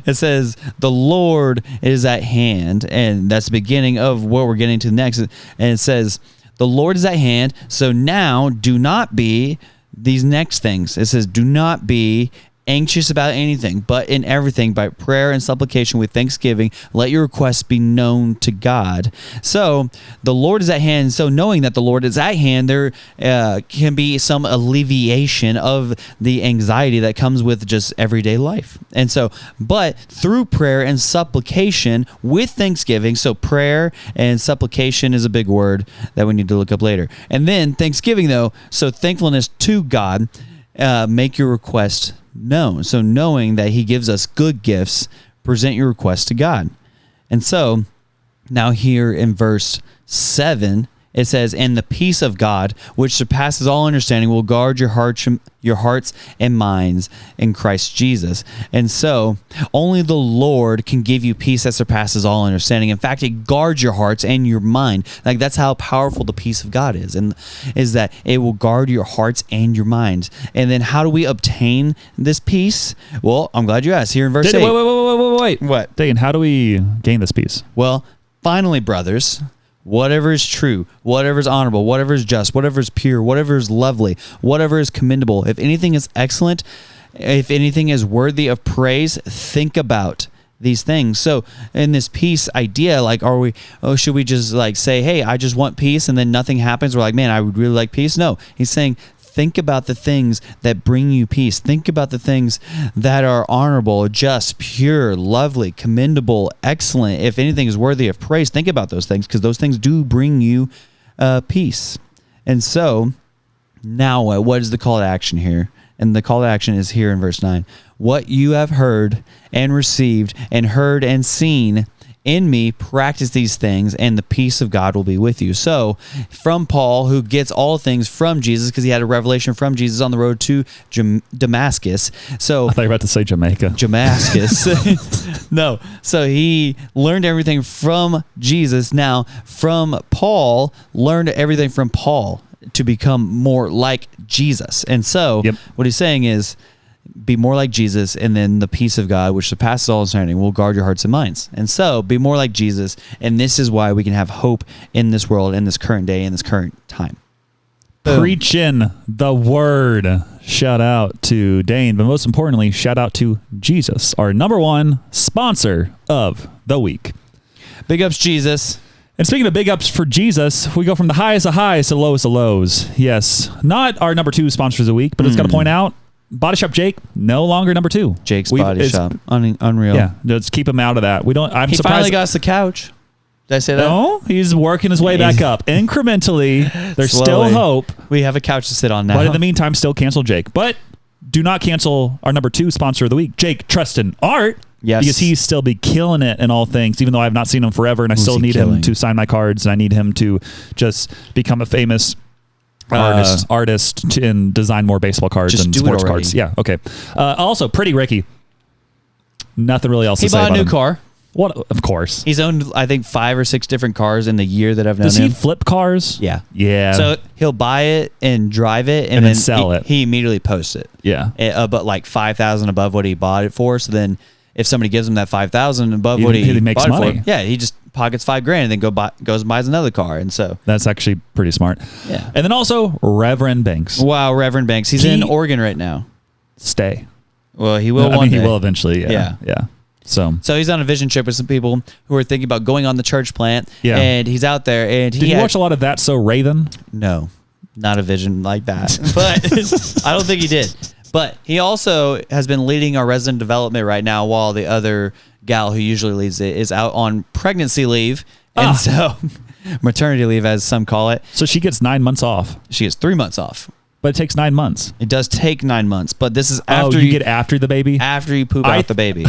it says, the Lord is at hand. And that's the beginning of what we're getting to next. And it says, the Lord is at hand. So now do not be these next things. It says, do not be anxious about anything, but in everything by prayer and supplication with thanksgiving, let your requests be known to God. So the Lord is at hand. So knowing that the Lord is at hand, there can be some alleviation of the anxiety that comes with just everyday life. And so, but through prayer and supplication with thanksgiving, so prayer and supplication is a big word that we need to look up later. And then thanksgiving, though, so thankfulness to God, make your request known. So knowing that he gives us good gifts, present your request to God. And so now here in verse 7, it says, and the peace of God, which surpasses all understanding, will guard your hearts and minds in Christ Jesus. And so only the Lord can give you peace that surpasses all understanding. In fact, it guards your hearts and your mind. Like, that's how powerful the peace of God is, and is that it will guard your hearts and your minds. And then how do we obtain this peace? Well, I'm glad you asked. Here in verse 8. Wait. What? Dane, how do we gain this peace? Well, finally, brothers, whatever is true, whatever is honorable, whatever is just, whatever is pure, whatever is lovely, whatever is commendable, if anything is excellent, if anything is worthy of praise, think about these things. So in this peace idea, like, should we just like say, hey, I just want peace, and then nothing happens? We're like, man, I would really like peace. No, he's saying, think about the things that bring you peace. Think about the things that are honorable, just, pure, lovely, commendable, excellent. If anything is worthy of praise, think about those things, because those things do bring you peace. And so now what is the call to action here? And the call to action is here in verse 9. What you have heard and received and heard and seen in me, practice these things, and the peace of God will be with you. So from Paul, who gets all things from Jesus, because he had a revelation from Jesus on the road to Damascus. So I thought you were about to say Jamaica. Damascus. No. So he learned everything from Jesus. Now, from Paul, learned everything from Paul to become more like Jesus. And so what he's saying is, be more like Jesus, and then the peace of God, which surpasses all understanding, will guard your hearts and minds. And so be more like Jesus, and this is why we can have hope in this world, in this current day, in this current time. Preaching the word. Shout out to Dane, but most importantly, shout out to Jesus, our number one sponsor of the week. Big ups, Jesus. And speaking of big ups for Jesus, we go from the highest of highs to the lowest of lows. Yes, not our number 2 sponsors of the week, but it's got to point out, Body Shop Jake, no longer number 2. Jake's Body Shop. Unreal. Yeah, let's keep him out of that. I'm he surprised. Finally got us the couch. Did I say that? No, he's working his way back up. Incrementally, there's Slowly. still hope. We have a couch to sit on now. But in the meantime, still cancel Jake. But do not cancel our number 2 sponsor of the week, Jake Treston Art. Yes. Because he's still be killing it in all things, even though I have not seen him forever, and I still need him to sign my cards, and I need him to just become a famous artist and design more baseball cards and sports cards. Yeah, okay. Also, Pretty Ricky. Nothing really else to say about him. He bought a new car. What? Of course. He's owned, I think, 5 or 6 different cars in the year that I've known him. Does he flip cars? Yeah. Yeah. So he'll buy it and drive it, and then sell it. He immediately posts it. Yeah. But like $5,000 above what he bought it for. So then, if somebody gives him that $5,000 above what he makes bought money. It for, yeah, he just pockets $5,000 and then goes and buys another car. And so that's actually pretty smart. Yeah. And then also Reverend Banks. Wow, Reverend Banks. He's in Oregon right now. Stay. Well, he will one day. He will eventually. Yeah. So he's on a vision trip with some people who are thinking about going on the church plant. Yeah. And he's out there. And did you watch a lot of That's So Raven? No, not a vision like that. But I don't think he did. But he also has been leading our resident development right now, while the other gal who usually leads it is out on pregnancy leave. And so maternity leave, as some call it. So she gets 9 months off. She gets 3 months off. But it takes 9 months. It does take 9 months, but this is after you get after the baby? After you poop out the baby.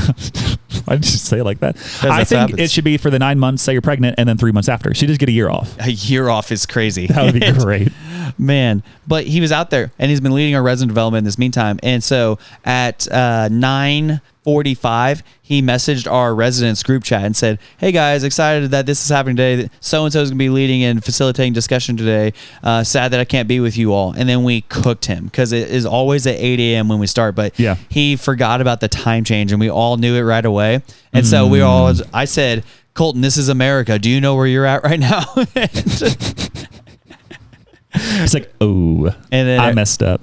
Why did you say it like that? I think it should be for the 9 months that you're pregnant, and then 3 months after. So you just get a year off. A year off is crazy. That would be great. Man. But he was out there, and he's been leading our resident development in this meantime. And so at 9:45, he messaged our residents group chat and said, hey guys, excited that this is happening today. So-and-so is going to be leading and facilitating discussion today. Sad that I can't be with you all. And then we cooked him, because it is always at 8 a.m. when we start. But he forgot about the time change, and we all knew it right away. And so I said, Colton, this is America. Do you know where you're at right now? It's like, oh, and then I messed up.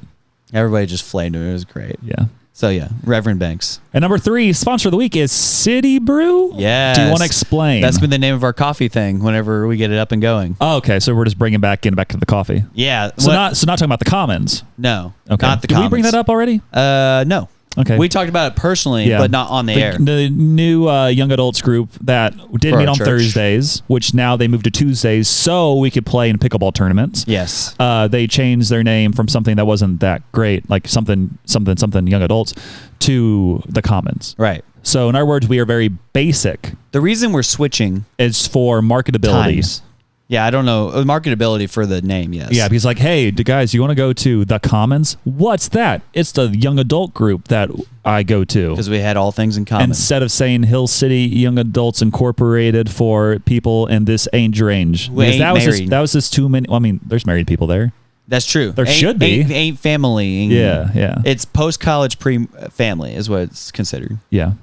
Everybody just flamed him. It was great. Yeah. So yeah, Reverend Banks. And number 3, sponsor of the week is City Brew. Yes. Do you want to explain? That's been the name of our coffee thing whenever we get it up and going. Oh, okay. So we're just bringing back to the coffee. Yeah. So not talking about the Commons. No. Okay. Not the Did Commons. we bring that up already? No. Okay. We talked about it personally, but not on the air. The new young adults group that did For meet our on church. Thursdays, which now they moved to Tuesdays so we could play in pickleball tournaments. Yes. They changed their name from something that wasn't that great, like something young adults, to the Commons. Right. So in our words, we are very basic. The reason we're switching is for marketability. times. Yeah, I don't know. Marketability for the name, yes. Yeah, because like, hey, guys, you want to go to the Commons? What's that? It's the young adult group that I go to. Because we had all things in common. Instead of saying Hill City Young Adults Incorporated for people in this age range. We ain't married. That was just too many. Well, I mean, there's married people there. That's true. There should be. Ain't family. Yeah. It's post-college pre-family is what it's considered. Yeah.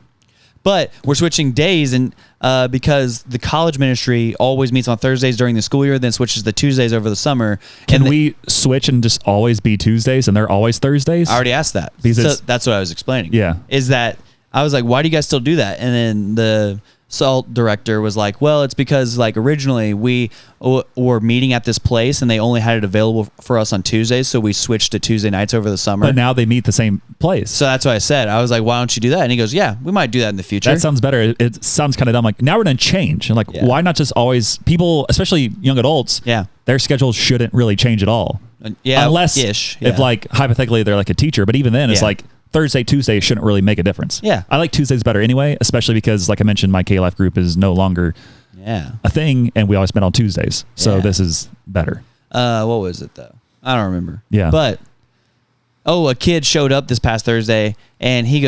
But we're switching days, and because the college ministry always meets on Thursdays during the school year, then switches to Tuesdays over the summer. Can we switch and just always be Tuesdays and they're always Thursdays? I already asked that. Because so that's what I was explaining. Yeah. Is that I was like, why do you guys still do that? And then the SALT director was like, well, it's because like originally we were meeting at this place and they only had it available for us on Tuesdays, so we switched to Tuesday nights over the summer. But now they meet the same place. So that's what I said. I was like, why don't you do that? And he goes, yeah, we might do that in the future. That sounds better. It sounds kind of dumb. Like, now we're going to change. And like, why not just always, people, especially young adults, their schedules shouldn't really change at all. Unless, if like, hypothetically, they're like a teacher. But even then, it's like, Thursday, Tuesday shouldn't really make a difference. Yeah. I like Tuesdays better anyway, especially because, like I mentioned, my K-Life group is no longer a thing, and we always met on Tuesdays. So this is better. What was it, though? I don't remember. Yeah. But, a kid showed up this past Thursday, and he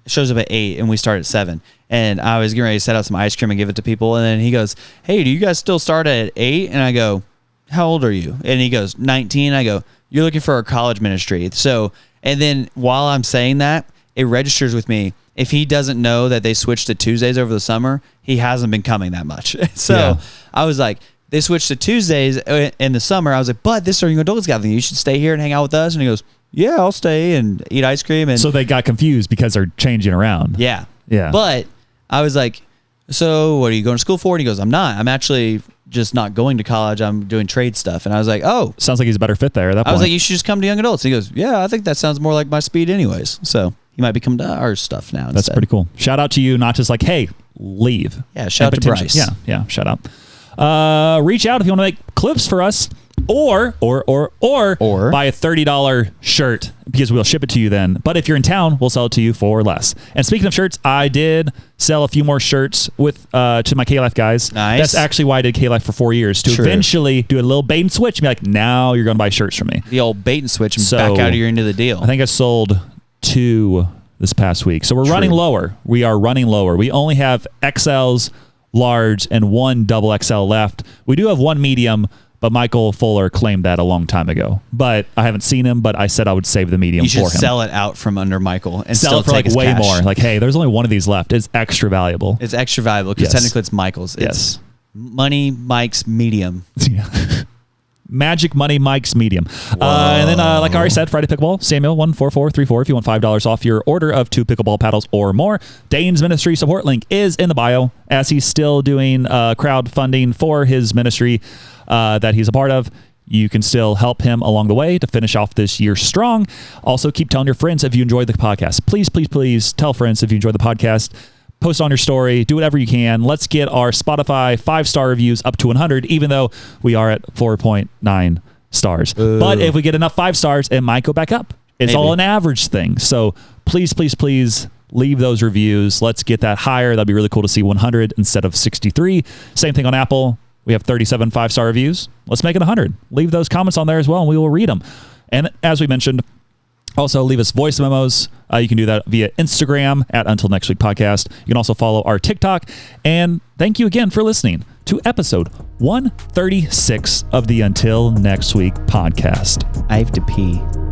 shows up at 8, and we start at 7. And I was getting ready to set out some ice cream and give it to people, and then he goes, hey, do you guys still start at 8? And I go, how old are you? And he goes, 19. I go, you're looking for our college ministry. So... And then while I'm saying that, it registers with me. If he doesn't know that they switched to Tuesdays over the summer, he hasn't been coming that much. So I was like, they switched to Tuesdays in the summer. I was like, but this is our young adults gathering. You should stay here and hang out with us. And he goes, yeah, I'll stay and eat ice cream. And so they got confused because they're changing around. Yeah. Yeah. But I was like, so what are you going to school for? And he goes, I'm not. I'm actually just not going to college. I'm doing trade stuff. And I was like, oh. Sounds like he's a better fit there at that point. I was like, you should just come to young adults. And he goes, yeah, I think that sounds more like my speed anyways. So he might be coming to our stuff now. That's pretty cool. Shout out to you, not just like, hey, leave. Yeah, shout out to Bryce. Yeah, shout out. Reach out if you want to make clips for us. Or buy a $30 shirt because we'll ship it to you then. But if you're in town, we'll sell it to you for less. And speaking of shirts, I did sell a few more shirts with to my K-Life guys. Nice. That's actually why I did K-Life for 4 years, to eventually do a little bait and switch and be like, now you're going to buy shirts from me. The old bait and switch and back out of your into the deal. I think I sold 2 this past week. So we're running lower. We are running lower. We only have XLs, large, and 1 double XL left. We do have 1 medium, but Michael Fuller claimed that a long time ago. But I haven't seen him, but I said I would save the medium for him. You should sell it out from under Michael and sell it for like way cash. more. Like, hey, there's only 1 of these left. It's extra valuable. It's extra valuable because technically it's Michael's. It's Money Mike's medium. Yeah. Magic Money Mike's medium. And then, like I already said, Friday Pickleball, Samuel 14434 if you want $5 off your order of 2 pickleball paddles or more. Dane's ministry support link is in the bio, as he's still doing crowdfunding for his ministry that he's a part of. You can still help him along the way to finish off this year strong. Also, keep telling your friends if you enjoyed the podcast. Please, please, please tell friends if you enjoyed the podcast. Post on your story, do whatever you can. Let's get our Spotify 5-star reviews up to 100, even though we are at 4.9 stars. But if we get enough 5 stars, it might go back up. It's all an average thing. So please, please, please leave those reviews. Let's get that higher. That'd be really cool to see 100 instead of 63. Same thing on Apple. We have 37 5-star reviews. Let's make it 100. Leave those comments on there as well, and we will read them. And as we mentioned, also, leave us voice memos. You can do that via Instagram at Until Next Week Podcast. You can also follow our TikTok. And thank you again for listening to episode 136 of the Until Next Week Podcast. I have to pee.